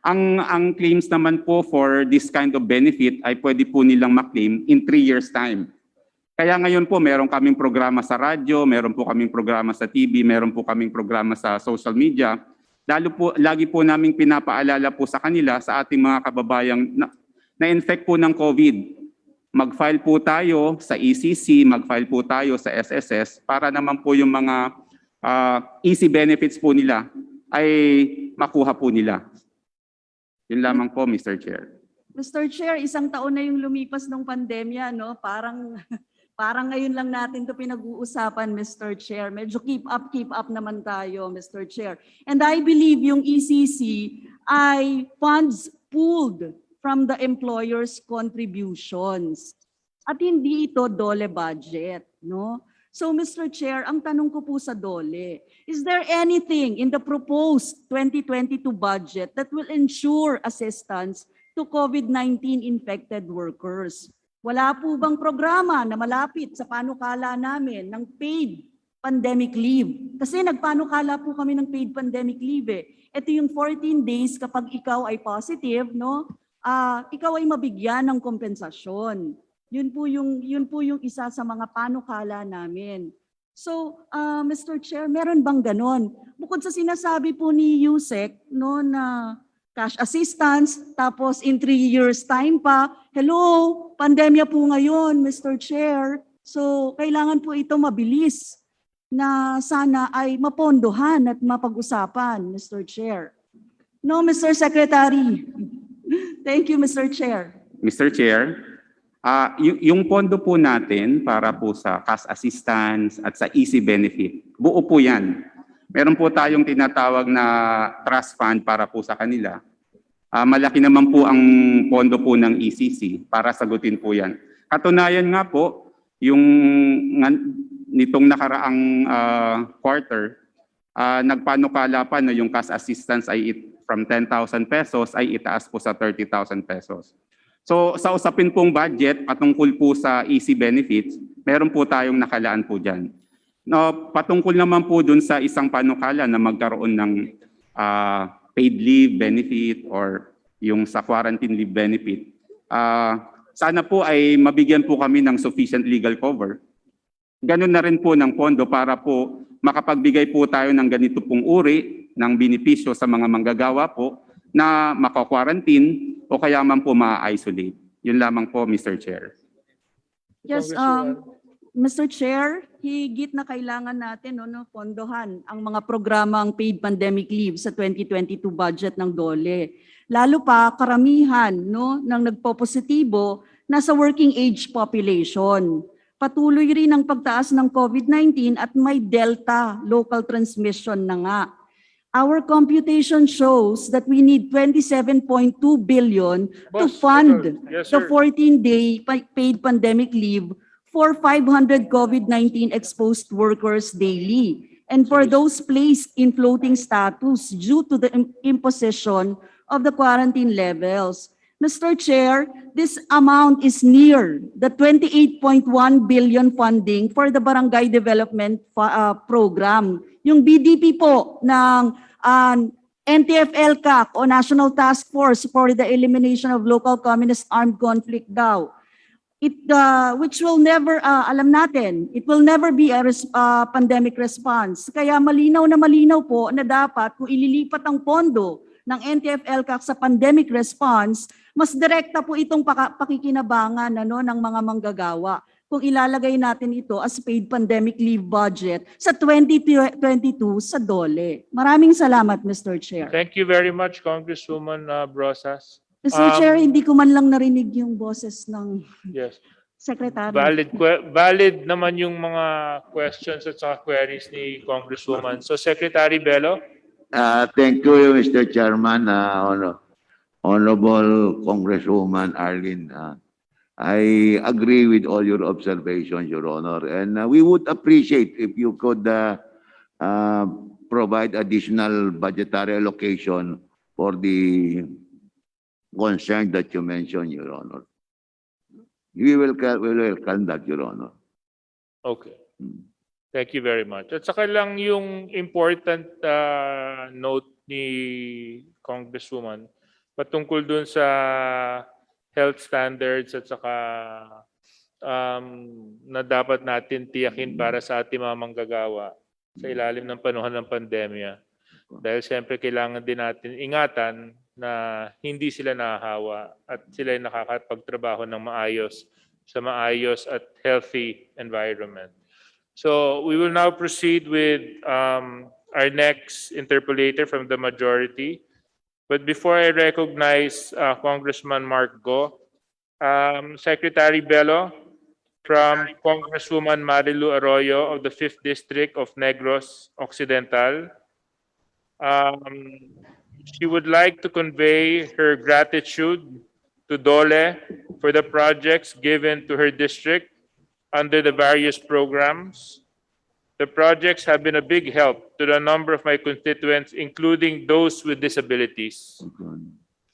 Ang claims naman po for this kind of benefit ay pwede po nilang maklaim in 3 years' time. Kaya ngayon po meron kaming programa sa radyo, meron po kaming programa sa TV, meron po kaming programa sa social media. Lagi po naming pinapaalala po sa kanila, sa ating mga kababayang na-infect po ng COVID. Mag-file po tayo sa ECC, mag-file po tayo sa SSS para naman po yung mga easy benefits po nila ay makuha po nila. Yun lamang po, Mr. Chair. Mr. Chair, isang taon na yung lumipas ng pandemya, no? Parang ngayon lang natin to pinag-uusapan, Mr. Chair. Medyo keep up naman tayo, Mr. Chair. And I believe yung ECC ay funds pooled from the employer's contributions. At hindi ito DOLE budget, no? So, Mr. Chair, ang tanong ko po sa DOLE, is there anything in the proposed 2022 budget that will ensure assistance to COVID-19 infected workers? Wala po bang programa na malapit sa panukala namin ng paid pandemic leave. Kasi nagpanukala po kami ng paid pandemic leave eh. Ito yung 14 days kapag ikaw ay positive, no? Ikaw ay mabigyan ng kompensasyon. Yun po yung isa sa mga panukala namin. So, Mr. Chair, meron bang ganon? Bukod sa sinasabi po ni Yusek, no, na cash assistance, tapos in 3 years time pa, hello, pandemya po ngayon, Mr. Chair. So, kailangan po ito mabilis na sana ay mapondohan at mapag-usapan, Mr. Chair. No, Mr. Secretary. Thank you, Mr. Chair. Mr. Chair, yung pondo po natin para po sa cash assistance at sa easy benefit, buo po yan. Meron po tayong tinatawag na trust fund para po sa kanila. Malaki naman po ang pondo po ng ECC para sagutin po yan. Katunayan nga po, yung nitong nakaraang quarter, nagpanukala pa na yung cash assistance ay from 10,000 pesos ay itaas po sa 30,000 pesos. So sa usapin pong budget patungkol po sa easy benefits, meron po tayong nakalaan po dyan. No, patungkol naman po dun sa isang panukala na magkaroon ng paid leave benefit or yung sa quarantine leave benefit, sana po ay mabigyan po kami ng sufficient legal cover. Ganun na rin po ng pondo para po makapagbigay po tayo ng ganito pong uri ng benepisyo sa mga manggagawa po na maka-quarantine o kaya man po ma-isolate. Yun lamang po, Mr. Chair. Yes, Mr. Chair, higit na kailangan natin pondohan ang mga programang paid pandemic leave sa 2022 budget ng DOLE. Lalo pa karamihan ng nagpopositibo nasa working age population. Patuloy rin ang pagtaas ng COVID-19 at may Delta local transmission na nga. Our computation shows that we need 27.2 billion to fund the 14-day paid pandemic leave for 500 COVID-19 exposed workers daily and for those placed in floating status due to the imposition of the quarantine levels. Mr. Chair, this amount is near the 28.1 billion funding for the Barangay Development Program. Yung BDP po ng NTF-ELCAC o National Task Force for the Elimination of Local Communist Armed Conflict daw. Which will never, alam natin, it will never be a pandemic response. Kaya malinaw na malinaw po na dapat kung ililipat ang pondo ng NTF-ELCAC sa pandemic response, mas direkta po itong pakikinabangan ng mga manggagawa kung ilalagay natin ito as paid pandemic leave budget sa 2022 sa DOLE. Maraming salamat, Mr. Chair. Thank you very much, Congresswoman Brosas. Mr. Chair, hindi ko man lang narinig yung boses ng Secretary. Valid naman yung mga questions at saka queries ni Congresswoman. So, Secretary Bello? Thank you, Mr. Chairman. Honorable Congresswoman Arlene, I agree with all your observations, Your Honor. And we would appreciate if you could provide additional budgetary allocation for the concern that you mentioned, Your Honor. We will conduct, Your Honor. Okay. Thank you very much. At saka lang yung important note ni Congresswoman patungkol dun sa health standards at saka na dapat natin tiyakin para sa ating mga manggagawa sa ilalim ng panahon ng pandemya. Dahil siyempre kailangan din natin ingatan na hindi sila nahahawa at sila ay nakakapagtrabaho ng maayos sa maayos at healthy environment. So we will now proceed with our next interpolator from the majority. But before I recognize Congressman Mark Go, Secretary Bello from Congresswoman Marilu Arroyo of the 5th District of Negros Occidental. She would like to convey her gratitude to DOLE for the projects given to her district under the various programs. The projects have been a big help to a number of my constituents, including those with disabilities.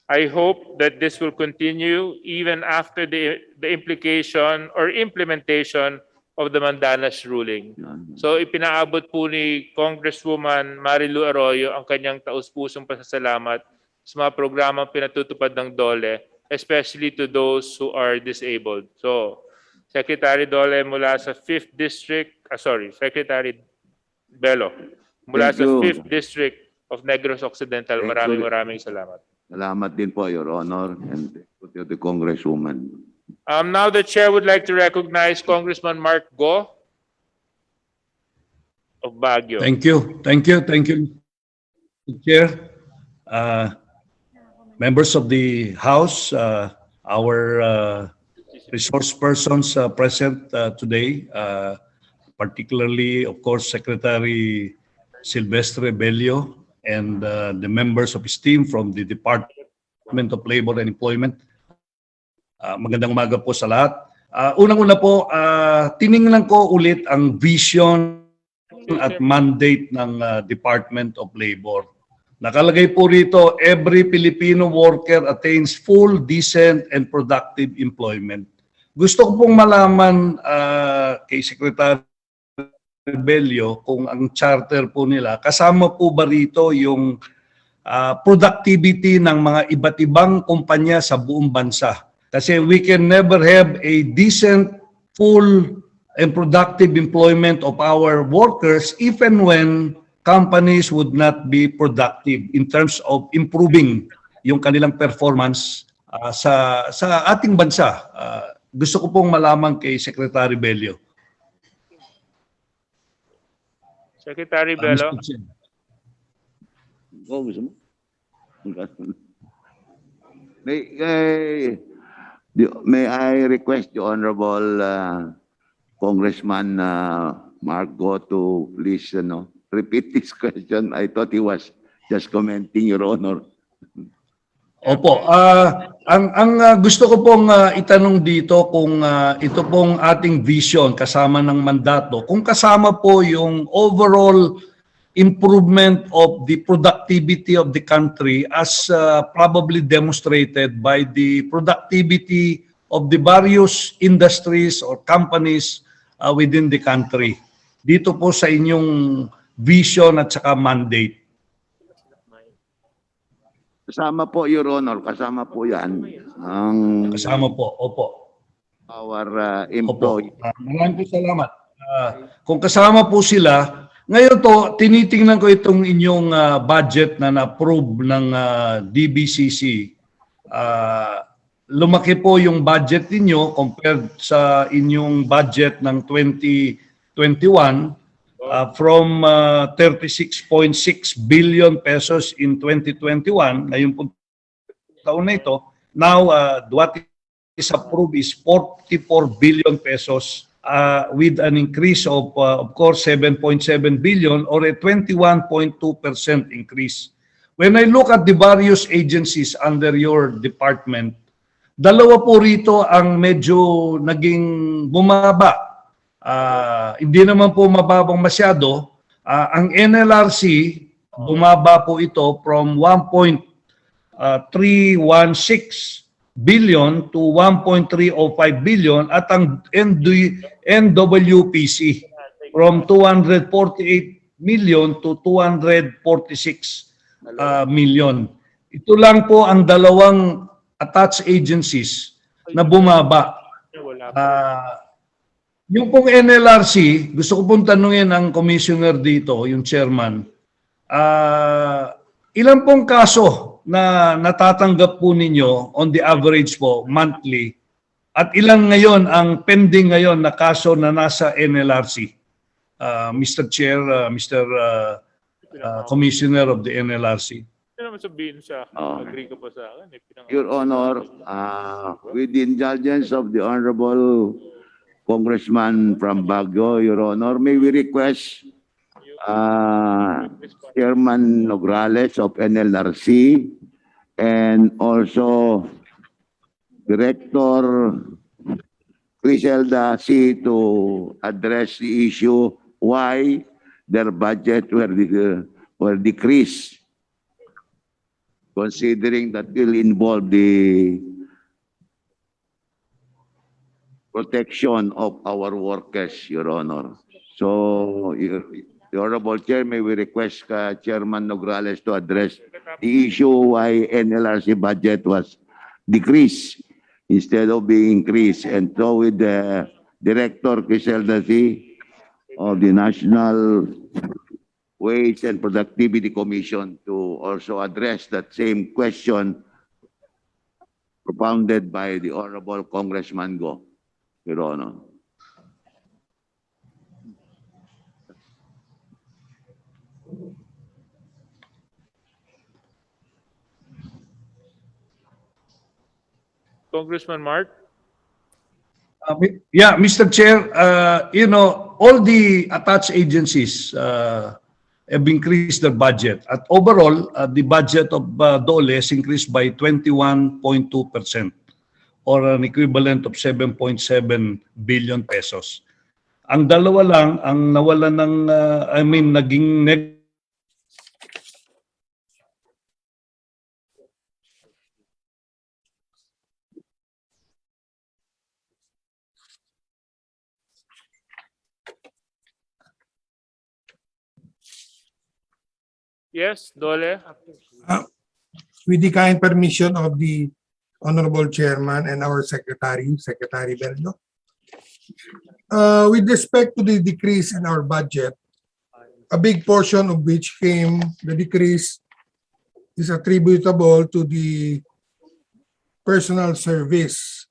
I hope that this will continue even after the implication or implementation of the Mandanas ruling. So ipinaabot po ni Congresswoman Marilu Arroyo ang kanyang taus-pusong pasasalamat sa mga programang pinatutupad ng DOLE, especially to those who are disabled. So, Secretary DOLE mula sa 5th District, Secretary Bello, mula Thank sa you. 5th District of Negros Occidental, Thank you. maraming salamat. Salamat din po, Your Honor, and to the Congresswoman. Now the chair would like to recognize Congressman Mark Go of Baguio. Thank you. Chair, members of the House, our resource persons present today, particularly, of course, Secretary Silvestre Bello and the members of his team from the Department of Labor and Employment. Magandang umaga po sa lahat. Unang-una po, tiningnan ko ulit ang vision at mandate ng Department of Labor. Nakalagay po rito, every Filipino worker attains full, decent, and productive employment. Gusto ko pong malaman kay Secretary Bello kung ang charter po nila, kasama po ba rito yung productivity ng mga iba't ibang kumpanya sa buong bansa? Kasi we can never have a decent, full, and productive employment of our workers even when companies would not be productive in terms of improving yung kanilang performance sa ating bansa. Gusto ko pong malaman kay Secretary Bello. Secretary Bello. May I request the Honorable Congressman Marco to please repeat this question? I thought he was just commenting, Your Honor. Opo, ang gusto ko pong itanong dito kung ito pong ating vision kasama ng mandato, kung kasama po yung overall improvement of the productivity of the country as probably demonstrated by the productivity of the various industries or companies within the country. Dito po sa inyong vision at saka mandate. Kasama po, Your Honor, kasama po yan. Kasama po, opo. Our employee. Maraming po salamat. Kung kasama po sila, ngayon to, tinitingnan ko itong inyong budget na na-approve ng DBCC. Lumaki po yung budget ninyo compared sa inyong budget ng 2021 from 36.6 billion pesos in 2021, ngayon po taon na ito, now what is approved is 44 billion pesos with an increase of course, 7.7 billion or a 21.2% increase. When I look at the various agencies under your department, dalawa po rito ang medyo naging bumaba. Hindi naman po mababang masyado. Ang NLRC, bumaba po ito from 1.316 billion to 1.305 billion at ang NWPC from 248 million to 246 million. Ito lang po ang dalawang attached agencies na bumaba. Yung pong NLRC, gusto ko pong tanungin ang commissioner dito, yung chairman, ilan pong kaso na natatanggap po ninyo on the average po monthly at ilan ngayon ang pending ngayon na kaso na nasa NLRC? Mr. Chair, Mr. Commissioner of the NLRC. Hindi naman sabihin sa agree ka pa sa akin. Your Honor, with the indulgence of the Honorable Congressman from Baguio, Your Honor, may we request Chairman Nograles of NLRC and also Director Criselda C to address the issue why their budget were decreased, considering that will involve the protection of our workers, Your Honor. So, Your Honorable Chair, may we request Chairman Nograles to address the issue why NLRC budget was decreased instead of being increased, and so with the Director Criselda of the National Wage and Productivity Commission to also address that same question propounded by the Honorable Congressman Go, Your Honor. Congressman Mark? Yeah, Mr. Chair, all the attached agencies have increased their budget. At overall, the budget of DOLE has increased by 21.2%, or an equivalent of 7.7 billion pesos. Ang dalawa lang ang nawala ng, naging Yes, Dole? With the kind permission of the Honorable Chairman and our Secretary Bello. With respect to the decrease in our budget, a big portion of which the decrease is attributable to the personal service.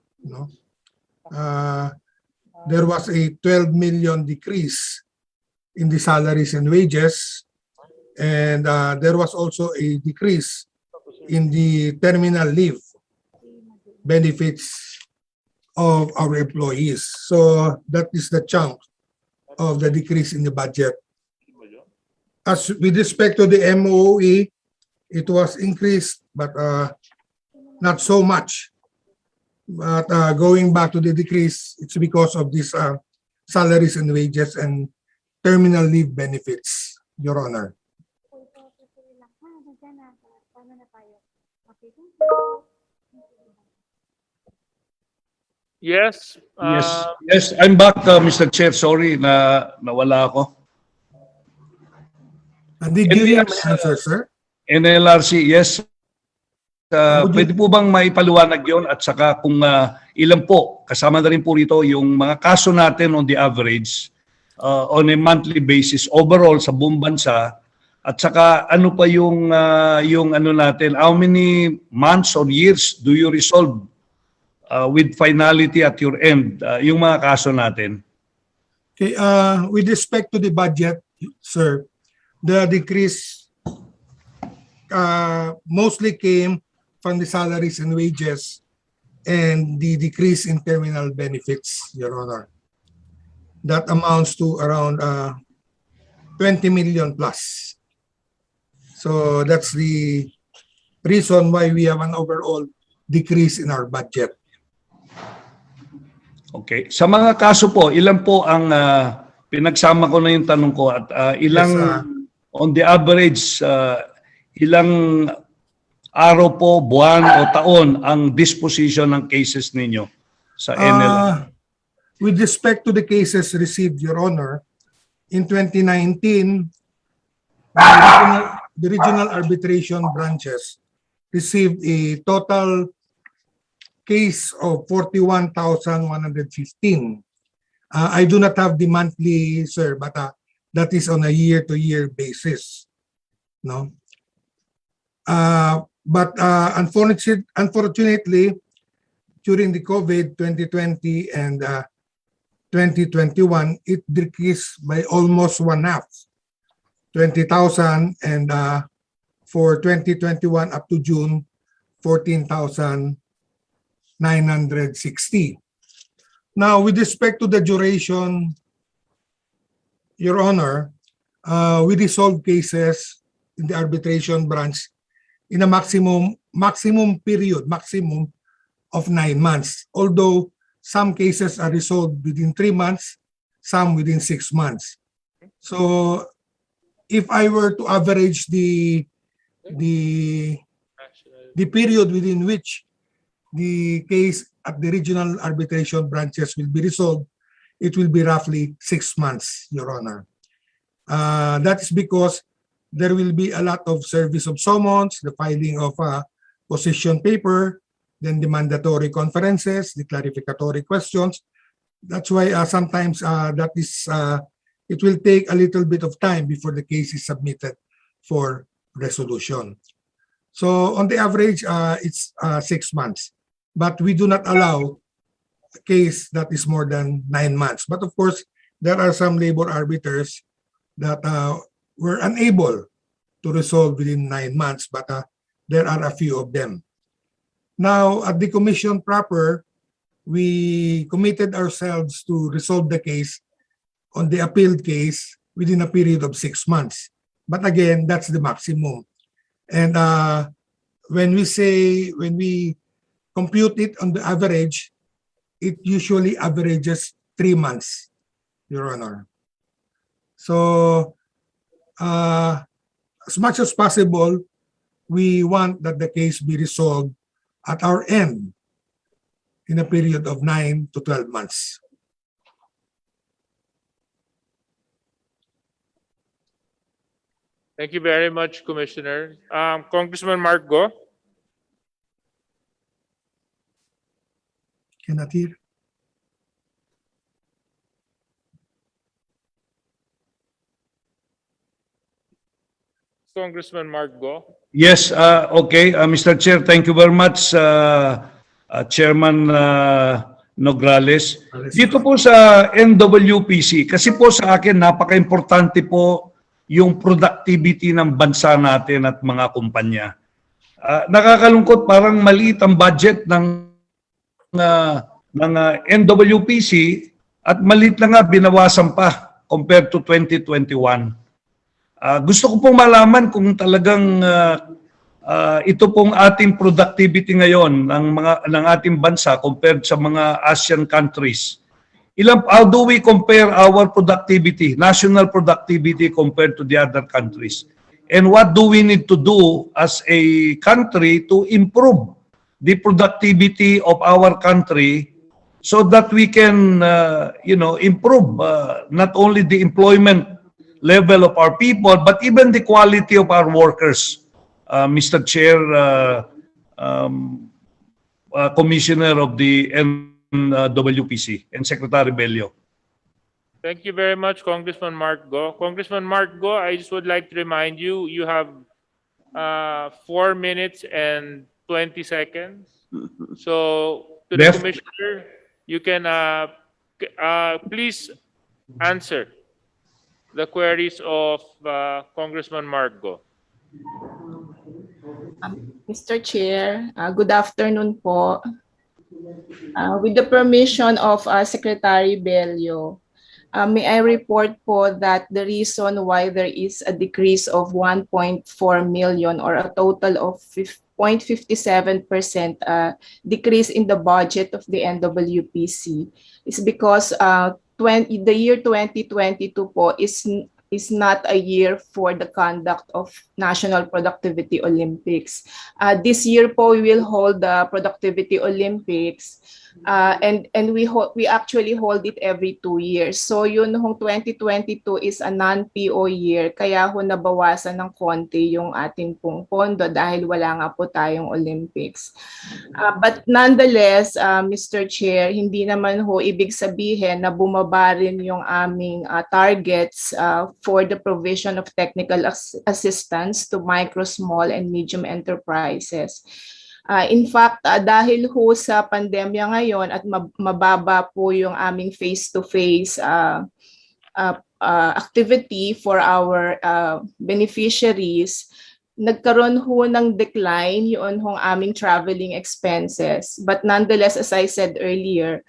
There was a 12 million decrease in the salaries and wages, and there was also a decrease in the terminal leave benefits of our employees. So that is the chunk of the decrease in the budget. As with respect to the MOE, it was increased, but not so much. But going back to the decrease, it's because of these salaries and wages and terminal leave benefits, Your Honor. Yes. Yes, I'm back, Mr. Chair. Sorry na nawala ako. Did you hear my answer, sir? NLRC, yes. Pwede po bang maipaliwanag yon, at saka kung ilan po, kasama na rin po rito yung mga kaso natin on the average on a monthly basis overall sa buong bansa, at saka ano pa yung ano natin, how many months or years do you resolve with finality at your end, yung mga kaso natin? Okay, with respect to the budget, sir, the decrease mostly came from the salaries and wages and the decrease in terminal benefits, Your Honor. That amounts to around 20 million plus. So that's the reason why we have an overall decrease in our budget. Okay. Sa mga kaso po, ilan po ang pinagsama ko na yung tanong ko, at ilang on the average, ilang araw po, buwan o taon ang disposition ng cases ninyo sa NLRC? With respect to the cases received, Your Honor, in 2019, the regional arbitration branches received a total case of 41,115. I do not have the monthly, sir, but that is on a year-to-year basis. No. But unfortunately, during the COVID 2020 and 2021, it decreased by almost one half, 20,000, and for 2021 up to June, 14,960. Now, with respect to the duration, Your Honor, we resolve cases in the arbitration branch in a maximum of 9 months. Although some cases are resolved within 3 months, some within 6 months. So, if I were to average the period within which the case at the regional arbitration branches will be resolved, it will be roughly 6 months, Your Honor. That is because there will be a lot of service of summons, the filing of a position paper, then the mandatory conferences, the clarificatory questions. That's why sometimes it will take a little bit of time before the case is submitted for resolution. So on the average, it's 6 months. But we do not allow a case that is more than 9 months. But of course, there are some labor arbiters that were unable to resolve within 9 months, but there are a few of them. Now, at the commission proper, we committed ourselves to resolve the case on the appealed case within a period of 6 months. But again, that's the maximum. And when we compute it on the average, it usually averages 3 months, Your Honor. So, as much as possible, we want that the case be resolved at our end in a period of 9 to 12 months. Thank you very much, Commissioner. Congressman Mark Go. Cannot hear. Congressman Mark Go. Yes, okay. Mr. Chair, thank you very much, Chairman Nograles. Dito po sa NWPC, kasi po sa akin, napaka-importante po yung productivity ng bansa natin at mga kumpanya. Nakakalungkot, parang maliit ang budget ng NWPC at maliit na nga binawasan pa compared to 2021. Gusto ko pong malaman kung talagang ito pong ating productivity ngayon ng ating bansa compared sa mga ASEAN countries. How do we compare our productivity, national productivity compared to the other countries? And what do we need to do as a country to improve the productivity of our country so that we can improve not only the employment level of our people, but even the quality of our workers, Mr. Chair, Commissioner of the NWPC, and Secretary Bello. Thank you very much, Congressman Mark Go. Congressman Mark Go, I just would like to remind you, you have 4 minutes and 20 seconds. So, to the Commissioner, you can please answer the queries of Congressman Mark Go. Mr. Chair, good afternoon po. With the permission of Secretary Bello, may I report po that the reason why there is a decrease of 1.4 million or a total of 0.57% decrease in the budget of the NWPC is because the year 2022 po is not a year for the conduct of National Productivity Olympics. This year po we will hold the Productivity Olympics and we actually hold it every 2 years. So yun hong 2022 is a non-PO year, kaya ho nabawasan ng konti yung ating pong pondo dahil wala nga po tayong Olympics. But nonetheless, Mr. Chair, hindi naman ho ibig sabihin na bumaba rin yung aming targets for the provision of technical assistance to micro, small, and medium enterprises. In fact, dahil ho sa pandemya ngayon at mababa po yung aming face-to-face activity for our beneficiaries, nagkaroon ho ng decline yun hong aming traveling expenses. But nonetheless, as I said earlier,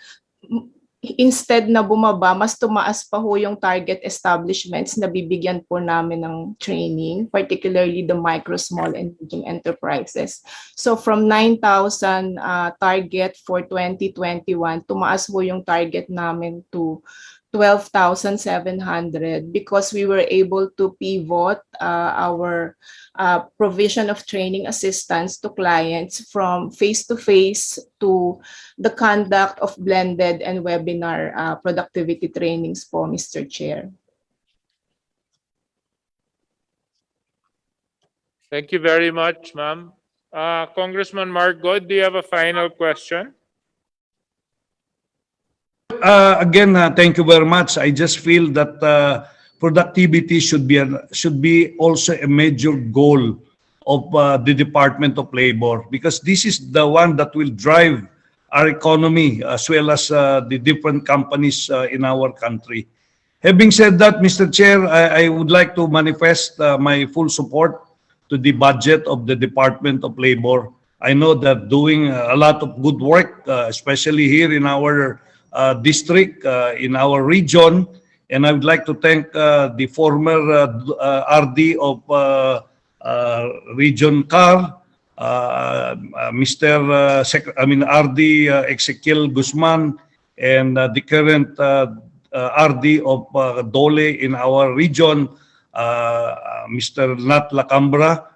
instead na bumaba, mas tumaas pa ho yung target establishments na bibigyan po namin ng training, particularly the micro, small, and medium enterprises. So from 9,000 target for 2021, tumaas ho yung target namin to 12,700 because we were able to pivot our provision of training assistance to clients from face-to-face to the conduct of blended and webinar productivity trainings po, Mr. Chair. Thank you very much, ma'am. Congressman Mark God, do you have a final question? Again, thank you very much. I just feel that productivity should be also a major goal of the Department of Labor, because this is the one that will drive our economy as well as the different companies in our country. Having said that, Mr. Chair, I would like to manifest my full support to the budget of the Department of Labor. I know that doing a lot of good work, especially here in our district, in our region, and I would like to thank the former RD of Region CAR, RD Ezequiel Guzman, and the current RD of DOLE in our region, Mr. Nat Lacambra.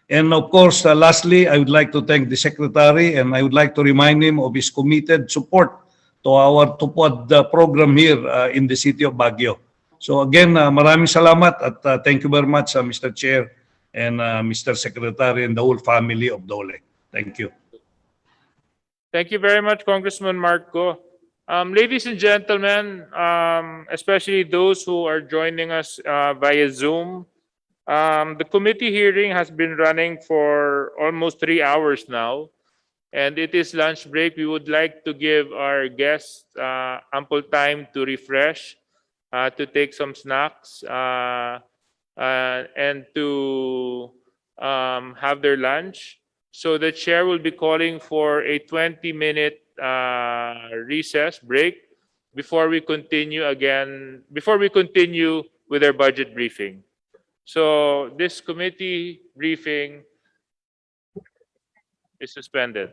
And of course, lastly, I would like to thank the Secretary, and I would like to remind him of his committed support to our Tupad program here in the city of Baguio. So again, maraming salamat at thank you very much, Mr. Chair and Mr. Secretary and the whole family of DOLE. Thank you. Thank you very much, Congressman Marco. Ladies and gentlemen, especially those who are joining us via Zoom, the committee hearing has been running for almost 3 hours now, and it is lunch break. We would like to give our guests ample time to refresh, to take some snacks, and to have their lunch. So the chair will be calling for a 20-minute recess break before we continue with our budget briefing. So this committee briefing is suspended.